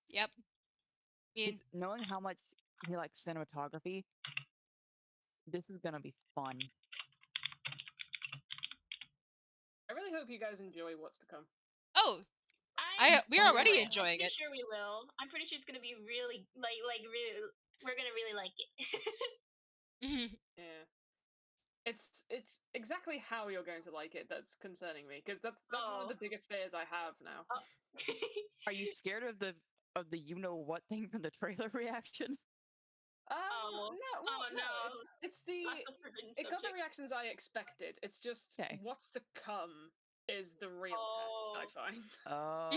Yep. I mean, Knowing how much he likes cinematography, this is gonna be fun. I really hope you guys enjoy what's to come. oh, we're I'm already I'm enjoying pretty it. sure we will. I'm pretty sure it's gonna be really really. We're gonna really like it. Yeah. It's exactly how you're going to like it that's concerning me, because that's one of the biggest fears I have now. Oh. Are you scared of the you know what thing from the trailer reaction? No. It got the reactions I expected. It's just Okay. what's to come is the real test, I find. Oh.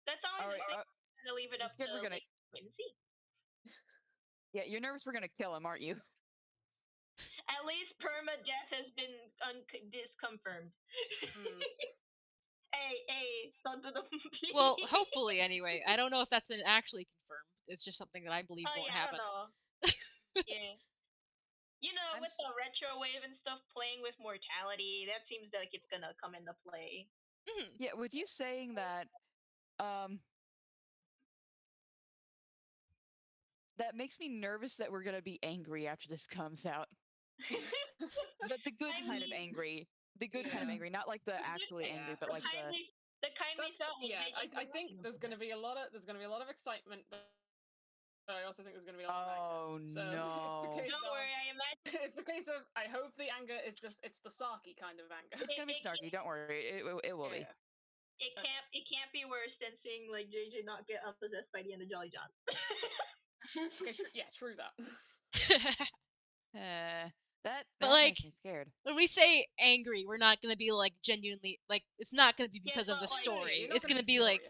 That's always Alright, the thing. I'm gonna leave it you're up scared to we're gonna. wait and see. Yeah, you're nervous we're gonna kill him, aren't you? At least permadeath has been disconfirmed. Hey, don't do the Well, hopefully, anyway. I don't know if that's been actually confirmed. It's just something that I believe won't yeah, happen. I don't know. Yeah. You know, with the retro wave and stuff playing with mortality, that seems like it's gonna come into play. Yeah, with you saying that, that makes me nervous that we're gonna be angry after this comes out. But the good kind of angry. The good kind of angry, not like the actually angry, but like the kindly thought. I think there's gonna be a lot of excitement, but I also think there's gonna be a lot of anger. Oh So no. it's the case Don't worry, I imagine it's the case of I hope the anger is just it's the Saki kind of anger. It's gonna be snarky, don't worry. It will be. It can't be worse than seeing like JJ not get possessed by the end of Jolly John. Okay, yeah, true that. That But like, makes me scared. when we say angry, we're not gonna be like genuinely like. It's not gonna be because of the story. It's gonna be like.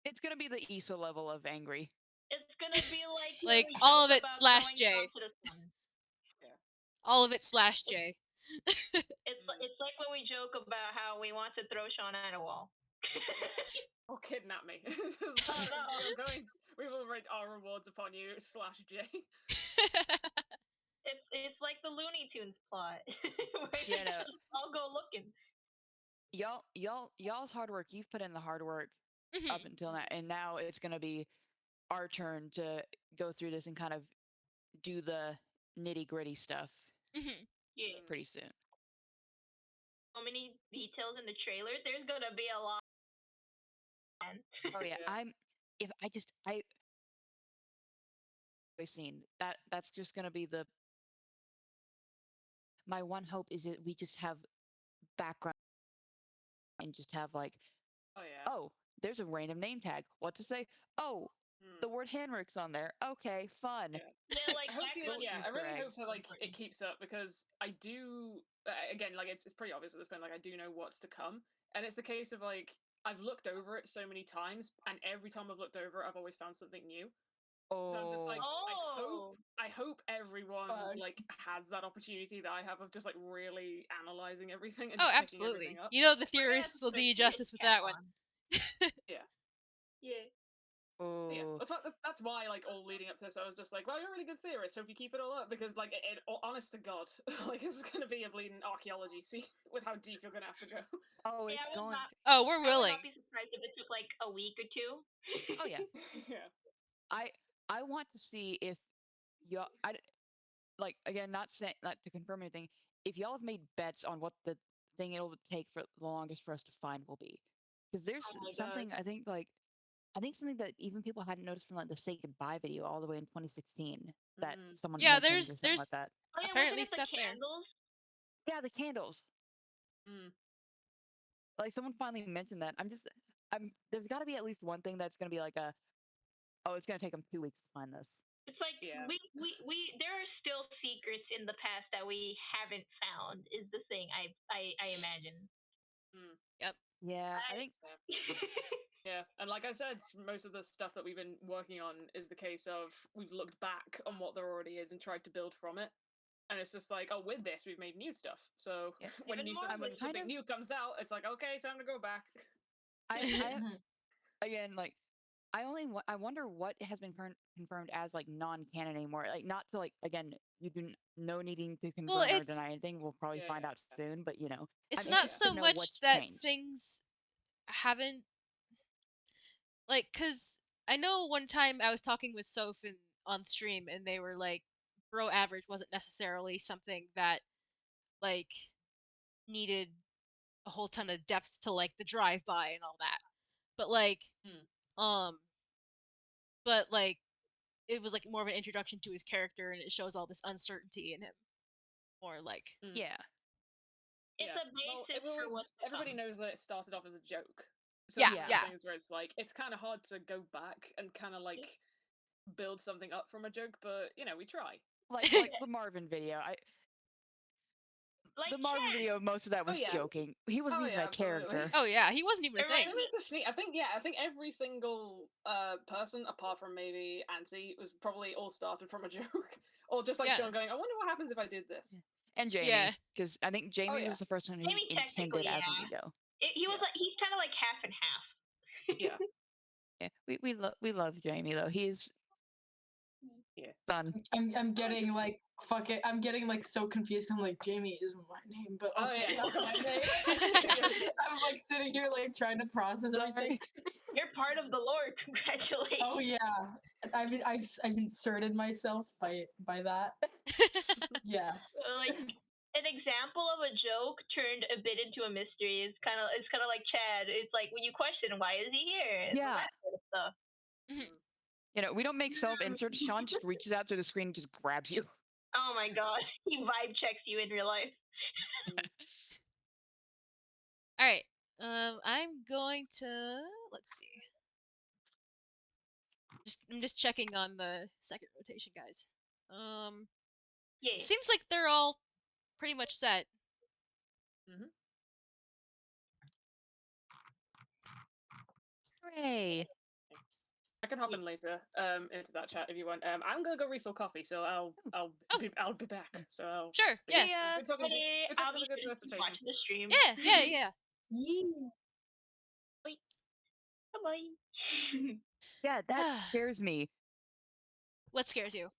It's gonna be the Issa level of angry. It's gonna be like like all of it slash J. Yeah. All of it slash J. It's like when we joke about how we want to throw Sean at a wall. Or kidnap me. We will write our rewards upon you slash J. It's like the Looney Tunes plot. Yeah, no. I'll go looking. Y'all's hard work. You've put in the hard work up until now, and now it's gonna be our turn to go through this and kind of do the nitty gritty stuff. Yeah. Pretty soon. So many details in the trailer. There's gonna be a lot. Oh yeah, I scene that's just gonna be my one hope is that we just have background and just have like, oh, there's a random name tag. What to say? Oh, the word Henrik's on there. Okay, fun. Yeah, like I really hope that like it keeps up, because I do again, like it's pretty obvious at this point, like I do know what's to come, and it's the case of like I've looked over it so many times, and every time I've looked over it, I've always found something new. So I'm just like, I hope everyone like has that opportunity that I have of just like really analyzing everything and just picking absolutely. everything up. You know the theorists will do you justice with that one. Yeah. Oh. Yeah, that's why like all leading up to this, I was just like, well, you're a really good theorist. Hope you keep it all up, because like, honest to God, like this is gonna be a bleeding archaeology scene with how deep you're gonna have to go. Oh, it's going. Oh, we're willing. I would not be surprised if it took like a week or two. Oh yeah. Yeah. I want to see if y'all. Like again, not to confirm anything. If y'all have made bets on what the thing it'll take for the longest for us to find will be, because there's something I think something that even people hadn't noticed from like the Say Goodbye video all the way in 2016 that someone mentioned or something like that. Apparently stuff there. Yeah, the candles. Like someone finally mentioned that. There's got to be at least one thing that's gonna be like a oh, it's gonna take them 2 weeks to find this. It's like Yeah. we there are still secrets in the past that we haven't found. Is the thing I imagine. Yep. Yeah, I think Yeah, and like I said, most of the stuff that we've been working on is the case of we've looked back on what there already is and tried to build from it. And it's just like, oh, with this, we've made new stuff. So Yeah. when Even more I'm when with- something kind of new comes out, it's like, okay, time to go back. I again like I wonder what has been confirmed as like non-canon anymore. Like not to like again, you do no needing to Well, confirm or it's deny anything. We'll probably find out Yeah. soon, but you know, it's I'm not interested so to know much what's that changed. things haven't like, cause I know one time I was talking with Soph on stream, and they were like, bro average wasn't necessarily something that like needed a whole ton of depth to like the drive by and all that, but like um but like it was like more of an introduction to his character, and it shows all this uncertainty in him more like Yeah. It's a Well, basis for what's to everybody come. knows that it started off as a joke. So Yeah, it's one of yeah. the things where it's like it's kind of hard to go back and kind of like build something up from a joke, but you know we try. Like the Marvin video. Like The Marvin Chad. video, most of that was yeah. joking. He wasn't even a Absolutely. character. oh yeah, he wasn't even a It thing. reminds me- I think every single person apart from maybe Auntie was probably all started from a joke, or just like Yeah. Sean going, "I wonder what happens if I did this." And Jamie, Yeah. because I think Jamie was the first one who Jamie intended technically, as yeah. Amigo. He was like he's kind of like half and half. Yeah. Yeah, we love Jamie though. He's fun. I'm getting like fuck it. I'm getting like so confused. I'm like Jamie is my name, but Oh, also yeah. not my name. I'm like sitting here like trying to process everything. You're part of the lore. Congratulations. Oh yeah, I've inserted myself by that. Yeah. Like an example of a joke turned a bit into a mystery is kind of like Chad. It's like when you question why is he here? And Yeah. that sort of stuff. You know, we don't make self inserts. Sean just reaches out to the screen and just grabs you. Oh my god, he vibe checks you in real life. All right. I'm going to let's see. I'm just checking on the second rotation, guys. Yeah. Seems like they're all pretty much set. Hooray! I can hop in later into that chat if you want. I'm gonna go refill coffee, so I'll be back. So Sure. but Yeah. it's good talking to you. Hey, Good I'll talking be to you. Good recitation. watching the stream. Yeah. Bye bye. Yeah, that scares me. What scares you?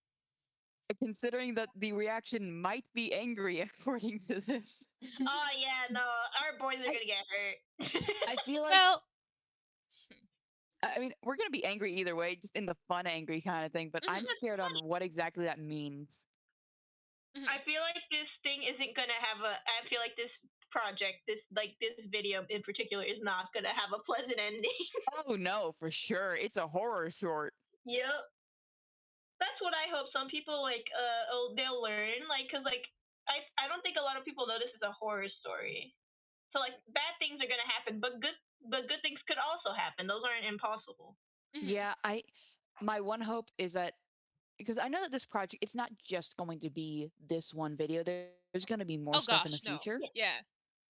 Considering that the reaction might be angry according to this. Oh yeah, no, our boys are gonna get hurt. I feel like Well, I mean, we're gonna be angry either way, just in the fun angry kind of thing. But I'm scared on what exactly that means. I feel like this thing isn't gonna have a. I feel like this project, this video in particular, is not gonna have a pleasant ending. Oh no, for sure, it's a horror short. Yep. That's what I hope. Some people they'll learn cause I don't think a lot of people know this is a horror story. So bad things are gonna happen, but good things could also happen. Those aren't impossible. Yeah, my one hope is that because I know that this project it's not just going to be this one video. There's going to be more stuff in the future. No. Yeah.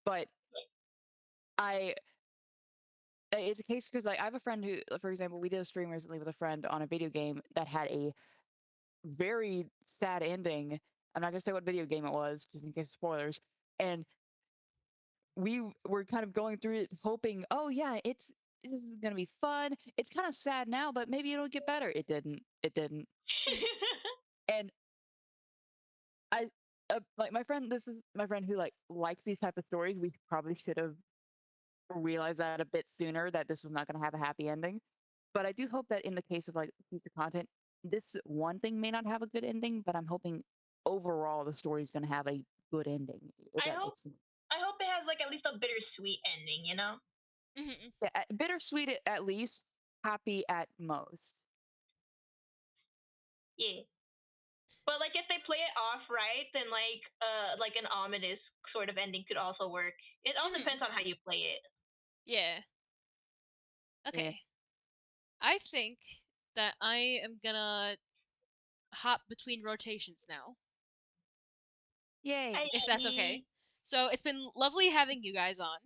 But it's a case because I have a friend who, for example, we did a stream recently with a friend on a video game that had a very sad ending. I'm not gonna say what video game it was, just in case of spoilers. And we were kind of going through it, hoping, oh yeah, this is gonna be fun. It's kind of sad now, but maybe it'll get better. It didn't. It didn't. And like my friend. This is my friend who likes these type of stories. We probably should have realized that a bit sooner that this was not gonna have a happy ending. But I do hope that in the case of future content, this one thing may not have a good ending, but I'm hoping overall the story is going to have a good ending. I hope it has at least a bittersweet ending, you know? Yeah, bittersweet at least, happy at most. Yeah. But if they play it off right, then an ominous sort of ending could also work. It all depends on how you play it. Yeah. Okay. Yeah. I think that I am gonna hop between rotations now, Yay. if that's okay. So it's been lovely having you guys on.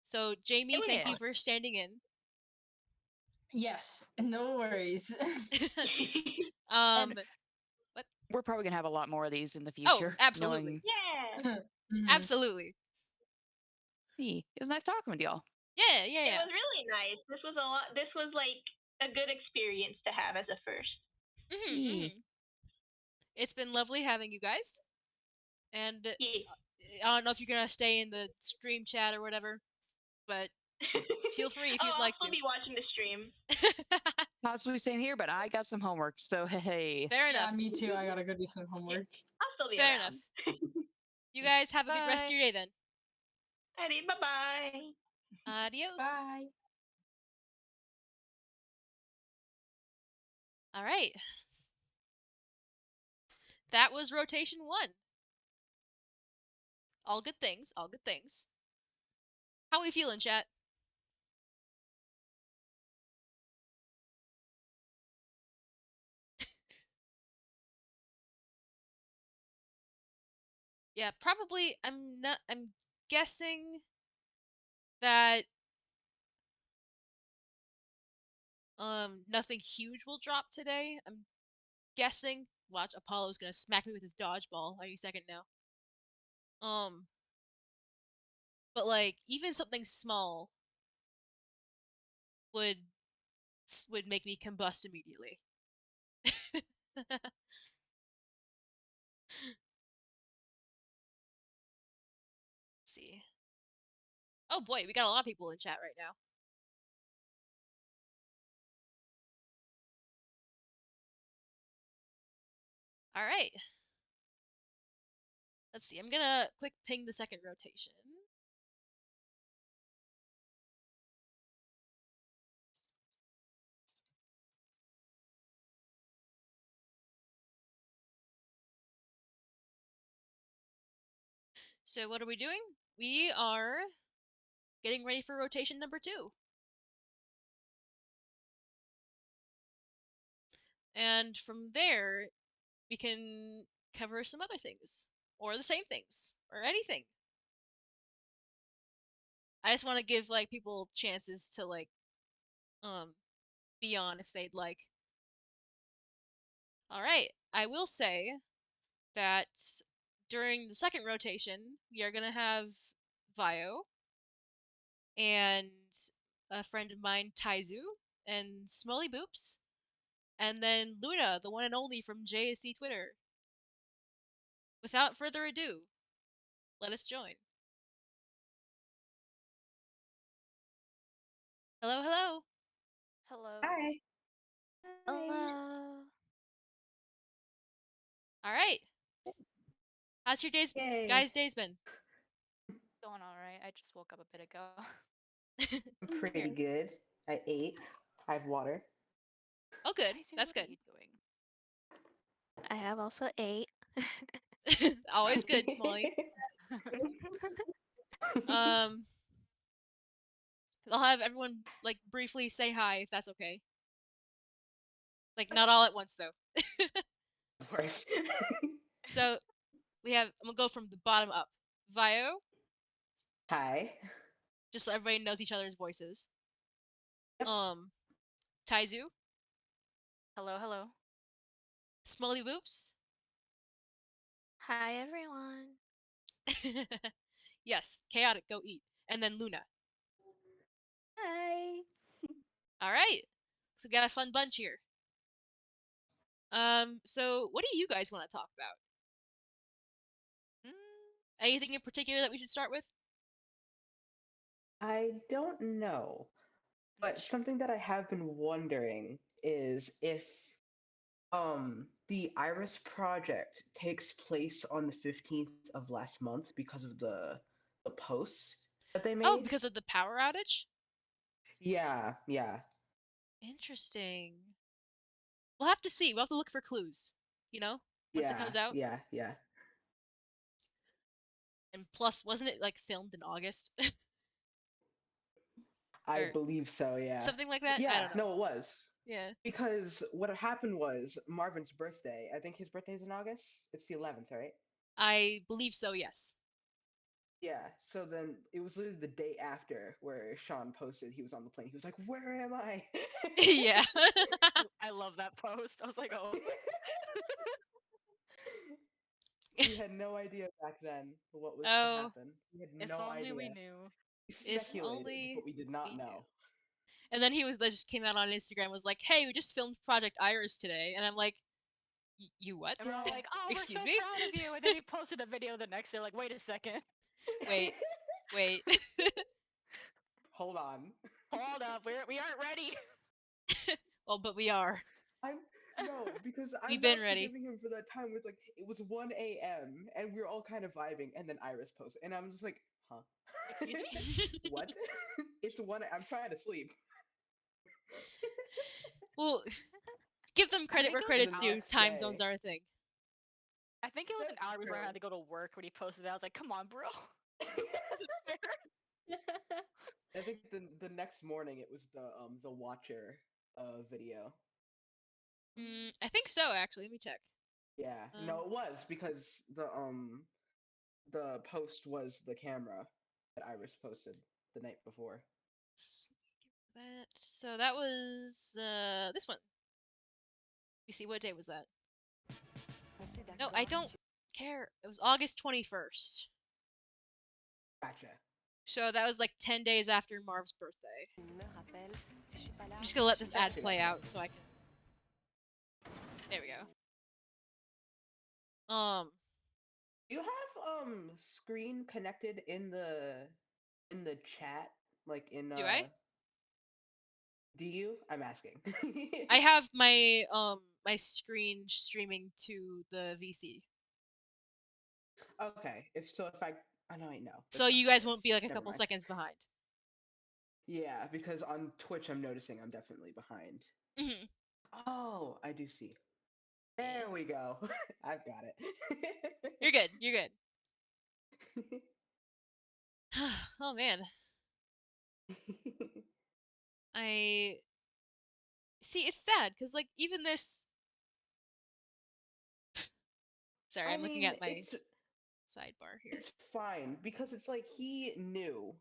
So Jamie, was thank Yeah. you for standing in. Yes, no worries. um, We're probably gonna have a lot more of these in the oh, future. absolutely, Yeah. Mhm. absolutely. It was nice talking with y'all. Yeah, It yeah, was really nice. This was a lot. This was like a good experience to have as a first. yeah. Yeah. It's been lovely having you guys, and Yeah. I don't know if you're gonna stay in the stream chat or whatever, but feel free if Oh, you'd I'll like still to. be watching the stream. Possibly same here, but I got some homework, so hey. Fair Yeah, enough. me too. I gotta go do some homework. I'll still be Fair around. enough. You guys have a good rest of Bye. your day then. Alrighty, bye bye. Adios. Bye. All right. That was rotation 1. All good things, all good things. How we feeling, chat? Yeah, probably I'm guessing that nothing huge will drop today. I'm guessing. Watch, Apollo's gonna smack me with his dodgeball any second now. But like even something small would would make me combust immediately. Let's see. Oh boy, we got a lot of people in chat right now. All right. Let's see. I'm gonna quick ping the second rotation. So what are we doing? We are getting ready for rotation number 2. And from there, we can cover some other things. Or the same things. Or anything. I just want to give like people chances to like be on if they'd like. Alright. I will say that during the second rotation, we are gonna have Vio and a friend of mine, Taizu, and Smolly Boops, and then Luna, the one and only from JSC Twitter. Without further ado, let us join. Hello, hello. Hello. Hi. Hello. All right. How's your Yay. guys' days been? Going all right. I just woke up a bit ago. Pretty good. I ate. I have water. Oh, good. Taisu, That's what are good. you doing? I have also ate. Always good, Smolly. Um, I'll have everyone like briefly say hi if that's okay. Like not all at once though. Of course. So we have. I'm gonna go from the bottom up. Vio, Hi. just so everybody knows each other's voices. Yep. Taizu, Hello, hello. Smolly Boops. Hi, everyone. Yes, chaotic. Go eat, and then Luna. Hi. All right. So we got a fun bunch here. So what do you guys want to talk about? Mm, Anything in particular that we should start with? I don't know, but something that I have been wondering is if the Iris project takes place on the 15th of last month because of the post that they Oh, made. because of the power outage? Yeah, yeah. Interesting. We'll have to see. We'll have to look for clues, you know, once it Yeah, comes out. yeah, yeah. And plus, wasn't it like filmed in August? I Or believe so, yeah. something like that? I Yeah, don't know. no, it was. Yeah. Because what happened was Marvin's birthday. I think his birthday's in August. It's the 11th, right? I believe so, yes. Yeah. So then it was literally the day after where Sean posted he was on the plane. He was like, "Where am I?" Yeah. I love that post. I was like, oh. We had no idea back then what was to Oh, happen. We had If no only we idea. knew. We if speculated, only but we did we not knew. know. And then they just came out on Instagram was like, "Hey, we just filmed Project Iris today." And I'm like, "You what?" And we're all like, oh, we're Excuse so me? proud of you. And then he posted a video the next day, like, wait a second. Wait. Wait. Hold on. Hold up. We aren't ready. Well, but we are. I'm no, because We've I'm been not ready. forgiving him for that time where it's like it was 1 a.m. and we were all kind of vibing, and then Iris posts, and I'm just like, huh? Excuse me? What? It's 1. I'm trying to sleep. Well, give them I credit think where it was an credit's The hour. due. next Time zones day. are a thing. I think it was an hour before I True. had to go to work when he posted that. I was like, come on, bro. I think the next morning it was the Watcher video. I think so, actually. Let me check. Yeah, no, it was because the post was the camera that Iris posted the night before. So that was this one. You see, what day was that? No, I don't care. It was August 21st. Gotcha. So that was like 10 days after Marv's birthday. I'm just gonna let this ad play out so I can. There we go. Do you have screen connected in the chat, like in Do I? Do you? I'm asking. I have my my screen streaming to the VC. Okay. If I know, wait, no. So that's not you how it guys won't works. be like a Never couple mind. seconds behind. Yeah, because on Twitch I'm noticing I'm definitely behind. Mhm. Oh, I do see. There we go. I've got it. You're good. You're good. Oh man. I see it's sad cuz like even this Sorry, I I'm looking mean, at my sidebar here. it's fine because it's like he knew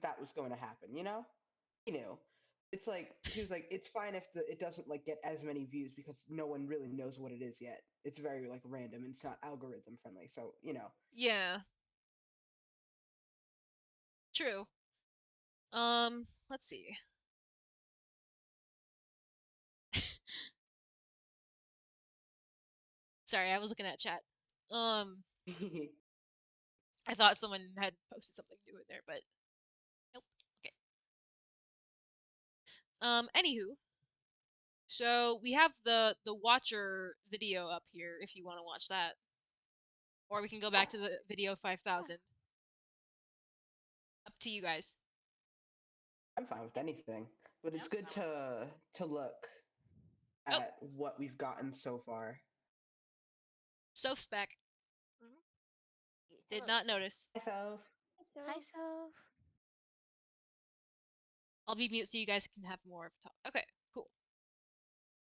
that was going to happen, you know? He knew. It's like he was like, it's fine if it doesn't like get as many views because no one really knows what it is yet. It's very like random. It's not algorithm friendly, so you know. Yeah. True. Let's see. Sorry, I was looking at chat. I thought someone had posted something new in there, but nope. Okay. Anywho, so we have the Watcher video up here if you want to watch that, or we can go back to the video 5000. Up to you guys. I'm fine with anything, but it's good to look Oh, at what we've gotten so far. Soph's back. Did not notice. Hi, Soph. Hi, Soph. I'll be mute so you guys can have more of a talk. Okay, cool.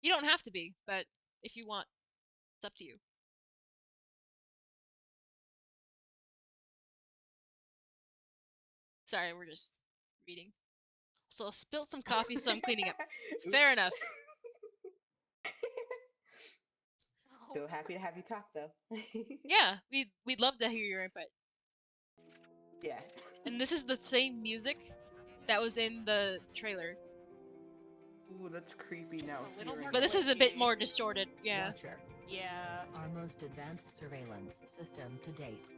You don't have to be, but if you want, it's up to you. Sorry, we're just reading. So I spilled some coffee, so I'm cleaning up. Fair enough. So happy to have you talk, though. Yeah, we'd love to hear your input. Yeah. And this is the same music that was in the trailer. Ooh, that's creepy now. But this is a bit more distorted, yeah. Watcher. Yeah. Our most advanced surveillance system to date.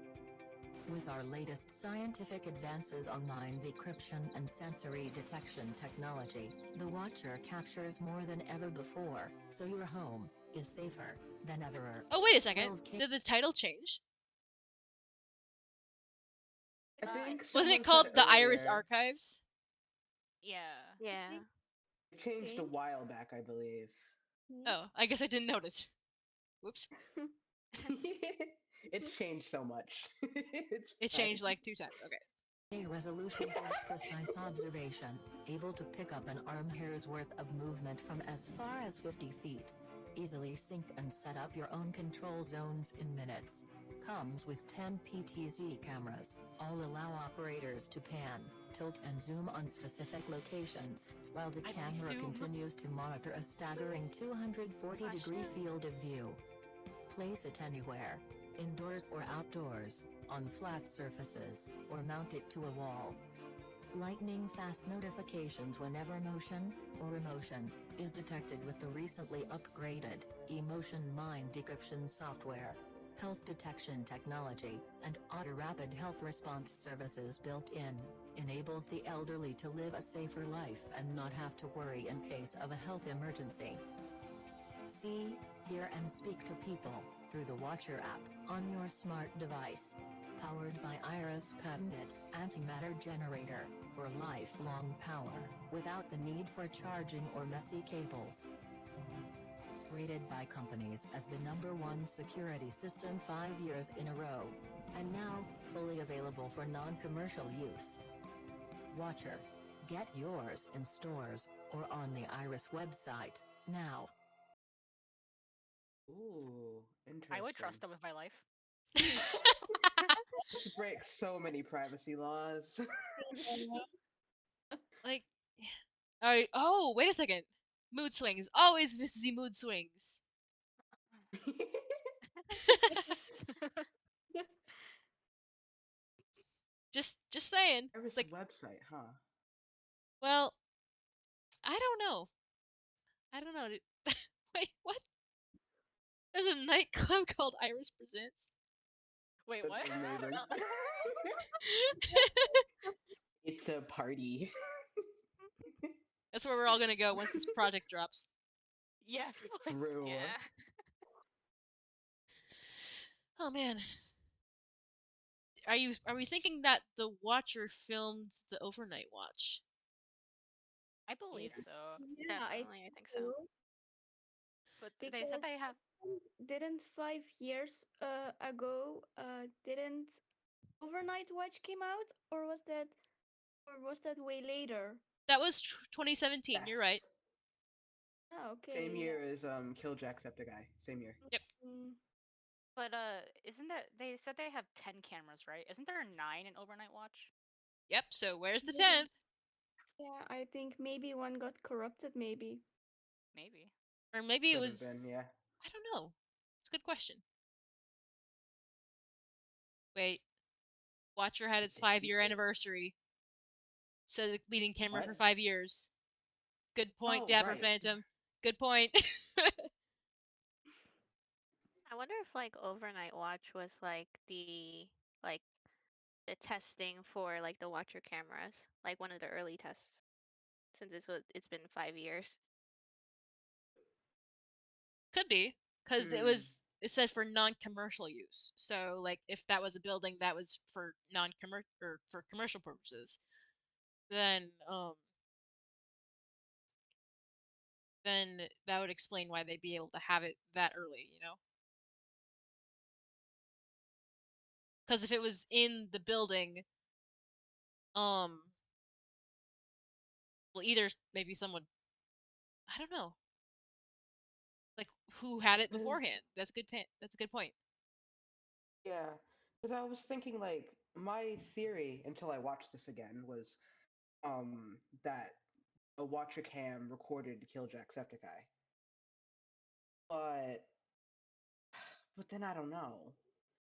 With our latest scientific advances on mind decryption and sensory detection technology, the Watcher captures more than ever before, so your home is safer than ever. Oh, wait a second. Did the title change? I think Wasn't it someone called said The Iris earlier- Archives? Yeah. Yeah. It changed a while back, I believe. Oh, I guess I didn't notice. Whoops. It's changed so much. It changed like 2 times. Okay. A resolution gives precise observation, able to pick up an arm hair's worth of movement from as far as 50 feet. Easily sync and set up your own control zones in minutes. Comes with 10 PTZ cameras, all allow operators to pan, tilt and zoom on specific locations, while the camera continues to monitor a staggering 240-degree field of view. Place it anywhere, indoors or outdoors, on flat surfaces, or mount it to a wall. Lightning-fast notifications whenever motion, or emotion, is detected with the recently upgraded Emotion Mind Decryption software. Health detection technology, and auto-rapid health response services built in, enables the elderly to live a safer life and not have to worry in case of a health emergency. See, hear and speak to people, through the Watcher app, on your smart device. Powered by Iris' patented antimatter generator, for lifelong power, without the need for charging or messy cables. Rated by companies as the #1 security system 5 years in a row. And now, fully available for non-commercial use. Watcher. Get yours in stores, or on the Iris website, now. Ooh, interesting. I would trust them with my life. This breaks so many privacy laws. Like, alright. Oh, wait a second. Mood swings. Always miss the mood swings. just saying. Iris Like, website, huh? well, I don't know. I don't know. Wait, what? There's a nightclub called Iris Presents. Wait, That's what? amazing. It's a party. That's where we're all gonna go once this project drops. Yeah. True. Yeah. Oh man. Are we thinking that the Watcher filmed the overnight watch? I believe Yes. so. Yeah, Definitely, I think so. But they said because they have. didn't 5 years ago didn't Overnight Watch came out, or was that way later? That was 2017. You're right. Yes. Oh, okay. Same Yeah. year as Kill Jacksepticeye. Same year. Yep. But isn't there? They said they have 10 cameras, right? Isn't there 9 in Overnight Watch? Yep. So where's the Maybe- 10th? Yeah, I think maybe one got corrupted. Maybe. Maybe. Or maybe it Could have was. been, yeah. I don't know. It's a good question. Wait. Watcher had its 5-year anniversary. Said leading camera What? for 5 years. Good point, Oh, Dapper right. Phantom. Good point. I wonder if like Overnight Watch was like the testing for like the Watcher cameras, like one of the early tests, since it's been 5 years. Could be, because Hmm. it said for non-commercial use. So like if that was a building that was for non-commercial or for commercial purposes, then that would explain why they'd be able to have it that early, you know? Because if it was in the building, well, either maybe someone, I don't know, like who had it beforehand. That's good. That's a good point. Yeah, because I was thinking like my theory until I watched this again was that a Watcher cam recorded Kill Jacksepticeye. But then I don't know.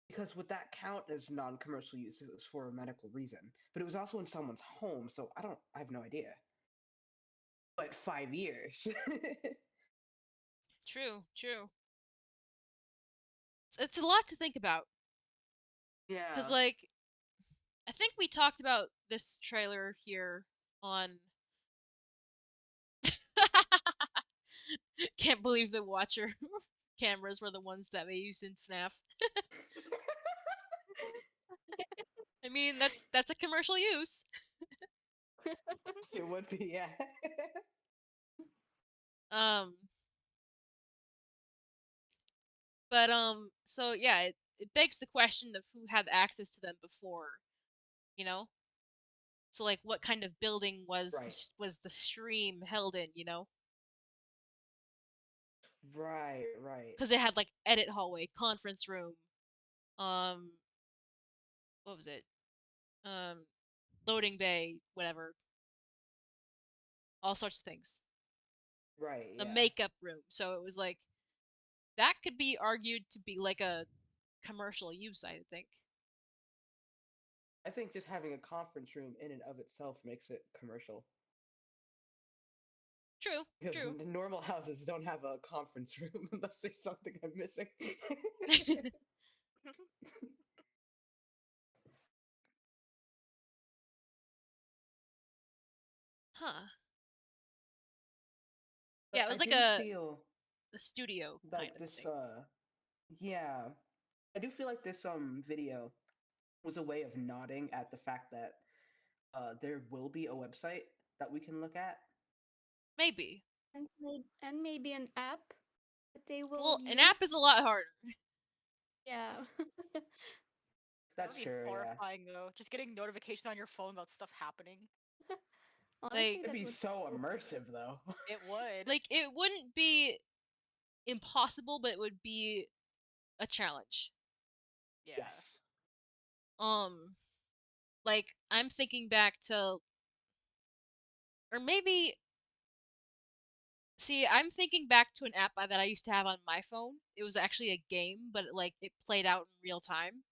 Because would that count as non-commercial use if it was for a medical reason? But it was also in someone's home, so I have no idea. But 5 years. True. True. It's a lot to think about. Because Yeah. like I think we talked about this trailer here on. Can't believe the Watcher cameras were the ones that they used in FNAF. I mean, that's a commercial use. It would be, yeah. Um, but so yeah, it begs the question of who had access to them before, you know? So like, what kind of building was Right. was the stream held in? You know, Right, right. because it had like edit hallway, conference room, um, what was it? Um, loading bay, whatever, all sorts of things. Right, The yeah. makeup room. So it was like that could be argued to be like a commercial use, I think. I think just having a conference room in and of itself makes it commercial. True, Because true. normal houses don't have a conference room unless there's something I'm missing. Huh. Yeah, But it I was like do feel a studio kind like of this thing. yeah. I do feel like this video was a way of nodding at the fact that there will be a website that we can look at. Maybe. And maybe an app that they will Well, an use. app is a lot harder. Yeah. That That's would be true, yeah. horrifying though. Just getting notification on your phone about stuff happening. Honestly, Like, It'd that be would so be cool. immersive though. It would. like it wouldn't be impossible, but it would be a challenge. Yeah. Yes. Like I'm thinking back to, or maybe, see, I'm thinking back to an app that I used to have on my phone. It was actually a game, but it played out in real time.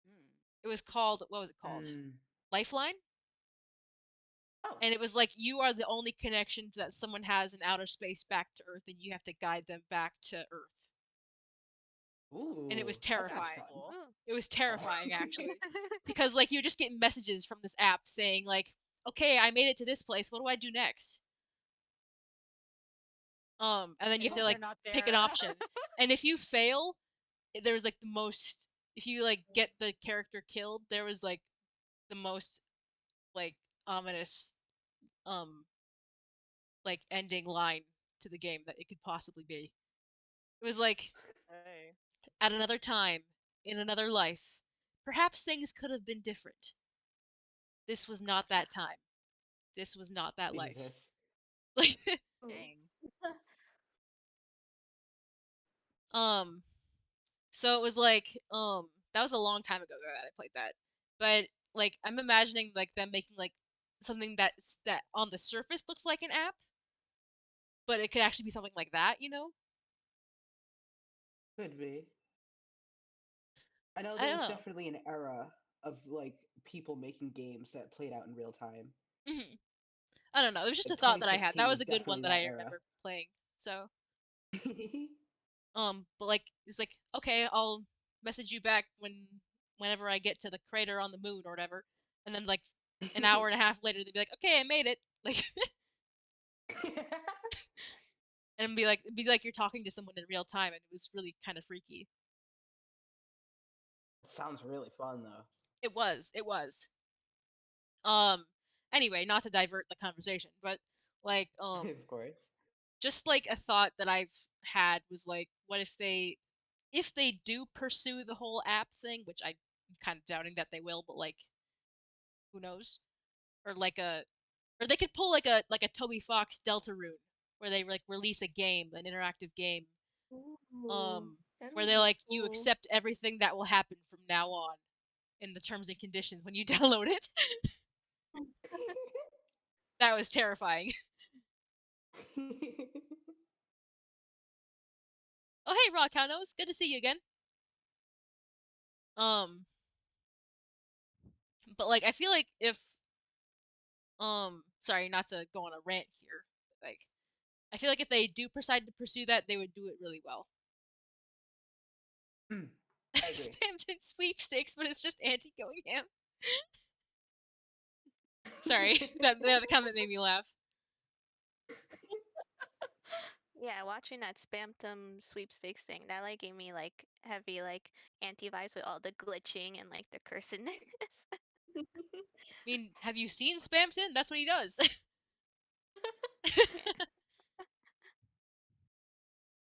Hmm. It was called, what was it called? Mm. Lifeline? Oh. And it was like you are the only connection that someone has in outer space back to Earth, and you have to guide them back to Earth. And it was Ooh, that sounds terrifying. fun. It was Oh. terrifying actually, because like you just get messages from this app saying like, "Okay, I made it to this place. What do I do next?" And then you have to They're like not pick an there. option, and if you fail, there was like the most. If you like get the character killed, there was like the most like ominous like ending line to the game that it could possibly be. It was like, Hey. at another time, in another life, perhaps things could have been different. This was not that time. This was not that life. Jesus. Like, Oh. Dang. um, so it was like, that was a long time ago that I played that. But like, I'm imagining like them making like something that on the surface looks like an app, but it could actually be something like that, you know? Could be. I know I there don't was know. definitely an era of like people making games that played out in real time. Hmm. I don't know. It was just a Like thought that I had. 2016 That was was a good one definitely that that I era. remember playing. So, but like it was like, okay, I'll message you back whenever I get to the crater on the moon or whatever. And then like an hour and a half later they'd be like, "Okay, I made it." Like and it'd be like you're talking to someone in real time, and it was really kind of freaky. Sounds really fun though. It was. It was. Um anyway, not to divert the conversation, but like Of course. just like a thought that I've had was like, what if they do pursue the whole app thing, which I'm kind of doubting that they will, but like who knows? Or like or they could pull like a Toby Fox Deltarune where they like release a game, an interactive game, Ooh, that where would they be like you cool. accept everything that will happen from now on in the terms and conditions when you download it. That was terrifying. Oh hey Raw Cow Nose, good to see you again. Um but like I feel like if sorry, not to go on a rant here, but like I feel like if they do decide to pursue that, they would do it really well. I agree. Spammed in sweepstakes, but it's just Auntie going ham. Sorry, the comment made me laugh. Yeah, watching that Spamtum sweepstakes thing, that like gave me like heavy like anti vibes with all the glitching and like the cursedness. I mean, have you seen Spamton? That's what he does. Yeah.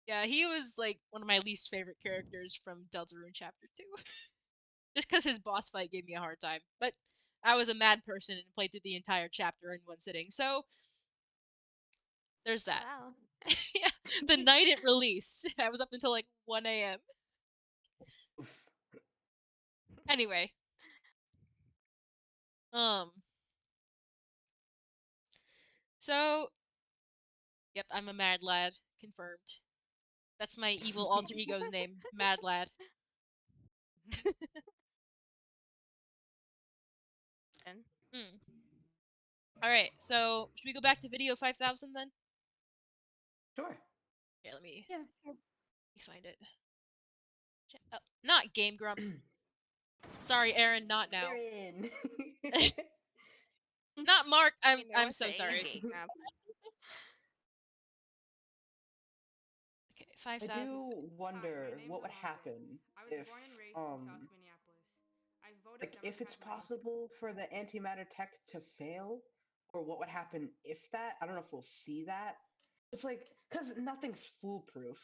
Yeah, he was like one of my least favorite characters from Deltarune Chapter 2. Just because his boss fight gave me a hard time. But I was a mad person and played through the entire chapter in one sitting. So there's that. Wow. Yeah, the night it released, I was up until like 1 a.m. Anyway, um, so yep, I'm a mad lad, confirmed. That's my evil alter ego's name, Mad Lad. Mm. All right, so should we go back to video 5000 then? Sure. Here, let me Yeah, sure. find it. Oh, not Game Grumps. Sorry, Aaron, not now. Aaron. Not Mark. I know I'm it's so a sorry. Game Grump. Okay, I 5000. do wonder what would happen if like if it's possible for the antimatter tech to fail, or what would happen if that. I don't know if we'll see that. It's like because nothing's foolproof.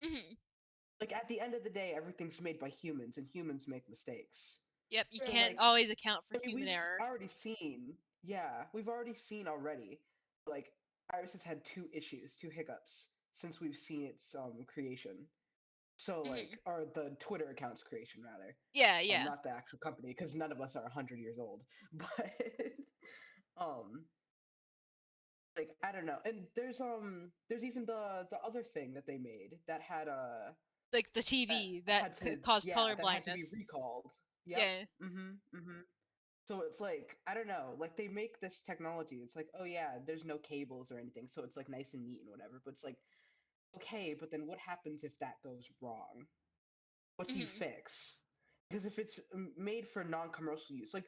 Hmm. Like at the end of the day, everything's made by humans, and humans make mistakes. Yep, you So can't like, always account for I mean, human error. already seen. Yeah, we've already seen already. Like Iris has had two issues, two hiccups since we've seen its creation. So Hmm. like, or the Twitter account's creation rather. Yeah, yeah. Not the actual company, because none of us are 100 years old. But um, like I don't know. And there's even the other thing that they made that had Like the that TV that had to caused yeah color that had to be blindness. recalled. Yep. Yeah. Mm-hmm. So it's like I don't know, like they make this technology. It's like, oh yeah, there's no cables or anything, so it's like nice and neat and whatever. But it's like, okay, but then what happens if that goes wrong? What do you Hmm. fix? Because if it's made for non-commercial use, like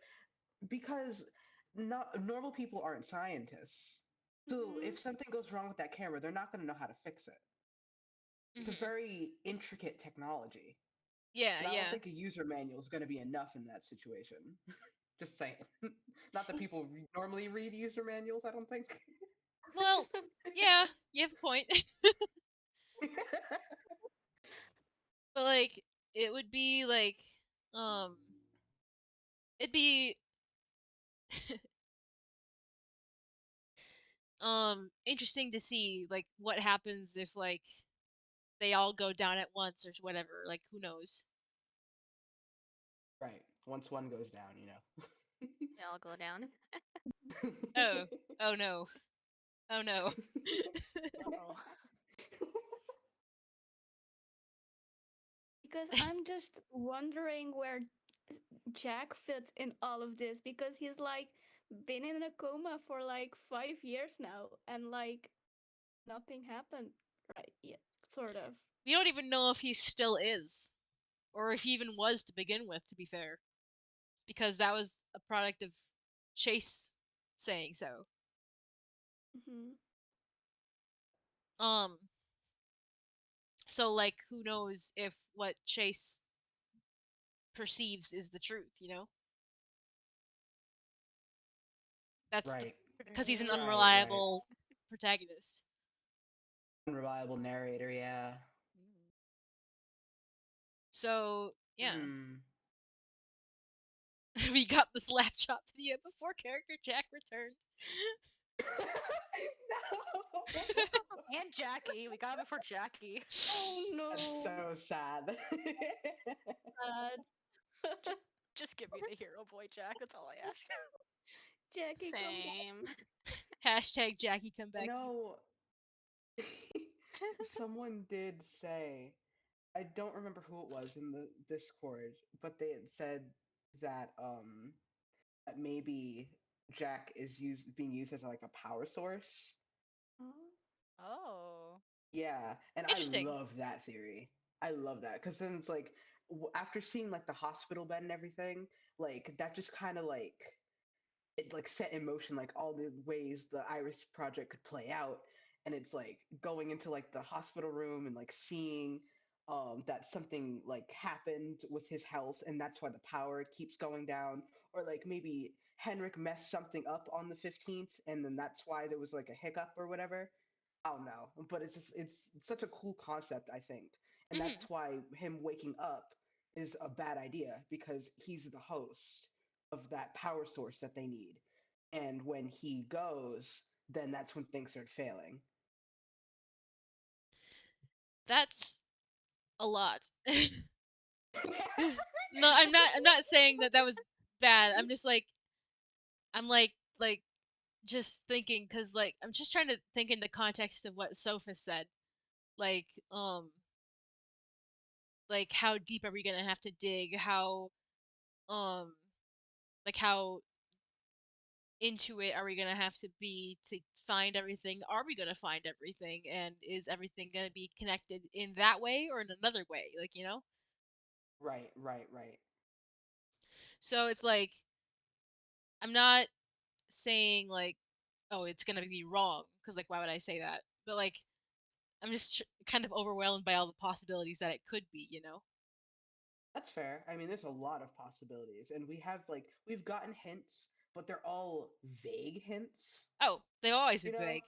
because not normal people aren't scientists. So Mm-hmm. if something goes wrong with that camera, they're not going to know how to fix it. It's a Hmm. very intricate technology. Yeah, And I don't yeah. think a user manual is going to be enough in that situation. Just saying. Not that people normally read user manuals, I don't think. Well, yeah, you have a point. But like, it would be like, um, it'd be interesting to see like what happens if like they all go down at once or whatever. Like, who knows? Right. Once one goes down, They all go down. Oh, oh no, oh no. Uh-oh. Because I'm just wondering where Jack fits in all of this because he's like been in a coma for like 5 years now and like nothing happened right yet, sort of. We don't even know if he still is, or if he even was to begin with. To be fair, because that was a product of Chase saying so. Mm-hmm. Um, so like, who knows if what Chase perceives is the truth? That's Right. because he's an Right. unreliable protagonist. Unreliable narrator, yeah. So yeah, Hmm. we got this slap chop video before character Jack returned. No. And Jackie. We got him before Jackie. Oh That's no. so sad. Sad. Just just give me the hero boy, Jack. That's all I ask. Jackie, come back. Same. Hashtag Jackie come I back. know someone did say, I don't remember who it was in the Discord, but they had said that that maybe Jack is being used as like a power source. Oh. Yeah, and I Interesting. love that theory. I love that because then it's like after seeing like the hospital bed and everything, like that just kind of like it like set in motion like all the ways the Iris project could play out, and it's like going into like the hospital room and like seeing that something like happened with his health and that's why the power keeps going down, or like maybe Henrik messed something up on the 15th and then that's why there was like a hiccup or whatever. I don't know, but it's such a cool concept, I think. And Hmm. that's why him waking up is a bad idea because he's the host of that power source that they need. And when he goes, then that's when things start failing. That's a lot. No, I'm not saying that that was bad. I'm just like I'm like just thinking cuz like I'm just trying to think in the context of what Sophia said. Like like how deep are we going to have to dig? Um like how into it are we going to have to be to find everything? Are we going to find everything? And is everything going to be connected in that way or in another way? Like, you know? Right, right, right. So it's like I'm not saying like oh it's going to be wrong cuz like why would I say that? But like I'm just kind of overwhelmed by all the possibilities that it could be, you know? That's fair. I mean, there's a lot of possibilities, and we've gotten hints, but they're all vague hints. Oh, they've always You been know, vague.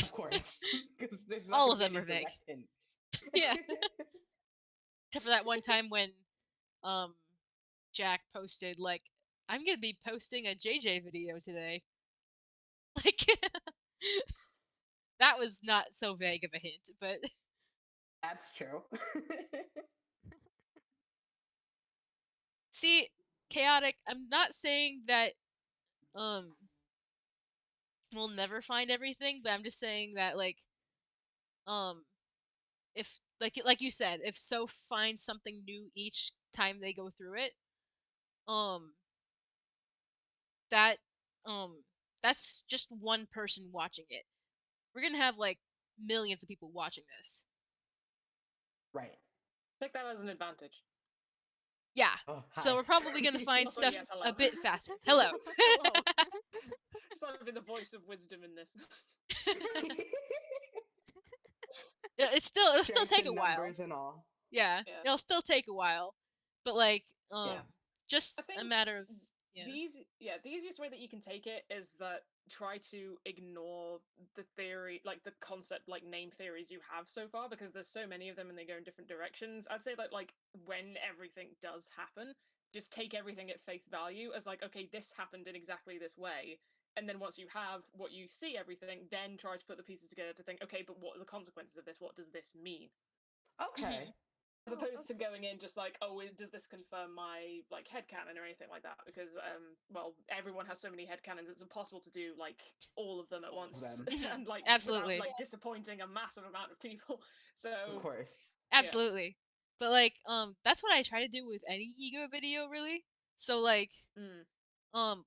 of course, because there's not All going of to be them any are vague. direct hints. Yeah. Except for that one time when um Jack posted like I'm going to be posting a JJ video today. Like that was not so vague of a hint, but That's true. see, chaotic, I'm not saying that um we'll never find everything, but I'm just saying that like um if like you said, if Soph finds something new each time they go through it, um that um that's just one person watching it. We're going to have like millions of people watching this. Right. Take that as an advantage. Yeah. Oh, So hi. we're probably going to find Also, stuff yes, hello. a bit faster. Hello. Hello. It's not been the voice of wisdom in this. It'll still Strength take a in while. numbers and all. Yeah. Yeah. It'll still take a while. But like I just a think matter of yeah. the easiest way that you can take it is that try to ignore the theory, like the concept, like name theories you have so far, because there's so many of them and they go in different directions. I'd say that like when everything does happen, just take everything at face value as like, okay, this happened in exactly this way. And then once you have what you see everything, then try to put the pieces together to think, okay, but what are the consequences of this? What does this mean? Okay. As opposed to going in just like, oh, does this confirm my like headcanon or anything like that? Because well, everyone has so many headcanons, it's impossible to do like all of them at once and like Absolutely. without like disappointing a massive amount of people. So Of course. Absolutely. But like that's what I try to do with any ego video really. So like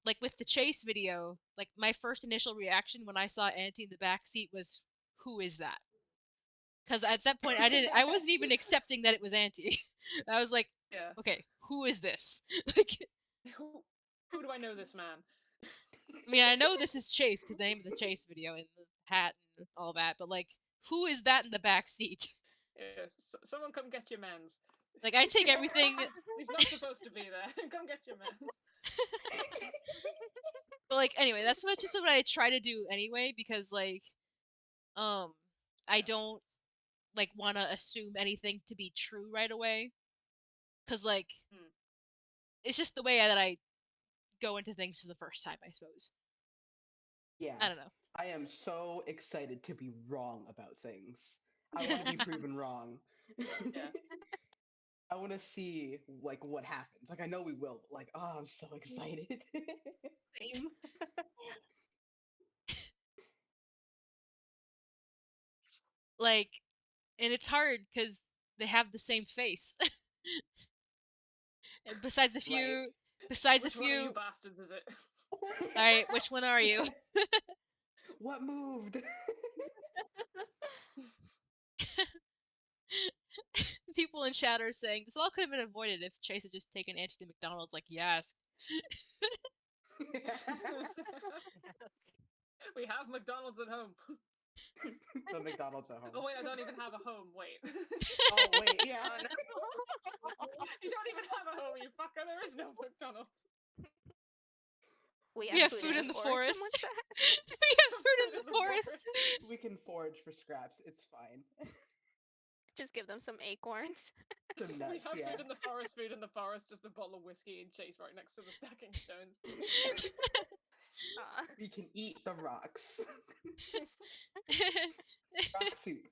like with the chase video, like my first initial reaction when I saw Auntie in the back seat was who is that? Cuz at that point I wasn't even accepting that it was Auntie. I was like, yeah. Okay, who is this? Like who do I know this man? I mean, I know this is Chase because the name of the Chase video and the hat and all that, but like who is that in the back seat? Yes, someone come get your mans. Like I take everything He's not supposed to be there. Come get your mans. But like anyway, that's just what I try to do anyway because like I don't like want to assume anything to be true right away cuz like it's just the way that I go into things for the first time, I suppose. Yeah. I don't know. I am so excited to be wrong about things. I want to be proven wrong. Yeah. I want to see like what happens. Like I know we will, but like, oh, I'm so excited. Same. Like and it's hard cuz they have the same face. Besides a few Right. Which one of you bastards is it? All right, which one are you? What moved? People in chat are saying this all could have been avoided if Chase had just taken Auntie to McDonald's. Like, yes. We have McDonald's at home. The McDonald's at home. Oh wait, I don't even have a home. Wait. Oh wait, yeah. You don't even have a home, you fucker. There is no McDonald's. We have food in the forest. We have food in the forest. We can forage for scraps. It's fine. Just give them some acorns. Some We nuts, have yeah. food in the forest, just a bottle of whiskey and Chase right next to the stacking stones. We can eat the rocks. Rock soup.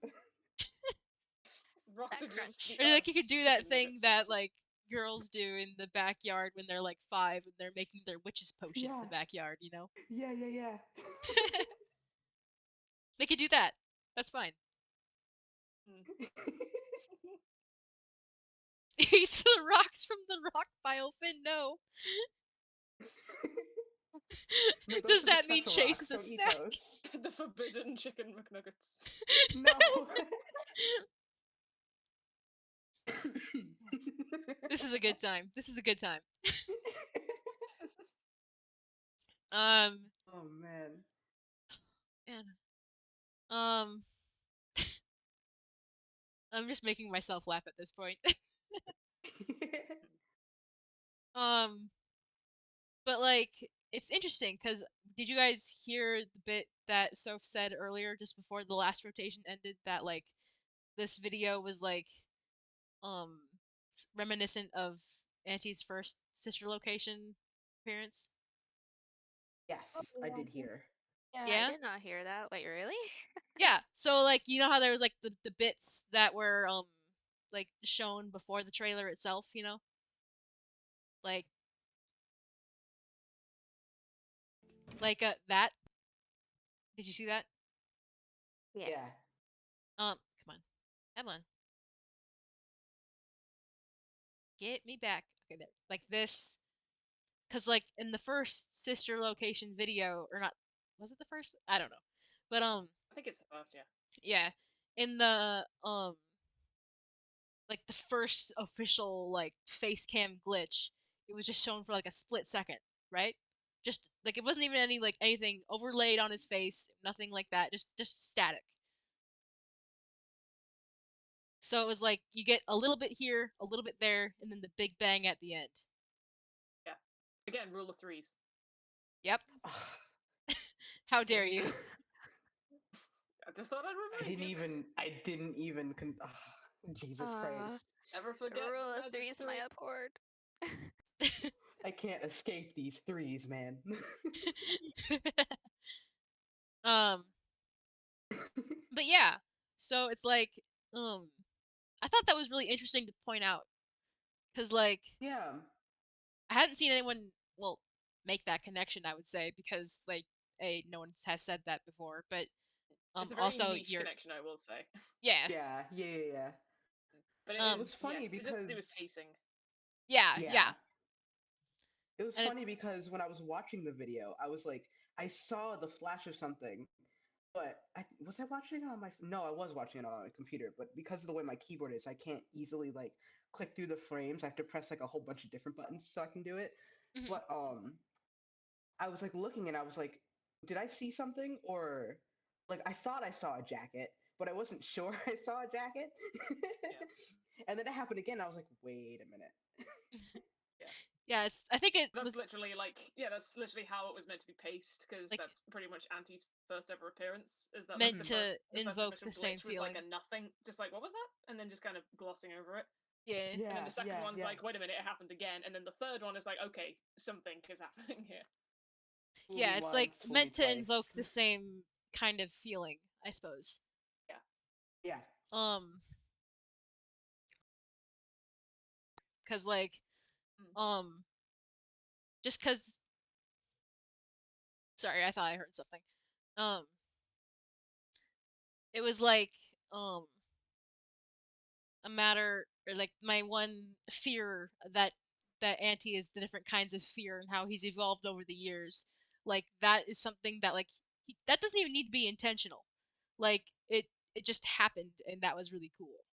Rocks That are just the Or like you could Earth's do that chicken thing nuggets. that like girls do in the backyard when they're like 5 and they're making their witch's potion in Yeah. the backyard, you know? Yeah. They could do that. That's fine. Eats the rocks from the rock pile, Finn, no. No, those Does are the that mean special Chase rocks. is a Don't eat snack? those. The forbidden chicken McNuggets. No. This is a good time. This is a good time. Um, Oh man. um, I'm just making myself laugh at this point. um, but like, it's interesting because did you guys hear the bit that Soph said earlier, just before the last rotation ended, that like this video was like, um, reminiscent of Auntie's first sister location appearance? Yes, Oh, I yeah. did hear. I Yeah? did not hear that. Wait, really? Yeah. So like you know how there was like the bits that were like shown before the trailer itself, you know? Like that. Did you see that? Yeah. Yeah. Come on. Come on. Get me back. Okay, there. Like this cuz like in the first sister location video or not was it the first? I don't know. But I think it's the first, yeah. yeah. In the like the first official like face cam glitch, it was just shown for like a split second, right? Just like it wasn't even any like anything overlaid on his face, nothing like that, just static. So it was like you get a little bit here, a little bit there, and then the big bang at the end. Yeah. Again, rule of threes. Yep. How dare you? I just thought I'd I remind didn't you. even. I didn't even. Jesus Christ. Never forget Rule of magic threes, my three. abhorred. I can't escape these threes, man. um but yeah. So it's like I thought that was really interesting to point out cuz like Yeah. I hadn't seen anyone well make that connection, I would say, because like no one has said that before, but It's a very also niche you're connection, I will say. yeah. Yeah. But It it was is, yeah, funny it's just to do with because pacing. Yeah. yeah, it was And funny because when I was watching the video, I was like, I saw the flash of something, but was I watching it on my? No, I was watching it on my computer, but because of the way my keyboard is, I can't easily like click through the frames. I have to press like a whole bunch of different buttons so I can do it. mhm. But I was like looking and I was like, did I see something or like I thought I saw a jacket, but I wasn't sure I saw a jacket. And then it happened again. I was like, wait a minute. Yeah. Yeah, it's I think it That's was literally like, yeah, that's literally how it was meant to be paced, because like that's pretty much Auntie's first ever appearance. Is that like meant the to first invoke official the same glitch was like feeling. a nothing, just like what was that, and then just kind of glossing over it. Yeah. And then the second one's Yeah. like, wait a minute, it happened again, and then the third one is like, okay, something is happening here. Fool Yeah, me it's like once, fool me meant to invoke twice. the same kind of feeling, I suppose. Yeah. Yeah. Cuz like just cuz sorry, I thought I heard something. Um it was like a matter or like my one fear that Auntie is the different kinds of fear and how he's evolved over the years. Like that is something that like that doesn't even need to be intentional. Like it just happened and that was really cool.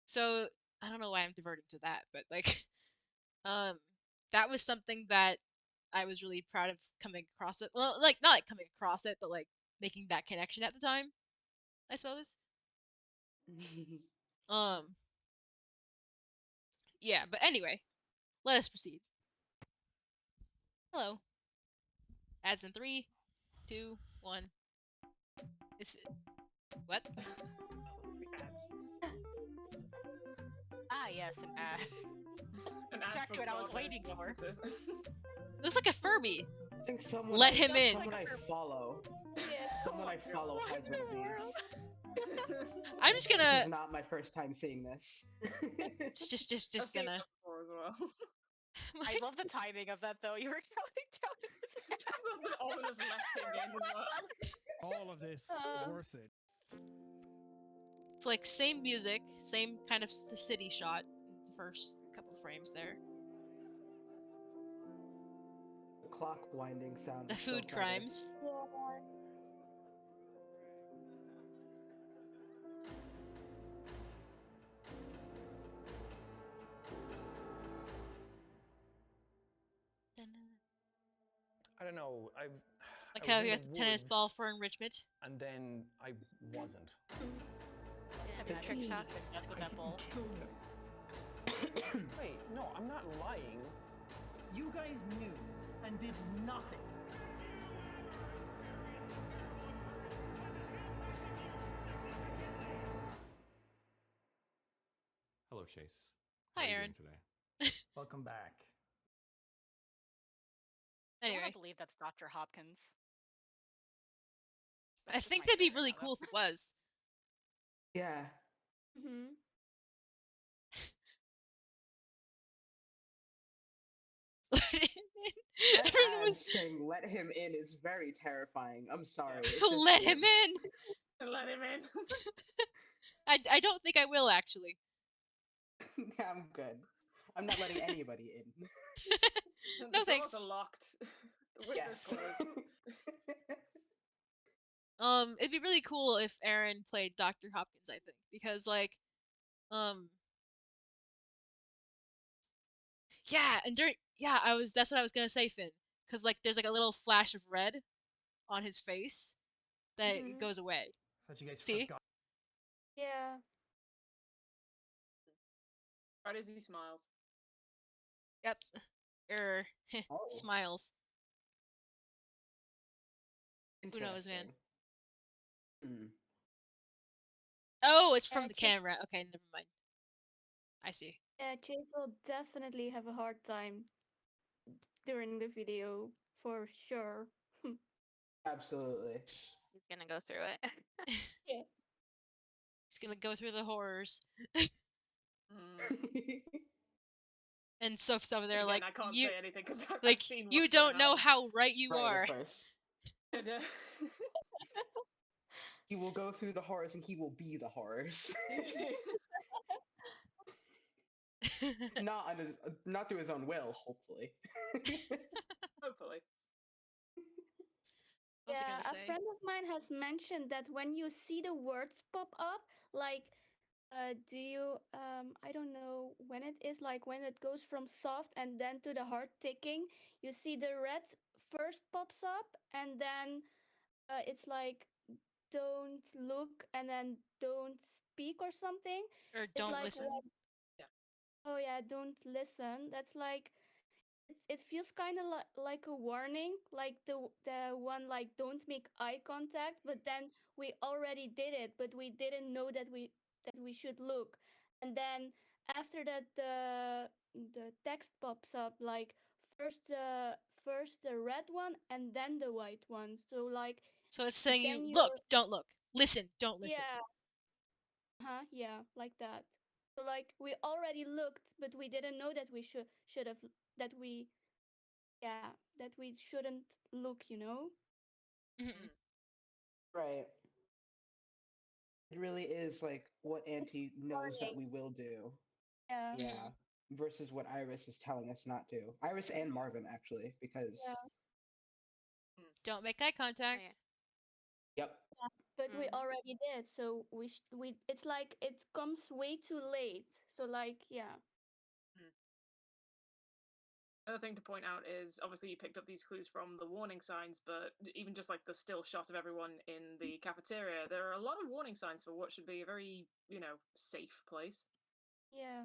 So I don't know why I'm diverting to that, but like um that was something that I was really proud of coming across it. Well, like not like coming across it, but like making that connection at the time, I suppose. Um yeah, but anyway, let us proceed. Hello. As in 3, 2, 1. It's What? Ads. Ah, yes, an ad. An That's ad exactly for what I was God knows waiting what for. this is. Looks like a Furby. I think someone Let him in. someone I follow. Someone I follow What has in one of the world? these. I'm just This gonna is not my first time seeing this. just I've seen gonna. it before as well. I love the timing of that though. You were counting down his Just the ominous let him in as well. All of this worth it. It's like same music, same kind of city shot. The first couple frames there. The clock winding sound. The is so food clever. crimes. I don't know. Like I was how in you the have the tennis woods, ball for enrichment. and then I wasn't. Yeah, trick shots. That's what that ball. Wait, no, I'm not lying. You guys knew and did nothing. Hello, Chase. Hi, How are you Aaron. doing today? Welcome back. I Anyway, want to believe that's Dr. Hopkins. I That's just think my that'd be theory really about cool him. if it was. Yeah. Mm-hmm. That Everyone ad was saying "Let him in" is very terrifying. I'm sorry. It just let him is. in. Let him in. I don't think I will actually. I'm good. I'm not letting anybody in. No The thanks. doors are locked. The windows Yes. closed. It'd be really cool if Aaron played Dr. Hopkins, I think, because like, yeah, and that's what I was gonna say, Finn, because like there's like a little flash of red on his face that it Mhm. goes away. Thought you guys See? forgot. Yeah. Right as he smiles. Yep. Oh, Smiles. Who knows, man? interesting. Hmm. Oh, it's from Yeah, the Chase, camera. Okay, never mind. I see. yeah, Chase will definitely have a hard time during the video for sure. Absolutely. He's gonna go through it. Yeah. He's gonna go through the horrors. And stuff's over there Again, like I can't you say anything because like I've seen you what's gonna don't know happen. how right you Right, are. of course. He will go through the horrors and he will be the horrors. Not through his own will, hopefully. Hopefully. What was I Yeah, gonna a say? friend of mine has mentioned that when you see the words pop up, like, do you, I don't know when it is, like when it goes from soft and then to the hard ticking, you see the red first pops up and then it's like, don't look and then don't speak or something. Or It's don't like, listen. oh yeah, don't listen. That's like it feels kind of like a warning, like the one like don't make eye contact, but then we already did it, but we didn't know that we should look. And then after that the text pops up like first the red one and then the white one. So like So it's saying you then look, you're don't look. Listen, don't listen. yeah, yeah, like that. So like we already looked, but we didn't know that we should have that we yeah, that we shouldn't look, you know? Mhm. Right. It really is like what It's Auntie knows that warning. we will do. Yeah. Yeah. Versus what Iris is telling us not to. Iris and Marvin, actually, because. Yeah. Don't make eye contact. Yep. Yeah. But we Mm. already did, so we it's like it comes way too late. So like, yeah. Another thing to point out is obviously you picked up these clues from the warning signs, but even just like the still shot of everyone in the cafeteria, there are a lot of warning signs for what should be a very, safe place. Yeah.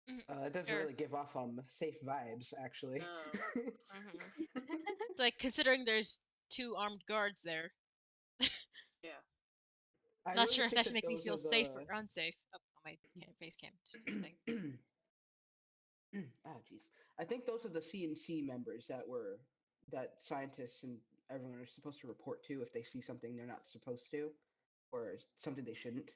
It doesn't Sure. really give off safe vibes, actually. No. It's like considering there's 2 armed guards there. Yeah. I Not really sure if think that should that make me those feel are safe or the unsafe. Oh, my face cam just did a thing. ah, jeez. I think those are the CNC members that scientists and everyone are supposed to report to if they see something they're not supposed to, or something they shouldn't.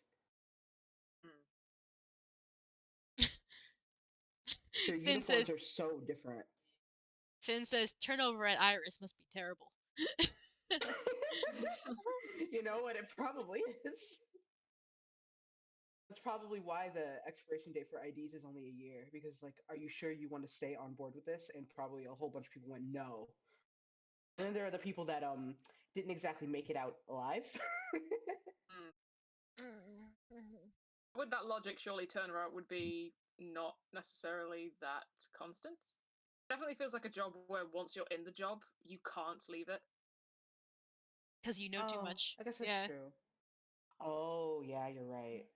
Their Finn uniforms says are so different. Finn says turnover at Iris must be terrible. You know what? It probably is. That's probably why the expiration date for IDs is only a year, because like, are you sure you want to stay on board with this? And probably a whole bunch of people went no. And then there are the people that didn't exactly make it out alive. With that logic, surely turnaround would be not necessarily that constant. Definitely feels like a job where once you're in the job, you can't leave it. Because you know too Oh, much. I guess that's Yeah. true. Oh, yeah, you're right.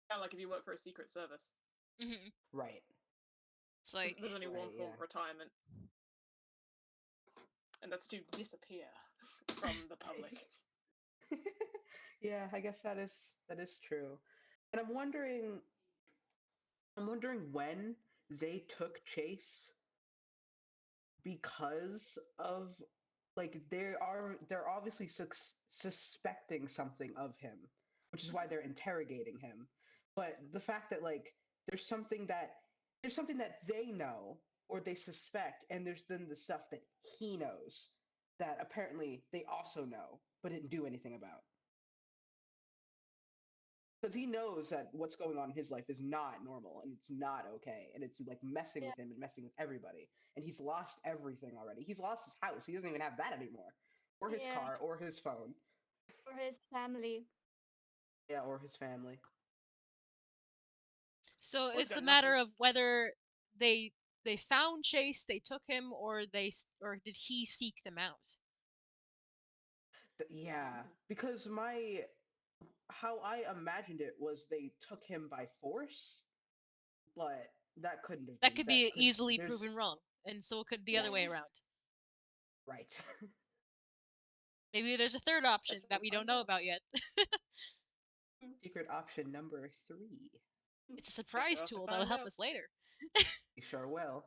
Kind of like if you work for a secret service. Right. It's like There's only one Right, form yeah. of retirement, and that's to disappear from the public. Yeah, I guess that is true. And I'm wondering when they took Chase because of like they're obviously suspecting something of him, which is why they're interrogating him. But the fact that like there's something that they know or they suspect, and there's then the stuff that he knows that apparently they also know but didn't do anything about. Because he knows that what's going on in his life is not normal and it's not okay, and it's like messing with him and messing with everybody, and he's lost everything already. He's lost his house. He doesn't even have that anymore, or his Yeah, car, or his phone. for his family. Yeah, or his family. so Always it's a got matter nothing. of whether they they found Chase, they took him, or or did he seek them out? Yeah, because my how I imagined it was they took him by force, but that couldn't have That been. could That be could easily there's proven wrong, and so could the other way yes, around. right. Maybe there's a third option Guess that we'll we don't find know out. about yet. Secret option number 3. It's a Guess we'll surprise have to tool that'll find help out. us later. We sure will.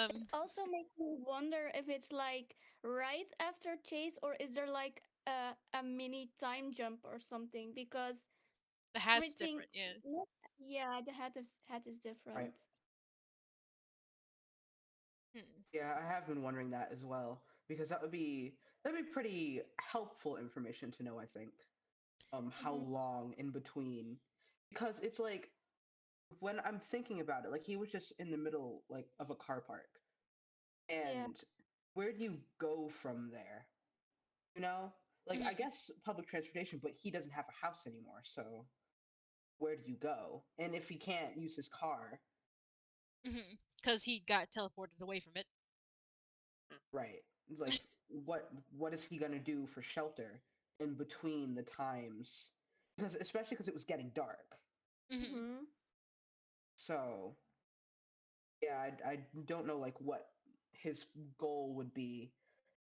It Um, also makes me wonder if it's like right after Chase, or is there like a mini time jump or something? Because the hat's everything, different, yeah. yeah, the hat is different. Right. Yeah, I have been wondering that as well, because that'd be pretty helpful information to know, I think. How Mhm. long in between, because it's like when I'm thinking about it, like he was just in the middle like of a car park, Yeah, and where do you go from there? You know, like I guess public transportation, but he doesn't have a house anymore, so where do you go? And if he can't use his car, Because he got teleported away from it. right? It's like what is he gonna do for shelter in between the times? Because especially because it was getting dark. hmm So yeah, I don't know like what his goal would be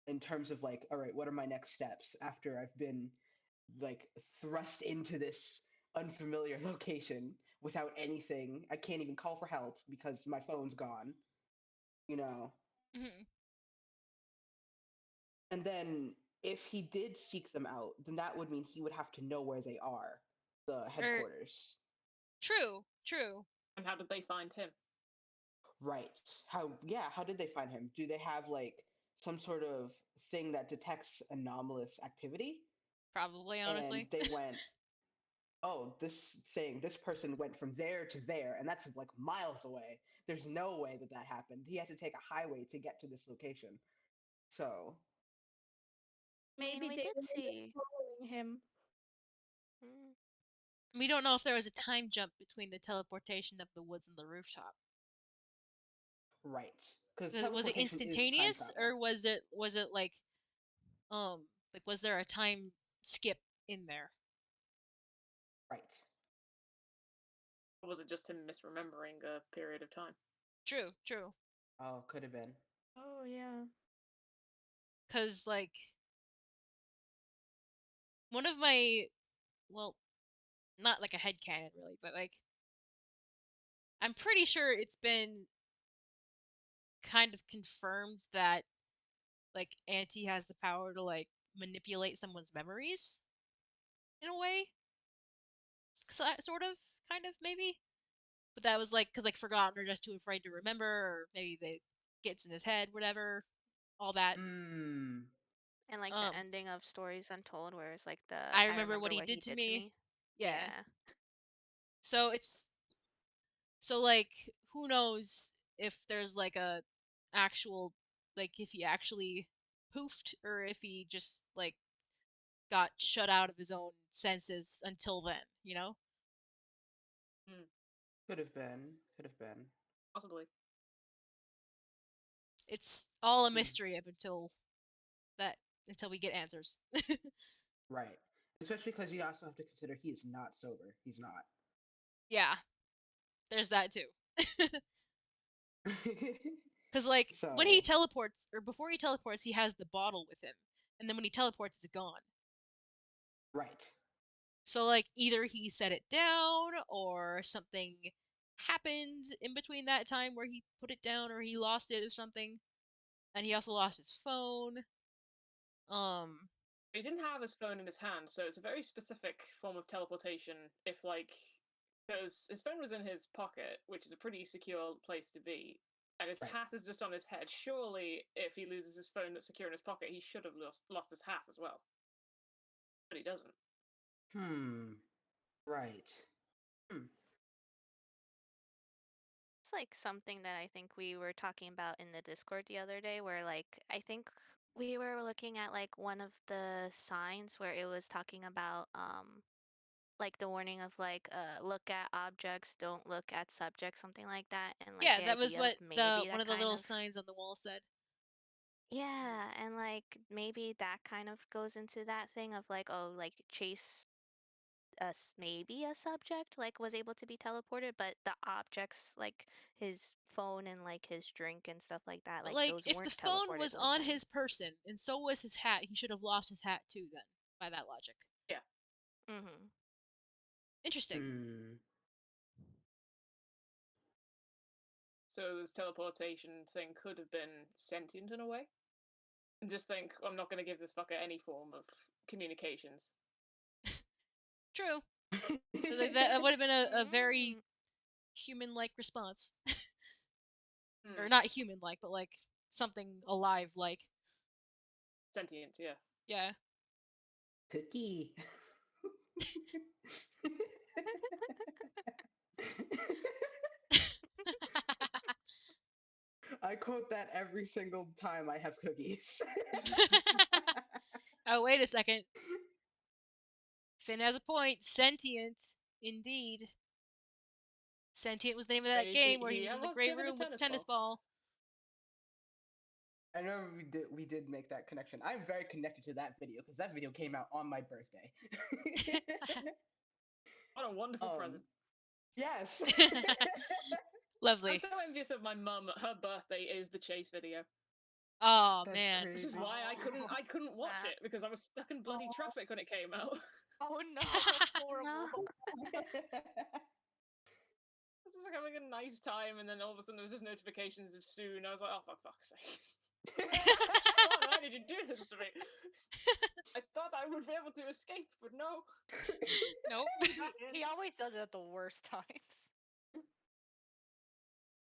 in terms of like, all right, what are my next steps after I've been like thrust into this unfamiliar location without anything. I can't even call for help because my phone's gone, you know. And then if he did seek them out, then that would mean he would have to know where they are, the Er, headquarters. true, true. And how did they find him? Right. How did they find him? Do they have like some sort of thing that detects anomalous activity? Probably, And honestly. they went, oh, this person went from there to there, and that's like miles away. There's no way that happened. He had to take a highway to get to this location. So, I mean, maybe we they did were just see. following him. Mm. We don't know if there was a time jump between the teleportation of the woods and the rooftop. right. Because Was it teleportation is time instantaneous, travel. or was it like was there a time skip in there? Right. Or was it just him misremembering a period of time? True, true. Oh, could have been. Oh yeah. Cause like one of my, well, not like a headcanon really, but like I'm pretty sure it's been kind of confirmed that like Auntie has the power to like manipulate someone's memories in a way, sort of, kind of, maybe. But that was like because like forgotten or just too afraid to remember, or maybe they gets in his head, whatever, all that. Mm. And like the ending of Stories Untold, where it's like the I I remember what remember he what he did to did to me. me. Yeah. Yeah. So it's so like who knows if there's like a actual like if he actually poofed or if he just like got shut out of his own senses until then, you know? Could have been. Could have been. Possibly. It's all a mystery up until that until we get answers. Right. Especially because you also have to consider he is not sober. He's not. Yeah. There's that too. Cuz like when he So. teleports or before he teleports he has the bottle with him. And then when he teleports it's gone. Right. So like either he set it down or something happened in between that time where he put it down or he lost it or something. And he also lost his phone. He didn't have his phone in his hand, so it's a very specific form of teleportation. If like, because his phone was in his pocket, which is a pretty secure place to be, and his hat is just on his head. Surely, if he loses his phone that's secure in his pocket, he should have lost his hat as well. But he doesn't. Right. It's like something that I think we were talking about in the Discord the other day, where like I think we were looking at like one of the signs where it was talking about like the warning of like look at objects, don't look at subjects, something like that, and like Yeah, the that was idea of what the maybe one that of the kind little of signs on the wall said. yeah, and like maybe that kind of goes into that thing of like, oh, like Chase us maybe a subject like was able to be teleported, but the objects like his phone and like his drink and stuff like that, But like like those if the weren't phone teleported was with on him. his person and so was his hat, he should have lost his hat too then, by that logic. Yeah. Mm-hmm. Interesting. So this teleportation thing could have been sentient in a way. And just think, I'm not going to give this fucker any form of communications. True. That would have been a very human-like response. Or not human-like, but like something alive-like. Sentient, yeah. Yeah. Cookie. I quote that every single time I have cookies. Oh, wait a second. Finn has a point. Sentient, indeed. Sentient was the name of that game where he was in the almost gray gave it a room with the tennis tennis ball. I know we did make that connection. I'm very connected to that video because that video came out on my birthday. What a wonderful present. Yes. Lovely. I'm so envious of my mum. Her birthday is the Chase video. Oh man. Which is why I couldn't watch it because I was stuck in bloody traffic when it came out. Oh no, that's horrible. I was just like having a nice time, and then all of a sudden there was just notifications of soon. I was like, oh, for fuck's sake. Sean, why did you do this to me? I thought I would be able to escape, but no. Nope. He always does it at the worst times.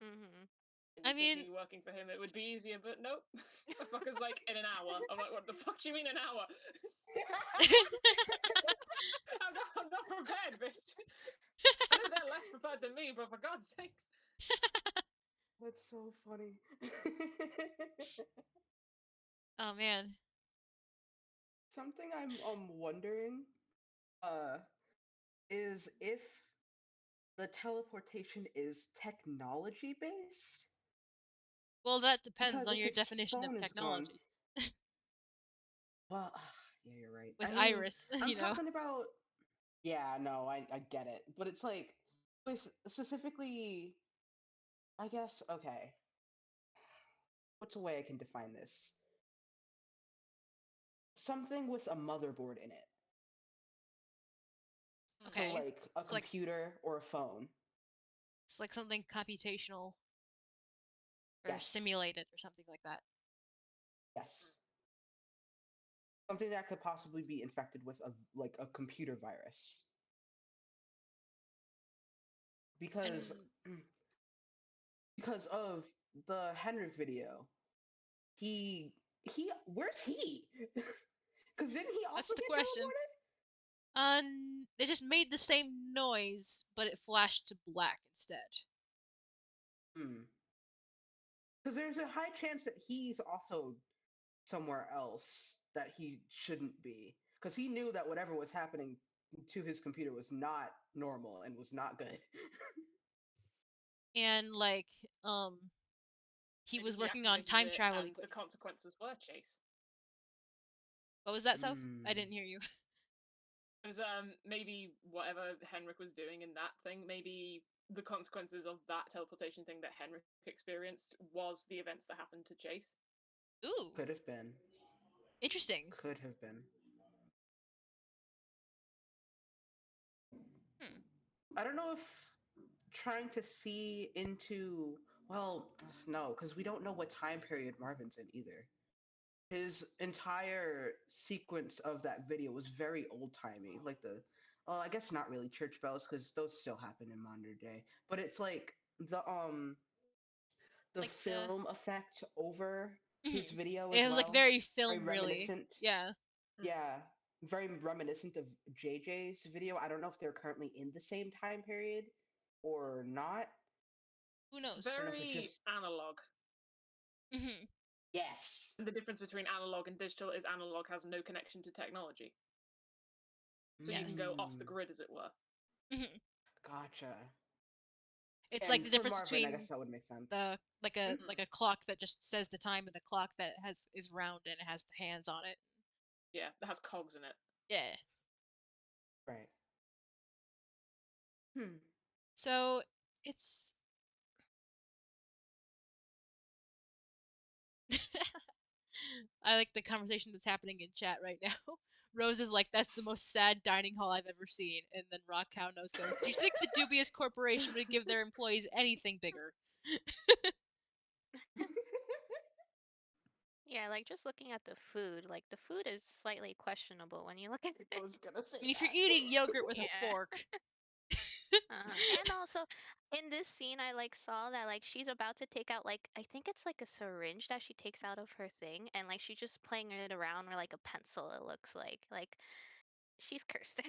Mm-hmm. I mean, me working for him, it would be easier, but nope. The fucker's like, in an hour. I'm like, what the fuck do you mean an hour? I'm not prepared, bitch. I know they're less prepared than me, but for God's sakes. That's so funny. Oh man. Something I'm wondering is if the teleportation is technology based. Well, that depends Because on if your his definition of phone is gone, technology. well, yeah, you're right. With I mean, Iris, I'm you know. talking about. Yeah, no, I get it, but it's like, with specifically, I guess. Okay, what's a way I can define this? Something with a motherboard in it. to Okay. like a It's like computer or a phone. it's like something computational or Yes. simulated or something like that. Yes. Something that could possibly be infected with a computer virus. Because And because of the Henrik video, he where's he? Because didn't he also that's the get question. teleported? They just made the same noise, but it flashed to black instead. Hmm. Because there's a high chance that he's also somewhere else that he shouldn't be. Because he knew that whatever was happening to his computer was not normal and was not good. And like, he Maybe was he working on activated time it travel and the equipment. consequences were Chase. What was that, Soph? I Hmm. didn't hear you. It was maybe whatever Henrik was doing in that thing, maybe the consequences of that teleportation thing that Henrik experienced was the events that happened to Chase. Ooh, Could have been. interesting. Could have been. Hmm. I don't know if trying to see into, well, no, because we don't know what time period Marvin's in either. His entire sequence of that video was very old timey, like well, I guess not really church bells because those still happen in modern day, but it's like the Like the. film effect over his Mhm. video It as was like well. very Very film, really. reminiscent. Yeah. Yeah, very reminiscent of JJ's video. I don't know if they're currently in the same time period or not. Who It's knows? I don't know if it's very just analog. Hmm. yes. And the difference between analog and digital is analog has no connection to technology. So you can go Yes. off the Mm, grid, as it were. Hmm. gotcha. It's like And the for difference Marvin, I between guess that would make sense. the Mhm. like a clock that just says the time and the clock that is round and it has the hands on it. Yeah, it has cogs in it. Yeah. Right. Hmm. So it's. I like the conversation that's happening in chat right now. Rose is like, "That's the most sad dining hall I've ever seen," and then Rock Cow Nose goes, "Do you think the dubious corporation would give their employees anything bigger?" Yeah, like just looking at the food, like the food is slightly questionable when you look at I it. was gonna say I mean, if you're that. eating yogurt with a Yeah. fork, And also in this scene I like saw that like she's about to take out like I think it's like a syringe that she takes out of her thing and like she's just playing it around with like a pencil it looks like she's cursed.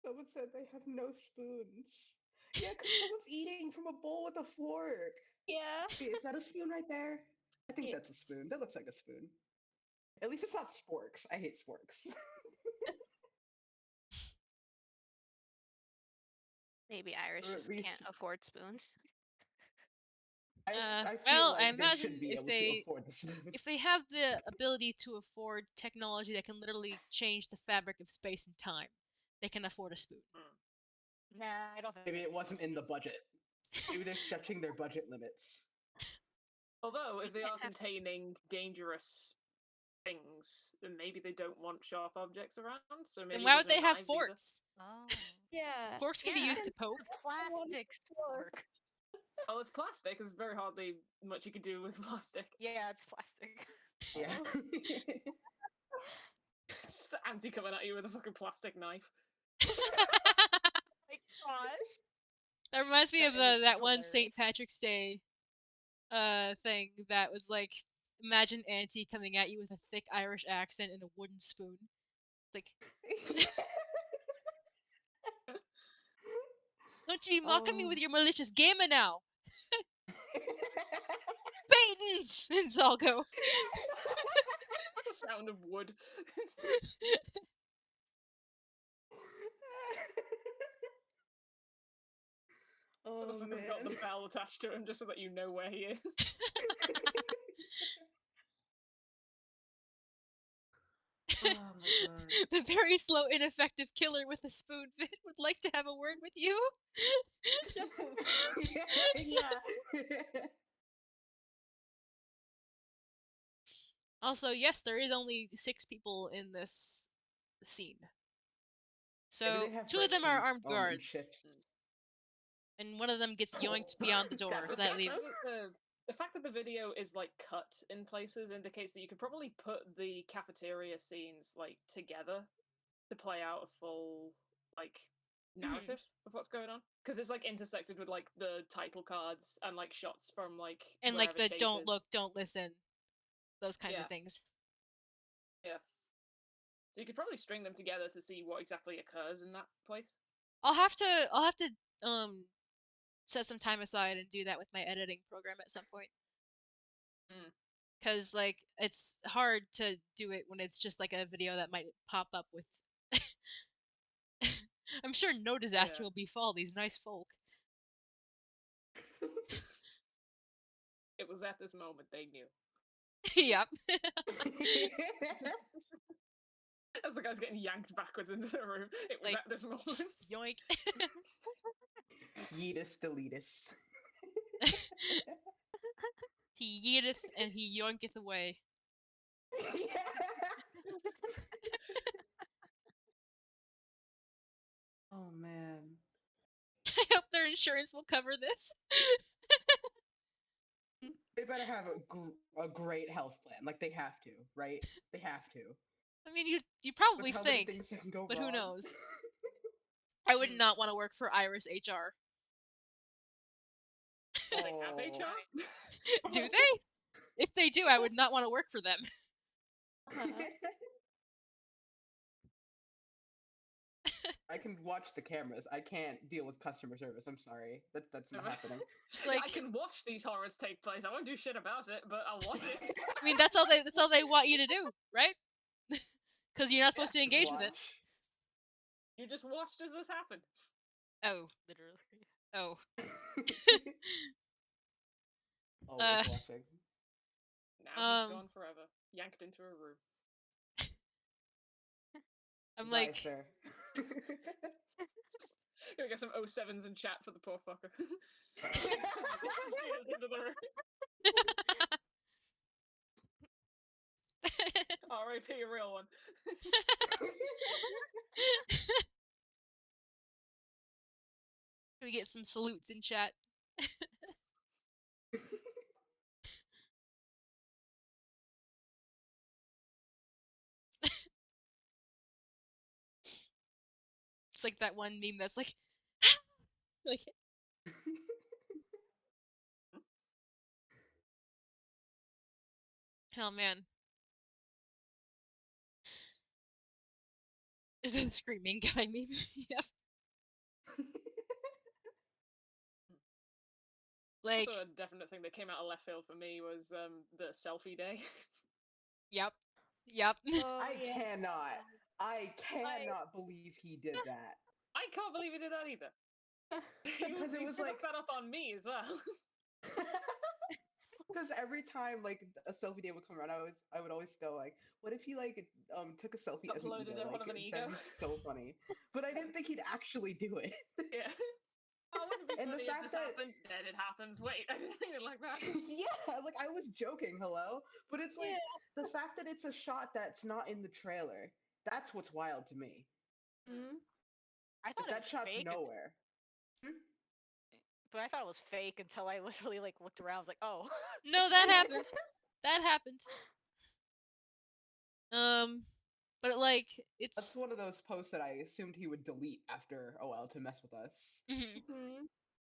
Someone said they have no spoons. Yeah, because someone's eating from a bowl with a fork. Yeah. Wait, is that a spoon right there? I think Yeah. that's a spoon. That looks like a spoon. At least it's not sporks. I hate sporks. Maybe Irish Or at just least can't afford spoons. I feel well, I like they should imagine be able to afford the spoon. if they have the ability to afford technology that can literally change the fabric of space and time, they can afford a spoon. Nah, I don't think Maybe they it can wasn't in the budget. Maybe they're stretching their budget limits. Although, You if they can't are have containing dangerous things, then maybe they don't want sharp objects around. So Then maybe why there's would no they have knives either. forks? Oh. Yeah. Forks can be yeah. used And to poke. The one plastics fork. work. Oh, it's plastic. There's very hardly much you can do with plastic. Yeah, it's plastic. Yeah. Oh. It's just Auntie coming at you with a fucking plastic knife. My gosh. That reminds me That of image is that one St. hilarious. Patrick's Day thing that was like, imagine Auntie coming at you with a thick Irish accent and a wooden spoon. Like, don't you be mocking me Oh. with your malicious gamer now. Baitins! And Zalgo. The sound of wood. Oh Motherfucker's got the man. bell attached to him just so that you know where he is. Oh my god. The very slow, ineffective killer with a spoon fit would like to have a word with you. Yeah. Also, yes, there is only 6 people in this scene. Maybe So they have 2 of them breaks are armed in guards, shifts. and one of them gets yoinked beyond the door, The so that fact leaves. that the fact that the video is like cut in places indicates that you could probably put the cafeteria scenes like together to play out a full like narrative of what's going on, because it's like intersected with like the title cards and like shots from like And like wherever the Chase don't is. look, don't listen, those kinds Yeah. of things. Yeah. So you could probably string them together to see what exactly occurs in that place. I'll have to set some time aside and do that with my editing program at some point. Cause like it's hard to do it when it's just like a video that might pop up with. I'm sure no disaster will befall these nice folk. It was at this moment they knew. Yep. As the guy's getting yanked backwards into the room, it was Like, at this moment. Yoink. Yeetus deletus. He yeeteth and he yoinketh away. Oh man. I hope their insurance will cover this. They better have a great health plan. Like they have to, right? They have to. I mean, you probably With how many think, things that can go but who wrong. knows? I would not want to work for Iris HR. They have HR? Do they? If they do, I would not want to work for them. I can watch the cameras. I can't deal with customer service. I'm sorry. That's not happening. Just like I can watch these horrors take place. I won't do shit about it, but I'll watch it. I mean, that's all they want you to do, right? Because you're not supposed to engage with it. You just watched as this happened. Oh, Literally. oh. Always watching. Now he's gone forever. Yanked into a room. I'm Bye, like, sir. Gonna get some 07s in chat for the poor fucker. Disappears into the room. R.I.P. a real one. we get some salutes in chat. It's like that one meme that's like, like. Oh man. Is it screaming guy meme? Yep. Like, also, a definite thing that came out of left field for me was the selfie day. Yep. Yep. I cannot believe he did that. I can't believe he did that either. Because it was like that up on me as well. Because every time like a selfie day would come around, I would always go like, what if he like took a selfie as an Uploaded ego? it Like of an ego. that'd be so funny. But I didn't think he'd actually do it. Yeah. Oh, wouldn't it be And the funny if fact this that happened? Then it happens. Wait, I didn't mean it like that. Yeah, like I was joking, hello. But it's like the fact that it's a shot that's not in the trailer. That's what's wild to me. I thought Like, that it was shot's fake. nowhere. But I thought it was fake until I literally like looked around. I was like, oh. No, that happened. That happened. But like it's. That's one of those posts that I assumed he would delete after a while to mess with us.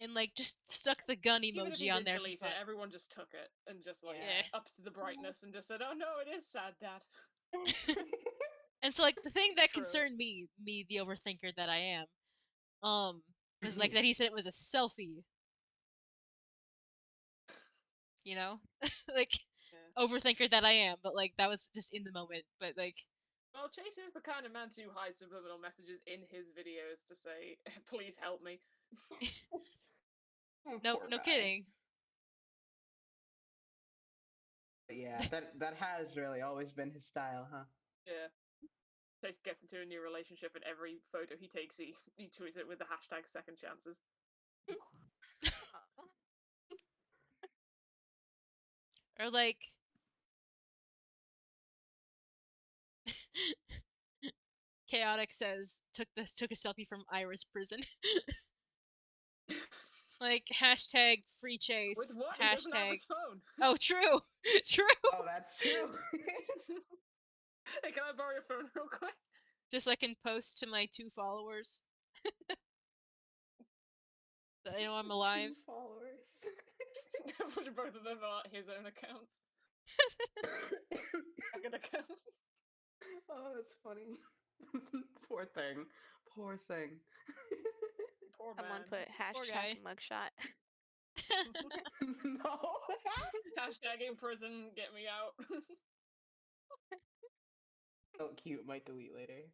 And like just stuck the gun Even if he emoji on did there delete for fun. it, everyone just took it and just like Yeah. upped the brightness and just said, "Oh no, it is sad, Dad." And so like the thing that concerned me, the overthinker that I am, was like that he said it was a selfie. You know? Like overthinker that I am, but like that was just in the moment. But like Well, Chase is the kind of man to hide subliminal messages in his videos to say, "Please help me." no kidding. But yeah, that has really always been his style, huh? Yeah. Chase gets into a new relationship, and every photo he takes, he tweets it with the hashtag second chances. Or like Chaotic says took a selfie from Iris prison. Like hashtag free chase. With what? He doesn't have Hashtag. his phone. Oh, true, true. Oh, that's true. Hey, can I borrow your phone real quick? Just so I can post to my 2 followers. That they know I'm alive. 2 followers. Put both of them on his own accounts. Second account. Oh, that's funny. Poor thing. Poor thing. Poor Someone man. put Poor guy. hashtag mugshot. No. Hashtag in prison, get me out. Oh, cute. Might delete later.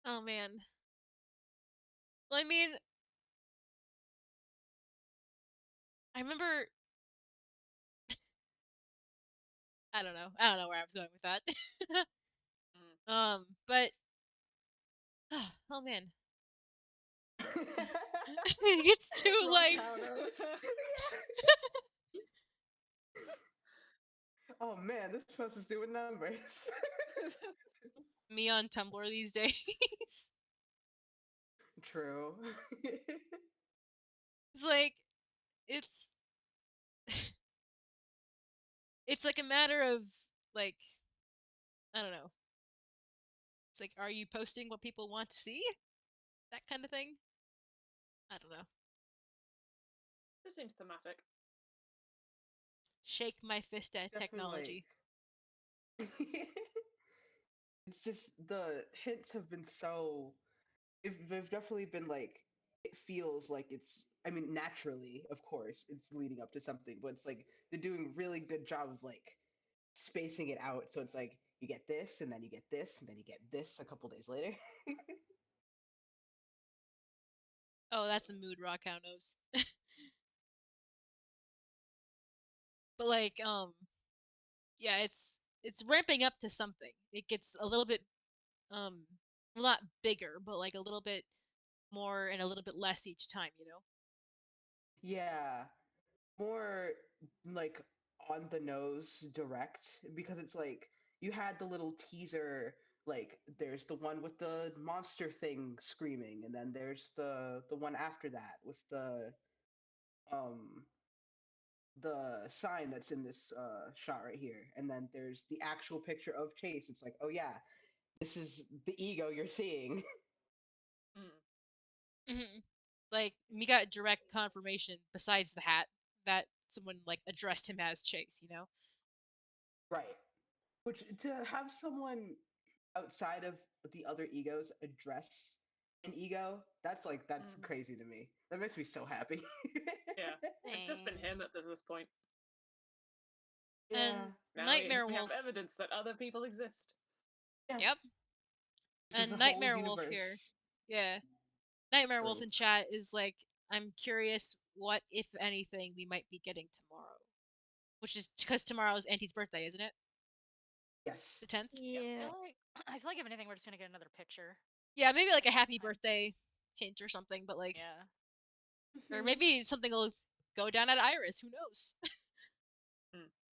Oh man. Well, I mean, I remember. I don't know where I was going with that. But oh man, it's too Rock late. counters. Oh man, this post is doing numbers. Me on Tumblr these days. True. It's like it's it's like a matter of like I don't know. It's like, are you posting what people want to see? That kind of thing. I don't know. This seems thematic. Shake my fist at Definitely technology. It's just the hints have been so. They've definitely been like. It feels like it's. I mean, naturally, of course, it's leading up to something, but it's like they're doing a really good job of like spacing it out. So it's like you get this, and then you get this, and then you get this a couple days later. Oh, that's a mood rock. How knows? But like, yeah, it's ramping up to something. It gets a little bit, a lot bigger, but like a little bit more and a little bit less each time. You know? Yeah, more like on the nose direct because it's like you had the little teaser like there's the one with the monster thing screaming and then there's the one after that with um the sign that's in this shot right here and then there's the actual picture of Chase. It's like, oh yeah, this is the ego you're seeing. Hmm. Like we got direct confirmation besides the hat that someone like addressed him as Chase. You know? Right. Which to have someone outside of the other egos address an ego, that's crazy to me. That makes me so happy. Yeah, it's just been him at this point. Yeah. And Now Nightmare we Wolf. have evidence that other people exist. Yeah. Yep. This is And a whole Nightmare Wolf universe. here. Yeah. Nightmare Wolf True. in chat is like, I'm curious what, if anything, we might be getting tomorrow. Which is because tomorrow is Auntie's birthday, isn't it? Yes. The 10th? Yeah. I feel like if anything, we're just gonna get another picture. Yeah, maybe like a happy birthday hint or something, but like. Yeah. Or maybe something will go down at Iris, who knows?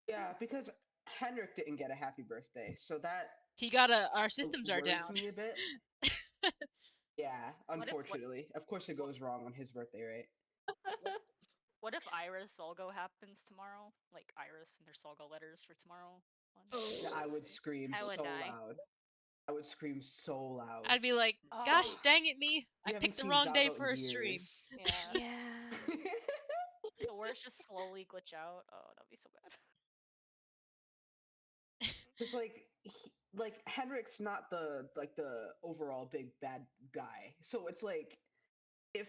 Yeah, because Henrik didn't get a happy birthday, so that He got our systems are worries down. me a bit. Yeah, unfortunately. Of course it goes wrong on his birthday, right? What if Iris Solgo happens tomorrow? Like Iris and their Solgo letters for tomorrow? I would scream I would so die. loud. I would scream so loud. I'd be like, gosh dang it, me. I You haven't picked the seen wrong day Zago for in a stream. years. Yeah. Yeah. The words just slowly glitch out. Oh, that'd be so bad. Because like Henrik's not the overall big bad guy. So it's like if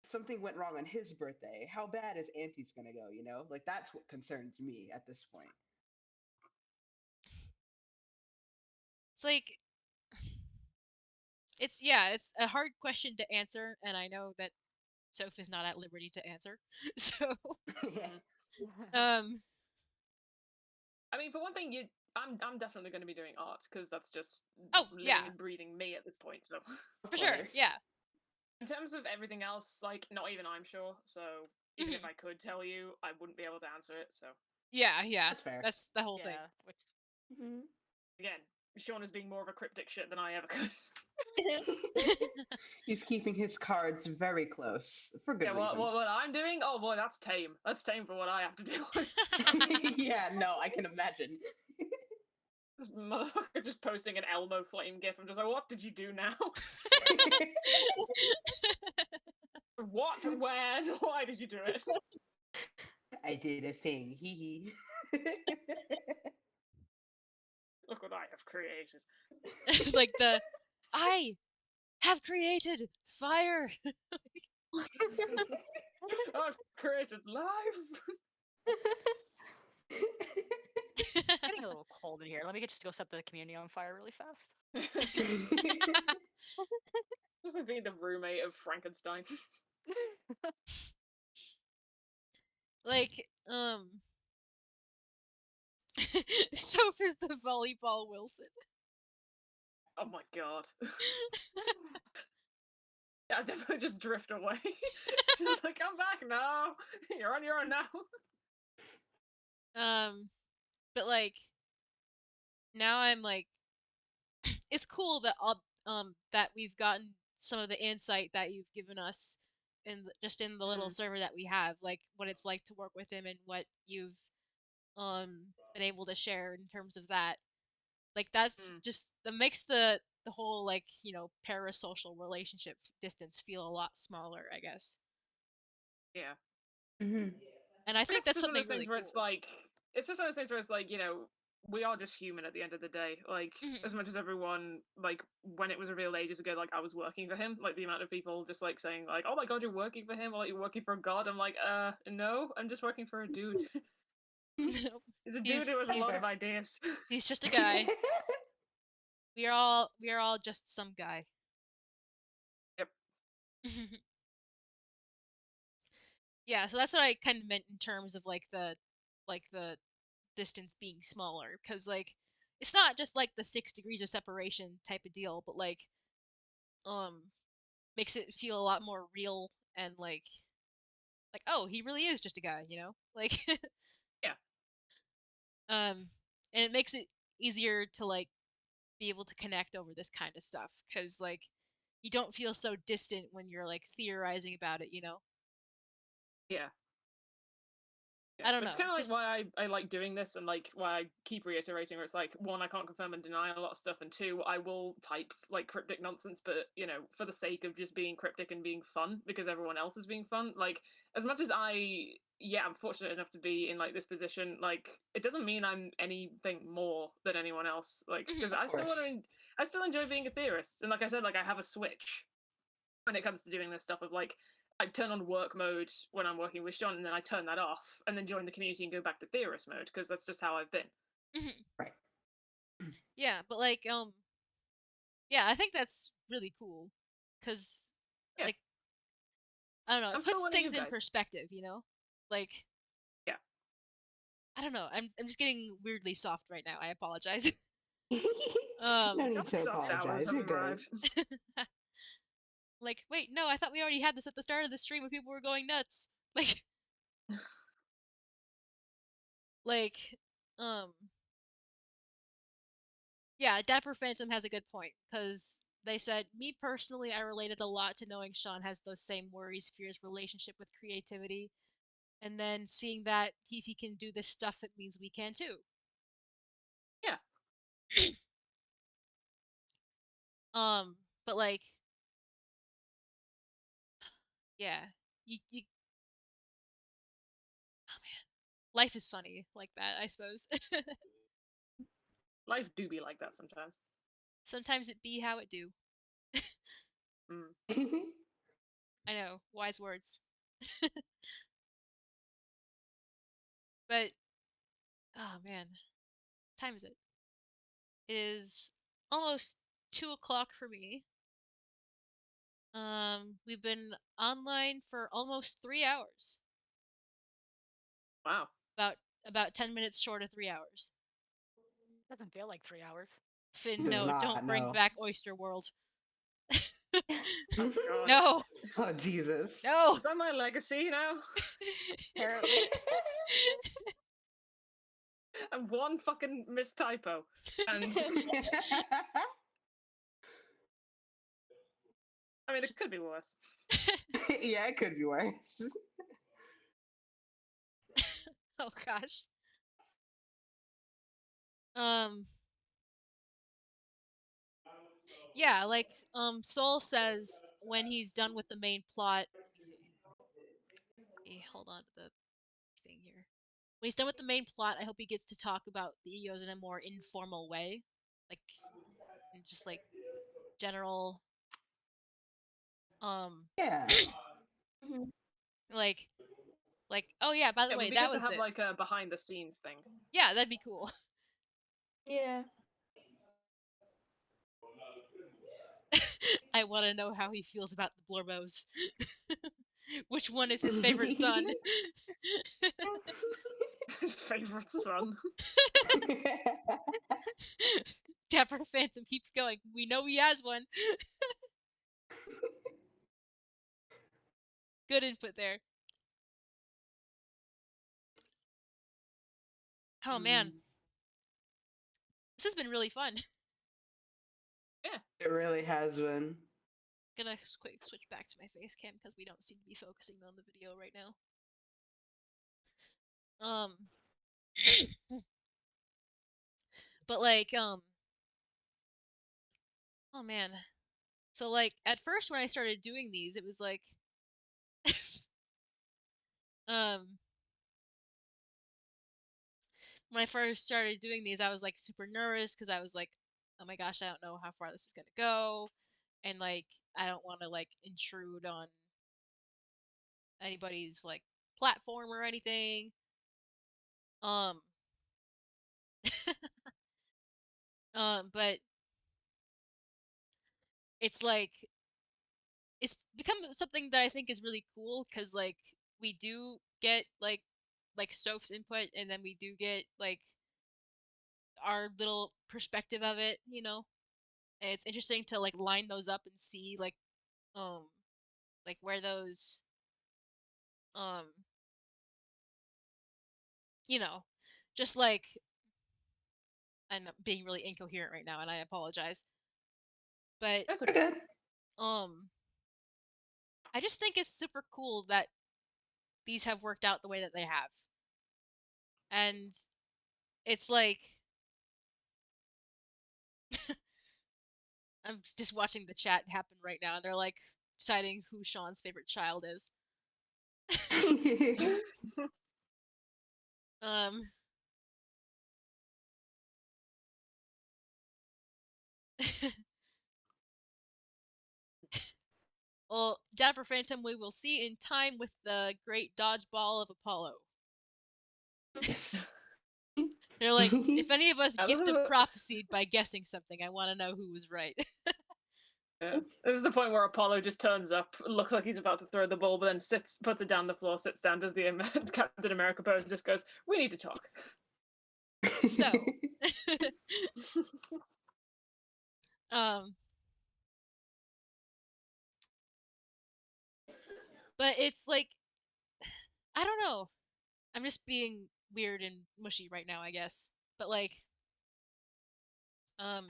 something went wrong on his birthday, how bad is Auntie's gonna go? You know, like that's what concerns me at this point. It's like, it's a hard question to answer, and I know that Soph is not at liberty to answer. So, I mean, for one thing, I'm definitely going to be doing art because that's just Oh, living yeah. and breathing me at this point. So For sure, yeah. In terms of everything else, like not even I'm sure. So even if I could tell you, I wouldn't be able to answer it. So Yeah, yeah. That's fair. That's the whole thing. Which again, Sean is being more of a cryptic shit than I ever could. He's keeping his cards very close for good Yeah, reason. what I'm doing? Oh boy, that's tame. That's tame for what I have to deal with. Yeah, no, I can imagine. This motherfucker just posting an Elmo flame gif. I'm just like, what did you do now? What? When? Why did you do it? I did a thing. Hee hee. Look what I have created. Like I have created fire. I've created life. getting a little cold in here. Let me just go set the community on fire really fast. Just like being the roommate of Frankenstein. Like, Soph is the volleyball Wilson. Oh my god. Yeah, I definitely just drift away. Just like, come back now. You're on your own now. But like, now I'm like, it's cool that that we've gotten some of the insight that you've given us just in the little server that we have, like what it's like to work with him and what you've been able to share in terms of that. Like that's just that makes the whole like, you know, parasocial relationship distance feel a lot smaller, I guess. Yeah. And I think It's that's just one of something those really things where cool. it's like, it's just one of those things where it's like, you know, we are just human at the end of the day. Like, as much as everyone, like, when it was revealed ages ago, like, I was working for him, like, the amount of people just, like, saying, like, oh my god, you're working for him, or like, you're working for a god. I'm like, no, I'm just working for a dude. He's a dude who has a lot of ideas. He's just a guy. We are all just some guy. Yep. Yeah, so that's what I kind of meant in terms of like the distance being smaller, because like it's not just like the 6 degrees of separation type of deal, but like makes it feel a lot more real and like oh, he really is just a guy, you know? Like yeah. And it makes it easier to like be able to connect over this kind of stuff, cuz like you don't feel so distant when you're like theorizing about it, you know? Yeah. I don't Which is know. kind of like Just why I like doing this, and like why I keep reiterating where it's like, one, I can't confirm and deny a lot of stuff, and two, I will type like cryptic nonsense, but you know, for the sake of just being cryptic and being fun because everyone else is being fun. Like, as much as I'm fortunate enough to be in like this position, like it doesn't mean I'm anything more than anyone else. Like, because I still enjoy being a theorist, and like I said, like I have a switch when it comes to doing this stuff of like, I turn on work mode when I'm working with Sean, and then I turn that off, and then join the community and go back to theorist mode, because that's just how I've been. Right. yeah, but like yeah, I think that's really cool, cuz like I don't know, it I'm still puts one of you things in guys. perspective, you know? Like yeah. I don't know. I'm just getting weirdly soft right now. I apologize. No need to soft hours apologize. have You're good. arrived. Like, wait, no, I thought we already had this at the start of the stream when people were going nuts. Like, um, yeah, Dapper Phantom has a good point, because they said, me personally, I related a lot to knowing Sean has those same worries, fears, relationship with creativity, and then seeing that if he can do this stuff, it means we can too. Yeah. But like, yeah, you oh man, life is funny like that, I suppose. Life do be like that sometimes. Sometimes it be how it do. I know, wise words. But oh man, what time is it? It is almost 2 o'clock for me. We've been online for almost 3 hours. Wow. About 10 minutes short of 3 hours. Doesn't feel like 3 hours. Finn, Does no, not, don't bring no. back Oyster World. Oh god. No, Oh Jesus. no. Is that my legacy now? Apparently. And one fucking mistypo. And I mean, it could be worse. Yeah, it could be worse. Oh gosh. Um. Yeah, like Soul says when he's done with the main plot. Let me see. Hey, hold on to the thing here. When he's done with the main plot, I hope he gets to talk about the egos in a more informal way, like in just like general, Yeah. like oh yeah, by the It would way, be that good to was have like this. a behind the scenes thing. Yeah, that'd be cool. Yeah. I want to know how he feels about the Blorbos. Which one is his favorite son? Favorite son. Dapper Phantom keeps going. We know he has one. Good input there. Oh man, this has been really fun. Yeah. It really has been. Gonna quick switch back to my face cam because we don't seem to be focusing on the video right now. But like oh man. So like at first when I started doing these, it was like um when I first started doing these, I was like super nervous because I was like, oh my gosh, I don't know how far this is gonna go, and like I don't want to like intrude on anybody's like platform or anything. Um, but it's like it's become something that I think is really cool because like we do get like Soph's input, and then we do get like our little perspective of it, you know. And it's interesting to like line those up and see um like where those um you know just like I'm being really incoherent right now and I apologize, but That's okay. um I just think it's super cool that these have worked out the way that they have, and it's like I'm just watching the chat happen right now and they're like deciding who Sean's favorite child is. um Well, Dapper Phantom, we will see in time with the great dodgeball of Apollo. They're like, if any of us Now, gift of prophesied by guessing something, I want to know who was right. Yeah. This is the point where Apollo just turns up, looks like he's about to throw the ball, but then sits, puts it down on the floor, sits down, does the Captain America pose, and just goes, "We need to talk." So, um, but it's like, I don't know. I'm just being weird and mushy right now, I guess. But like, um,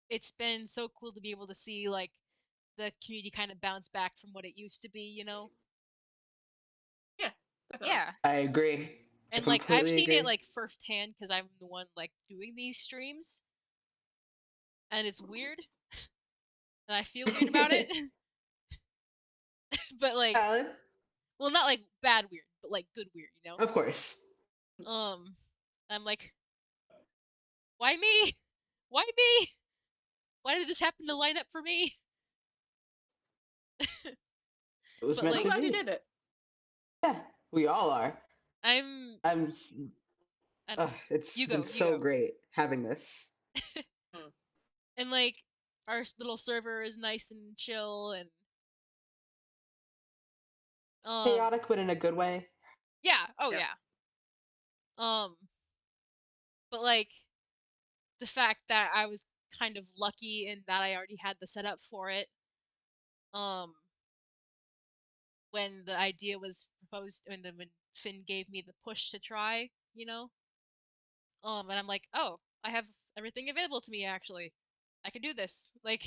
it's been so cool to be able to see like the community kind of bounce back from what it used to be, you know? Yeah. Yeah. I agree. I And like I've completely seen it agree. like firsthand because I'm the one like doing these streams, and it's weird, and I feel weird about it. But like, Valid. well, not like bad weird, but like good weird, you know? Of course. I'm like, why me? Why me? Why did this happen to line up for me? It was But meant I'm to like, glad you be. did it. Yeah, we all are. I'm. I'm. I don't know. It's You been go. You so go. great having this. And like, our little server is nice and chill, and Chaotic, but in a good way. yeah. Oh yeah. But like, the fact that I was kind of lucky in that I already had the setup for it. When the idea was proposed, when Finn gave me the push to try, and I'm like, oh, I have everything available to me. Actually, I can do this. Like,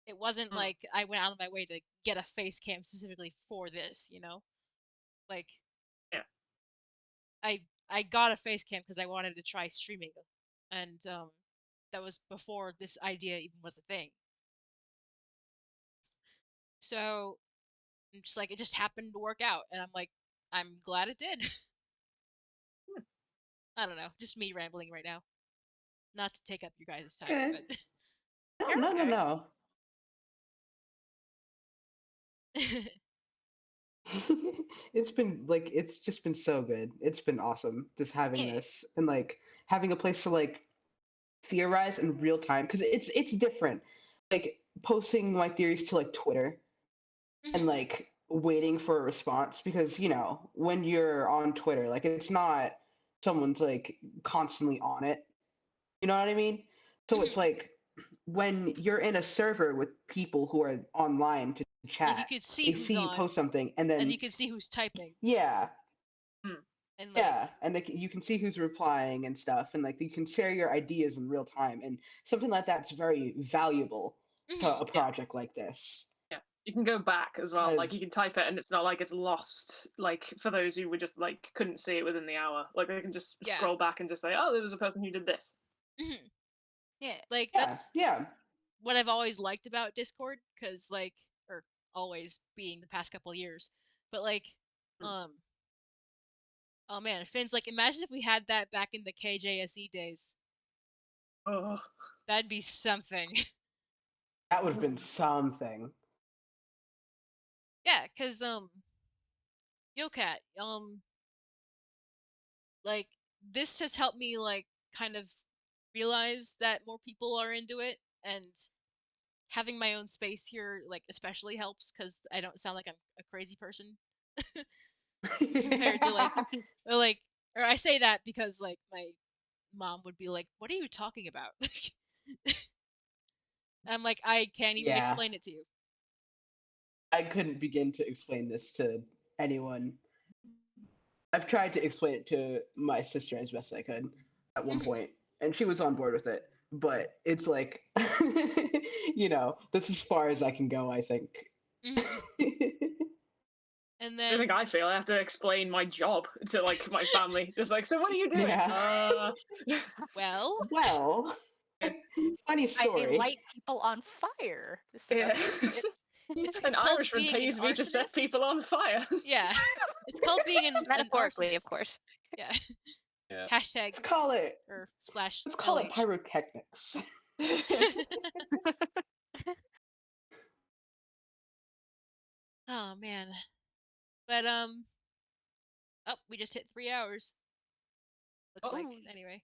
it wasn't like I went out of my way to get a face cam specifically for this. Like, yeah, I got a face cam because I wanted to try streaming, and that was before this idea even was a thing. So just like it just happened to work out, and I'm like, I'm glad it did. I don't know, just me rambling right now. Not to take up your guys' time, Okay. but No. It's just been so good. It's been awesome just having this and like having a place to like theorize in real time because it's different. Like posting my theories to like Twitter and like waiting for a response because when you're on Twitter, like it's not someone's like constantly on it. You know what I mean? So it's like when you're in a server with people who are online to like you chat, could see they who's see you on, post something and and then you can see who's typing, yeah, and like yeah, and you can see who's replying and stuff, and like you can share your ideas in real time, and something like that's very valuable to a project like this. Yeah, you can go back as well. Like you Because can type it, and it's not like it's lost. Like for those who were just like couldn't see it within the hour, like they can just scroll back and just say, "Oh, there was a person who did this." Yeah. like yeah, that's yeah. what I've always liked about Discord, because like, or always being the past couple of years, but like, oh man, Finn's like, imagine if we had that back in the KJSE days. Oh, that'd be something. That would have been something. Yeah, cause Yo Cat, like this has helped me like kind of realize that more people are into it, and having my own space here like especially helps because I don't sound like I'm a crazy person compared to like or I say that because like my mom would be like, what are you talking about? I'm like, I can't even Yeah. explain it to you. I couldn't begin to explain this to anyone. I've tried to explain it to my sister as best I could at one point, and she was on board with it. But it's like, that's as far as I can go, I think. And I then think I feel I have to explain my job to like my family. Just like, so what are you doing? Yeah. Well, funny story. I light people on fire. Yeah. It's An called Irishman being pays an me to set arsonist. people on fire. Yeah, it's called being an Metaphorically, arsonist. of course. Yeah. Yeah. Hashtag. Let's call it. Or slash. Let's call it LH. pyrotechnics. Oh man. But oh, we just hit 3 hours. Looks like anyway.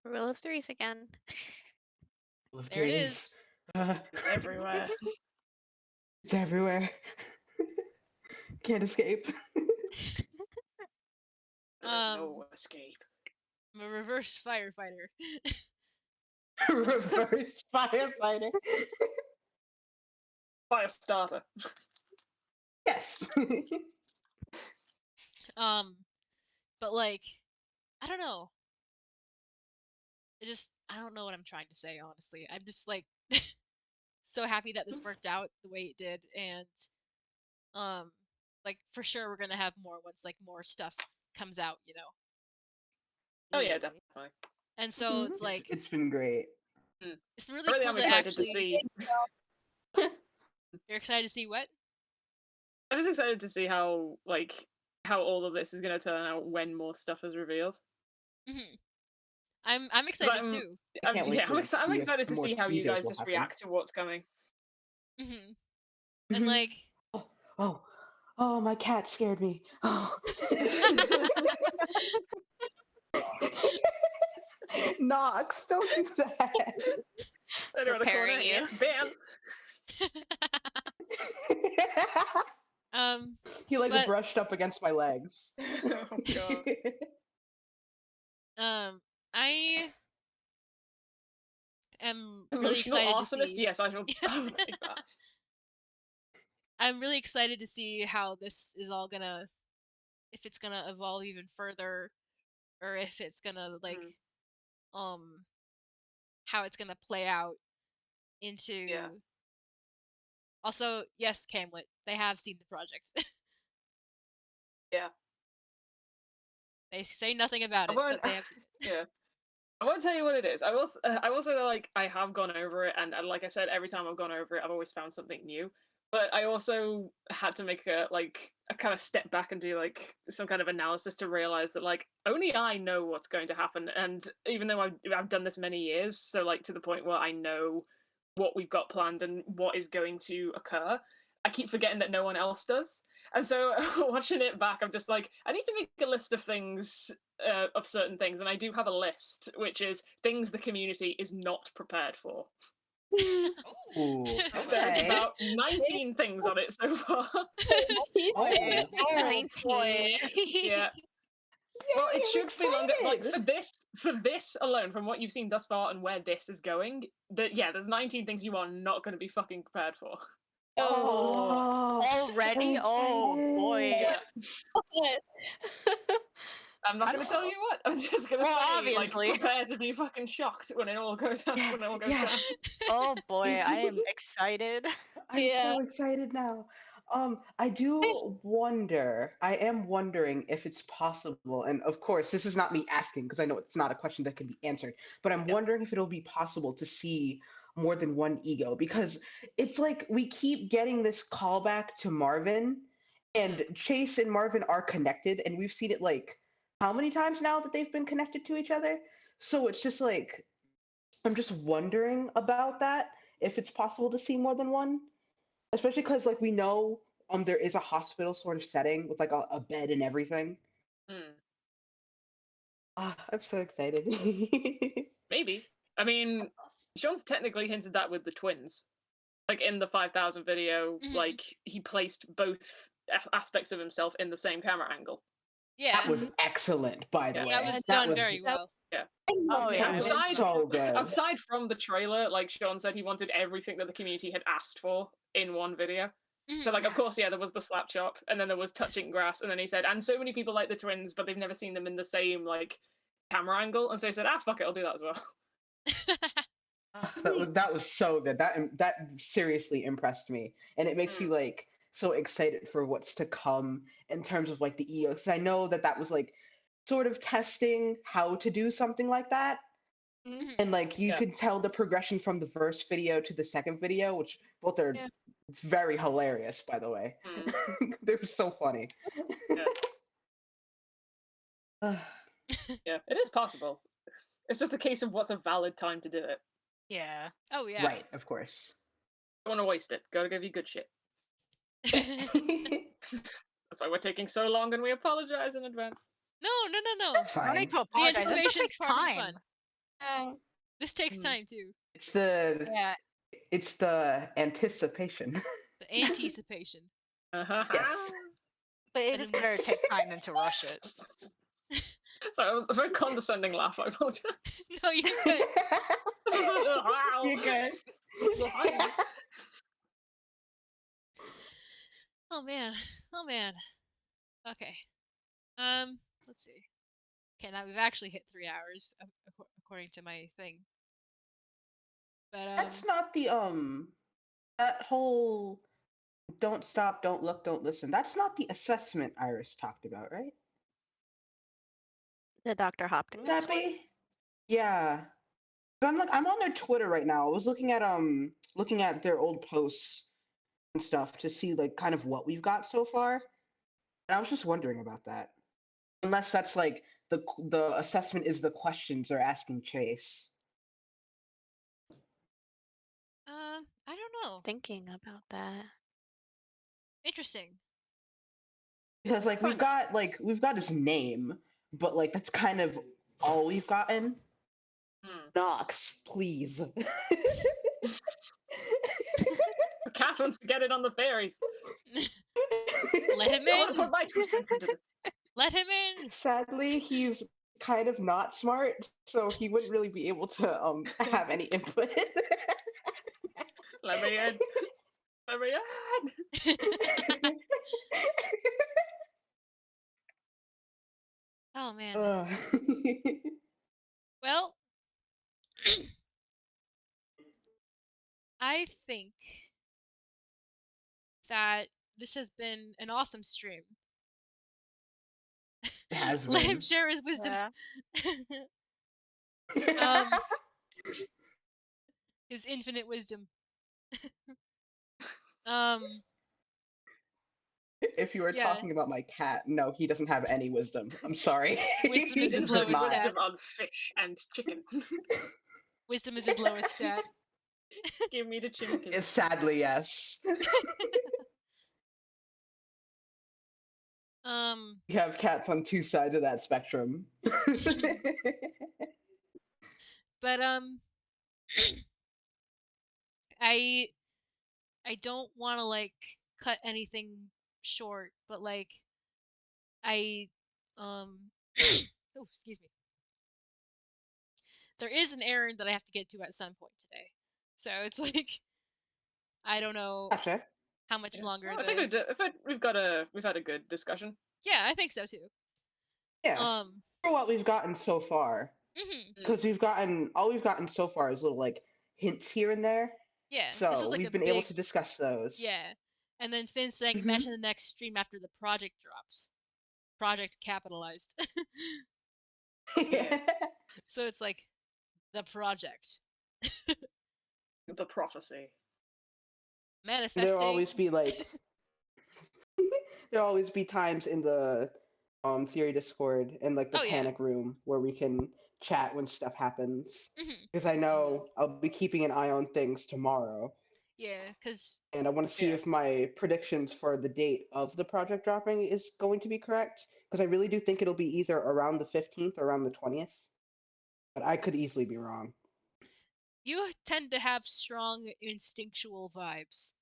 Rule of threes again. There it is. It's everywhere. It's everywhere. Can't escape. There's no escape. I'm a reverse firefighter. Reverse firefighter. Fire starter. Yes. But like, I don't know. I don't know what I'm trying to say, honestly. I'm just like so happy that this worked out the way it did, and like for sure we're gonna have more once like more stuff comes out, Oh yeah, definitely. And so it's like it's been great. It's been really cool I'm to excited actually to see. You're excited to see what? I'm just excited to see how all of this is going to turn out when more stuff is revealed. I'm excited too. I'm excited to see how you guys just react to what's coming. And like, oh, my cat scared me. Oh. Knox, don't do that. Preparing you. It's Ben. He brushed up against my legs. Oh god. am really Emotional excited to arsonist? see. Yes, I will Yes. take that. I'm really excited to see how this is all gonna, if it's gonna evolve even further, or if it's gonna like, how it's gonna play out into. Yeah. Also, yes, Camlet, they have seen the project. Yeah. They say nothing about I it, won't. but they have seen it. Yeah. I won't tell you what it is. I will say that like I have gone over it, and like I said, every time I've gone over it, I've always found something new. But I also had to make a kind of step back and do like some kind of analysis to realize that like only I know what's going to happen. And even though I've done this many years, so like to the point where I know what we've got planned and what is going to occur, I keep forgetting that no one else does. And so watching it back, I'm just like, I need to make a list of things, of certain things, and I do have a list, which is things the community is not prepared for. Ooh, There's okay. about 19 things on it so far. Oh, 19. Yeah. Well, it I'm should be longer. Like excited. for this alone, from what you've seen thus far and where this is going, yeah, there's 19 things you are not going to be fucking prepared for. Oh, Already? I'm Oh boy. Yeah. What? I'm not going to tell you what. I'm just going to Well, say, obviously. like, prepare to be fucking shocked when it all goes down. When it all goes yes. down. Oh boy, I am excited. I'm Yeah. so excited now. I do wonder, I am wondering if it's possible, and of course, this is not me asking because I know it's not a question that can be answered, but I'm wondering if it'll be possible to see more than one ego because it's like we keep getting this callback to Marvin, and Chase and Marvin are connected, and we've seen it like how many times now that they've been connected to each other? So it's just like, I'm just wondering about that, if it's possible to see more than one, especially because like we know there is a hospital sort of setting with like a bed and everything. I'm so excited. Maybe. I mean, Sean's technically hinted that with the twins. Like in the 5,000 video, like he placed both aspects of himself in the same camera angle. Yeah. That was excellent, by the way. That was done very well. Yeah. Oh yeah. That was Outside, so good. outside from the trailer, like Sean said, he wanted everything that the community had asked for in one video. So like, of course, yeah, there was the slap chop, and then there was touching grass, and then he said, and so many people like the twins, but they've never seen them in the same like camera angle, and so he said, fuck it, I'll do that as well. That was so good. That seriously impressed me, and it makes you like so excited for what's to come in terms of like the EOS. I know that was like sort of testing how to do something like that. And like you could tell the progression from the first video to the second video, which both are it's very hilarious, by the way. They were so funny. Yeah, it is possible. It's just a case of what's a valid time to do it. Yeah. Oh yeah. Right, of course. Don't want to waste it. Gotta give you good shit. That's why we're taking so long, and we apologize in advance. No. That's No fine. need to The apologize. This just anticipation's takes part of the time. fun. This takes time too. It's the Yeah. it's the anticipation. The anticipation. Yes. But it is better to take time than to rush it. Sorry, it was a very condescending laugh. I apologize. No, you're good. Wow. You're good. Oh man. Okay. Let's see. Okay, now we've actually hit 3 hours according to my thing. But That's not the that whole don't stop, don't look, don't listen. That's not the assessment Iris talked about, right? The Dr. Hopkins Would that one? be? Yeah. I'm on their Twitter right now. I was looking at their old posts and stuff to see like kind of what we've got so far. And I was just wondering about that. Unless that's like the assessment is the questions they're asking Chase. I don't know. Thinking about that. Interesting. Because like we've got his name, but like that's kind of all we've gotten. Knox, please. Cass wants to get it on the fairies. Let him I want in. to put my 2 cents into this. Let him in. Sadly, he's kind of not smart, so he wouldn't really be able to have any input. Let me in. Let me in. Oh man. Well, I think that this has been an awesome stream. It has Let him been. share his wisdom. Yeah. His infinite wisdom. Um, If you were yeah. talking about my cat, no, he doesn't have any wisdom. I'm sorry. Wisdom is He his does lowest not. stat. Wisdom on fish and chicken. Wisdom is his lowest stat. Give me the chicken. Sadly, yes. You have cats on two sides of that spectrum. But I don't want to like cut anything short, but like I oh, excuse me. There is an errand that I have to get to at some point today. So it's like I don't know Gotcha. how much longer I think we've had a good discussion. Yeah, I think so too. Yeah. For what we've gotten so far. Because we've gotten all we've gotten so far is little like hints here and there. Yeah, So this was like we've a been big, able to discuss those. Yeah. And then Finn saying imagine the next stream after the project drops. Project capitalized. Yeah. So it's like the project. The prophecy. Manifesting. There'll always be like there'll always be times in the theory Discord and like the panic room where we can chat when stuff happens. Because I know I'll be keeping an eye on things tomorrow. Yeah, because And I want to see if my predictions for the date of the project dropping is going to be correct. Because I really do think it'll be either around the 15th or around the 20th. But I could easily be wrong. You tend to have strong instinctual vibes.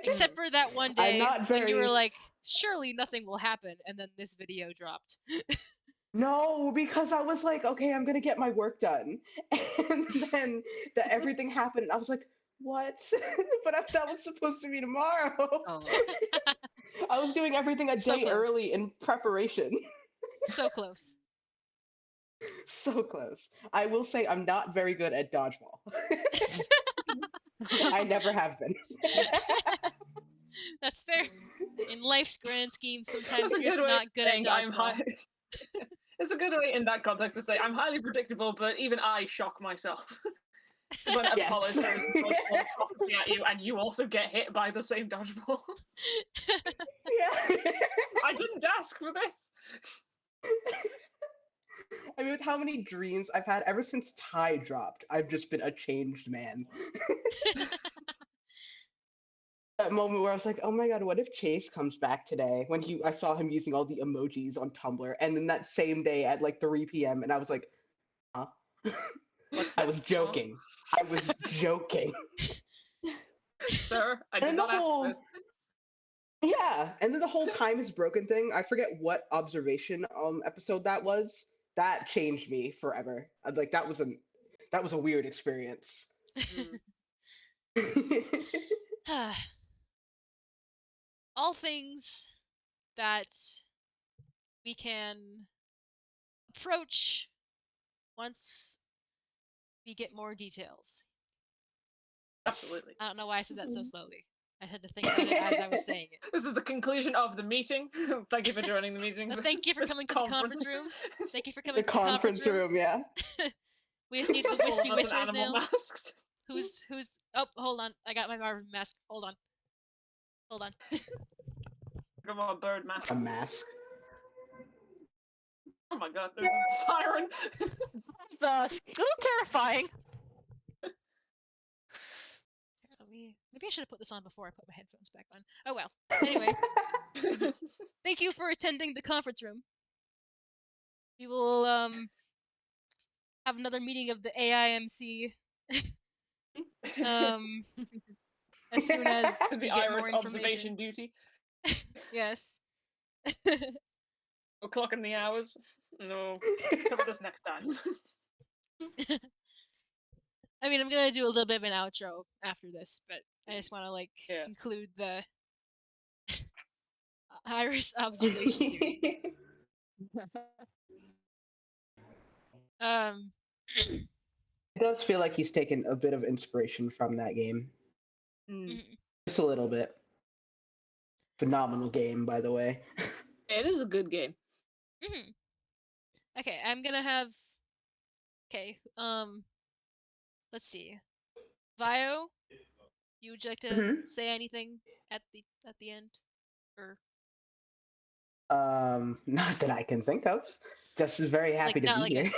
Except for that one day when you were like, surely nothing will happen, and then this video dropped. No, because I was like, okay, I'm gonna get my work done, and then everything happened, and I was like, what? But that was supposed to be tomorrow. I was doing everything a day early in preparation. So close. So close. I will say I'm not very good at dodgeball. I never have been. That's fair. In life's grand scheme, sometimes you're just way not good at saying I'm dodgeball. It's a good way in that context to say I'm highly predictable, but even I shock myself. When Apollo throws a dodgeball prophecy at you, and you also get hit by the same dodgeball. Yeah. I didn't ask for this. I mean, with how many dreams I've had ever since Ty dropped, I've just been a changed man. That moment where I was like, oh my god, what if Chase comes back today? When I saw him using all the emojis on Tumblr, and then that same day at like 3 p.m., and I was like, huh? I was joking. I was joking. Sir, I did not ask for this. Yeah, and then the whole time is broken thing. I forget what observation episode that was. That changed me forever. Like that was a weird experience. All things that we can approach once we get more details. Absolutely. I don't know why I said that so slowly. I had to think about it as I was saying it. This is the conclusion of the meeting. Thank you for joining the meeting. Thank you for coming to the conference room. Thank you for coming to the conference room. Yeah. We just need the wispy whispers now. Masks. Who's? Oh, hold on. I got my Marvin mask. Hold on. Come on, bird mask. A mask. Oh my god, there's a siren. It's a little terrifying. Maybe I should have put this on before I put my headphones back on. Oh well. Anyway. Thank you for attending the conference room. We will have another meeting of the AIMC as soon as the we get Iris more observation duty. Yes. We're clocking the hours. No, cover this next time. I mean, I'm gonna do a little bit of an outro after this, but I just want to like conclude the Iris observation duty. It does feel like he's taken a bit of inspiration from that game. Just a little bit. Phenomenal game, by the way. It is a good game. Okay, I'm gonna have. Okay, let's see. Vio, would you like to say anything at the end, or? Not that I can think of. Just very happy to be here.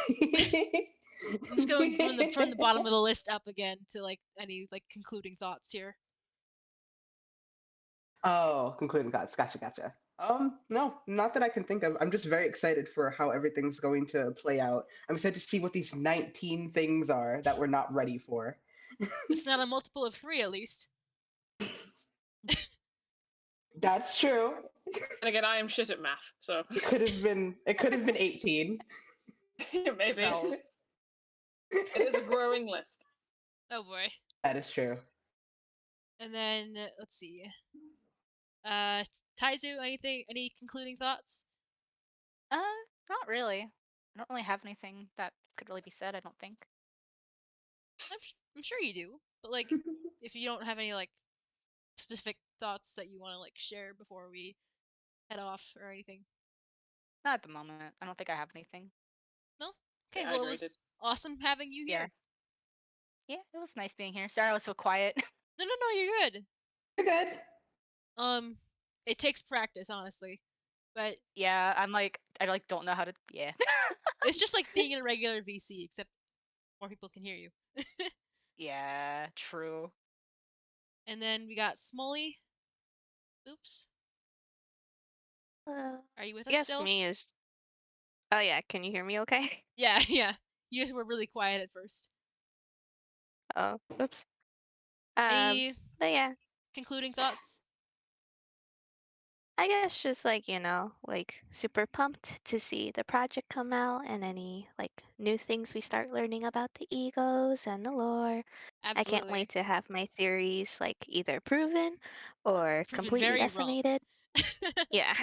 I'm just going from the bottom of the list up again to like any like concluding thoughts here. Oh, concluding thoughts. Gotcha. No, not that I can think of. I'm just very excited for how everything's going to play out. I'm excited to see what these 19 things are that we're not ready for. It's not a multiple of 3, at least. That's true. And again, I am shit at math, so it could have been 18. Maybe. No. It is a growing list. Oh boy. That is true. And then let's see. Taizu, any concluding thoughts? Not really. I don't really have anything that could really be said, I don't think. I'm sure you do, but like, if you don't have any like specific thoughts that you want to like share before we head off or anything. Not at the moment. I don't think I have anything. No? Okay, well, it was awesome having you here. Yeah, it was nice being here. Sorry I was so quiet. No, you're good. You're good. It takes practice, honestly. But yeah, I like don't know how to. Yeah. It's just like being in a regular VC, except more people can hear you. Yeah, true. And then we got Smolly. Oops. Are you with us still? Me is. Oh yeah, can you hear me? Okay. Yeah. You just were really quiet at first. Oh, oops. Any but yeah. concluding thoughts? I guess just like, like super pumped to see the project come out and any like new things we start learning about the egos and the lore. Absolutely. I can't wait to have my theories like either proven or completely very decimated. Yeah.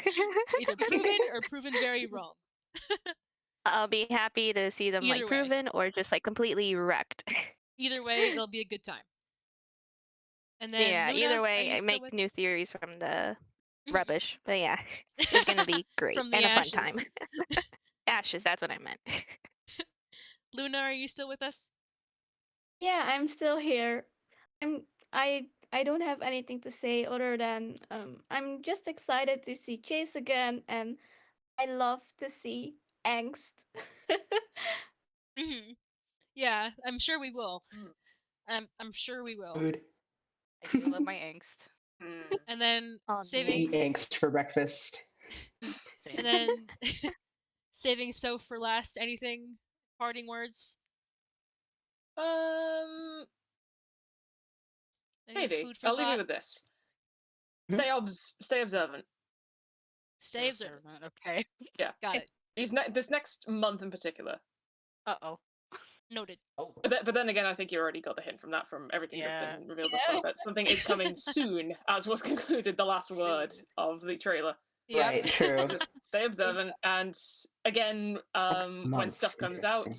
Either proven or proven very wrong. I'll be happy to see them Either like proven or just like completely wrecked. Either way, it'll be a good time. And then yeah, Luna, either way, I make new theories from the rubbish. But yeah, it's gonna be great from the and a ashes. fun time. Ashes, that's what I meant. Luna, are you still with us? Yeah, I'm still here. I don't have anything to say other than I'm just excited to see Chase again, and I love to see angst. Yeah, I'm sure we will. I'm sure we will. Food. I do love my angst. And then Eat angst for breakfast. And then saving Soph for last. Anything? Parting words? Maybe. Food for I'll leave thought? you with this. Stay observant. Stay observant. Okay. Yeah. Got it. This next month in particular. Uh-oh. Noted. But then again, I think you already got the hint from that, from everything that's been revealed thus far, that something is coming soon, as was concluded the last word of the trailer. Yep. Right, true. Just stay observant, and again, when stuff comes out,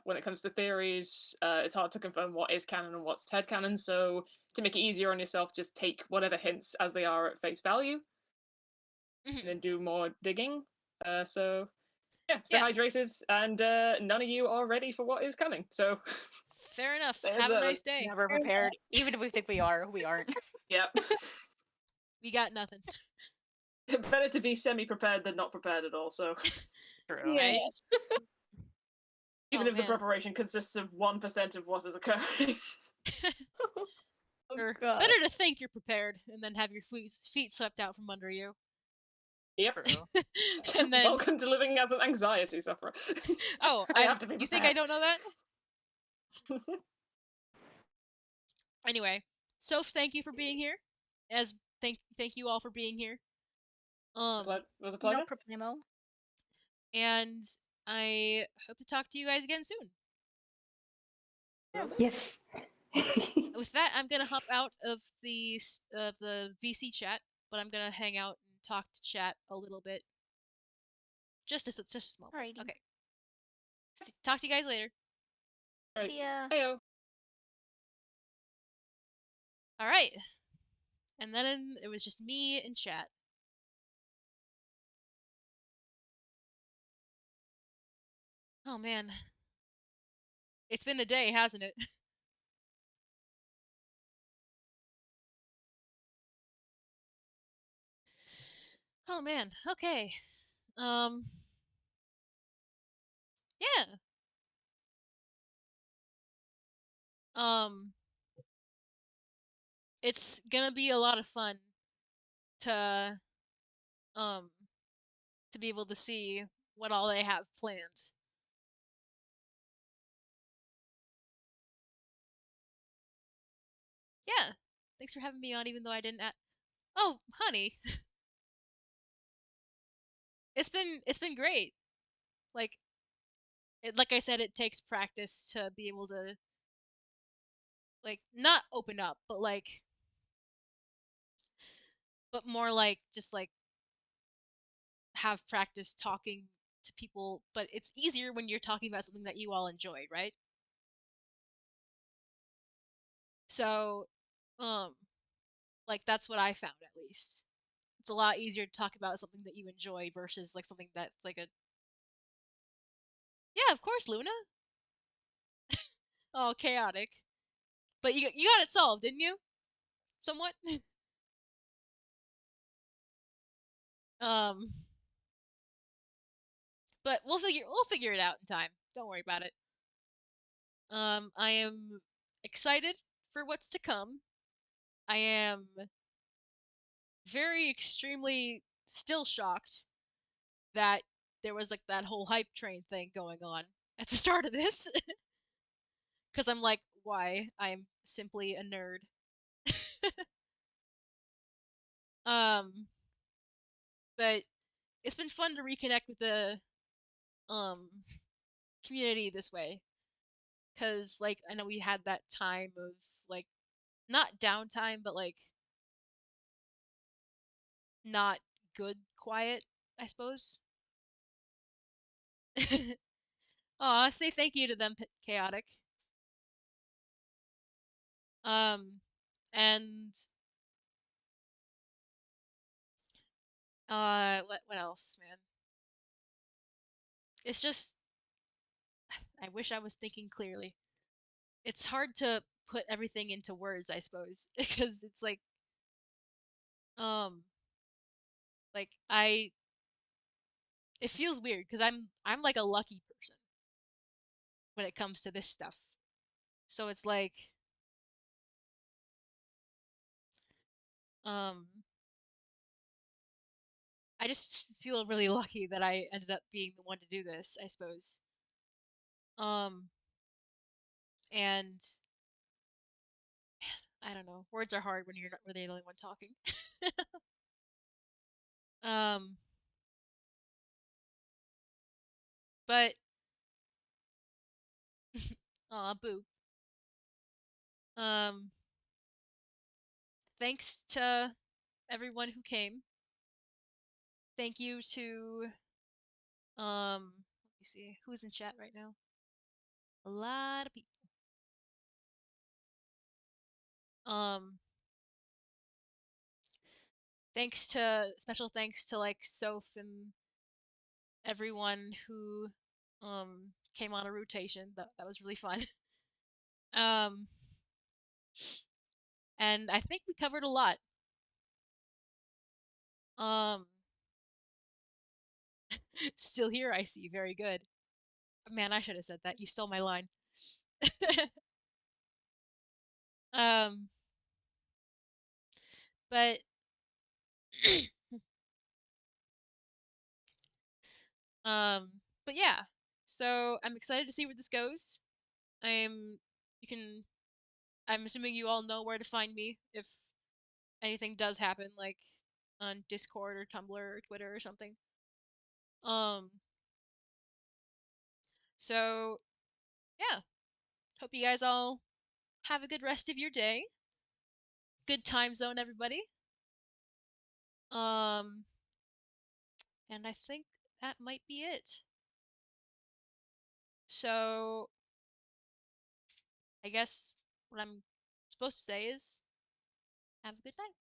when it comes to theories, it's hard to confirm what is canon and what's headcanon, so to make it easier on yourself, just take whatever hints as they are at face value, and then do more digging. So yeah, stay hydrated, and none of you are ready for what is coming, so fair enough. Have a nice day. Never prepared. Even if we think we are, we aren't. Yep. We got nothing. Better to be semi-prepared than not prepared at all, so true. Right? Even if the preparation consists of 1% of what is occurring. Or better to think you're prepared and then have your feet swept out from under you. Yep. And then welcome to living as an anxiety sufferer. Oh, I have to be you think I don't know that? Anyway, Soph, thank you for being here. Thank you all for being here. Was a pleasure. No problemo. and I hope to talk to you guys again soon. Yes. With that, I'm gonna hop out of the VC chat, but I'm gonna hang out and talk to chat a little bit. Just a small bit. Alrighty. Okay. Talk to you guys later. See ya. Heyo. All right. And then it was just me and chat. Oh man. It's been a day, hasn't it? Oh man. Okay. Yeah. Um it's gonna be a lot of fun to um to be able to see what all they have planned. Yeah. Thanks for having me on even though I didn't Oh, honey. It's been great. Like like I said, it takes practice to be able to like not open up, but more like just like have practice talking to people, but it's easier when you're talking about something that you all enjoy, right? So, um like that's what I found at least. It's a lot easier to talk about something that you enjoy versus like something that's like a Yeah, of course, Luna. Oh, chaotic. But you got it solved, didn't you? Somewhat. um but we'll figure it out in time. Don't worry about it. I am excited for what's to come. I am very extremely still shocked that there was like that whole hype train thing going on at the start of this. Because I'm like, why? I'm simply a nerd. um, but it's been fun to reconnect with the um community this way. Cause like I know we had that time of like not downtime, but like not good quiet, I suppose. Aw, say thank you to them, Chaotic. Um, and what else, man? It's just I wish I was thinking clearly. It's hard to put everything into words, I suppose, because it's um like it feels weird because I'm like a lucky person when it comes to this stuff. So it's like um I just feel really lucky that I ended up being the one to do this, I suppose. Um and I don't know. Words are hard when you're not really the only one talking. um but aw, boo. Um Thanks to everyone who came. Thank you to let me see who's in chat right now. A lot of people. Um Special thanks to like Soph and everyone who came on a rotation. That was really fun. um and I think we covered a lot. Um Still here, I see. Very good. Man, I should have said that. You stole my line. um but um but yeah. So I'm excited to see where this goes. You can I'm assuming you all know where to find me if anything does happen, like on Discord or Tumblr or Twitter or something. Um So, yeah. Hope you guys all have a good rest of your day. Good time zone, everybody. And I think that might be it. So, I guess what I'm supposed to say is have a good night.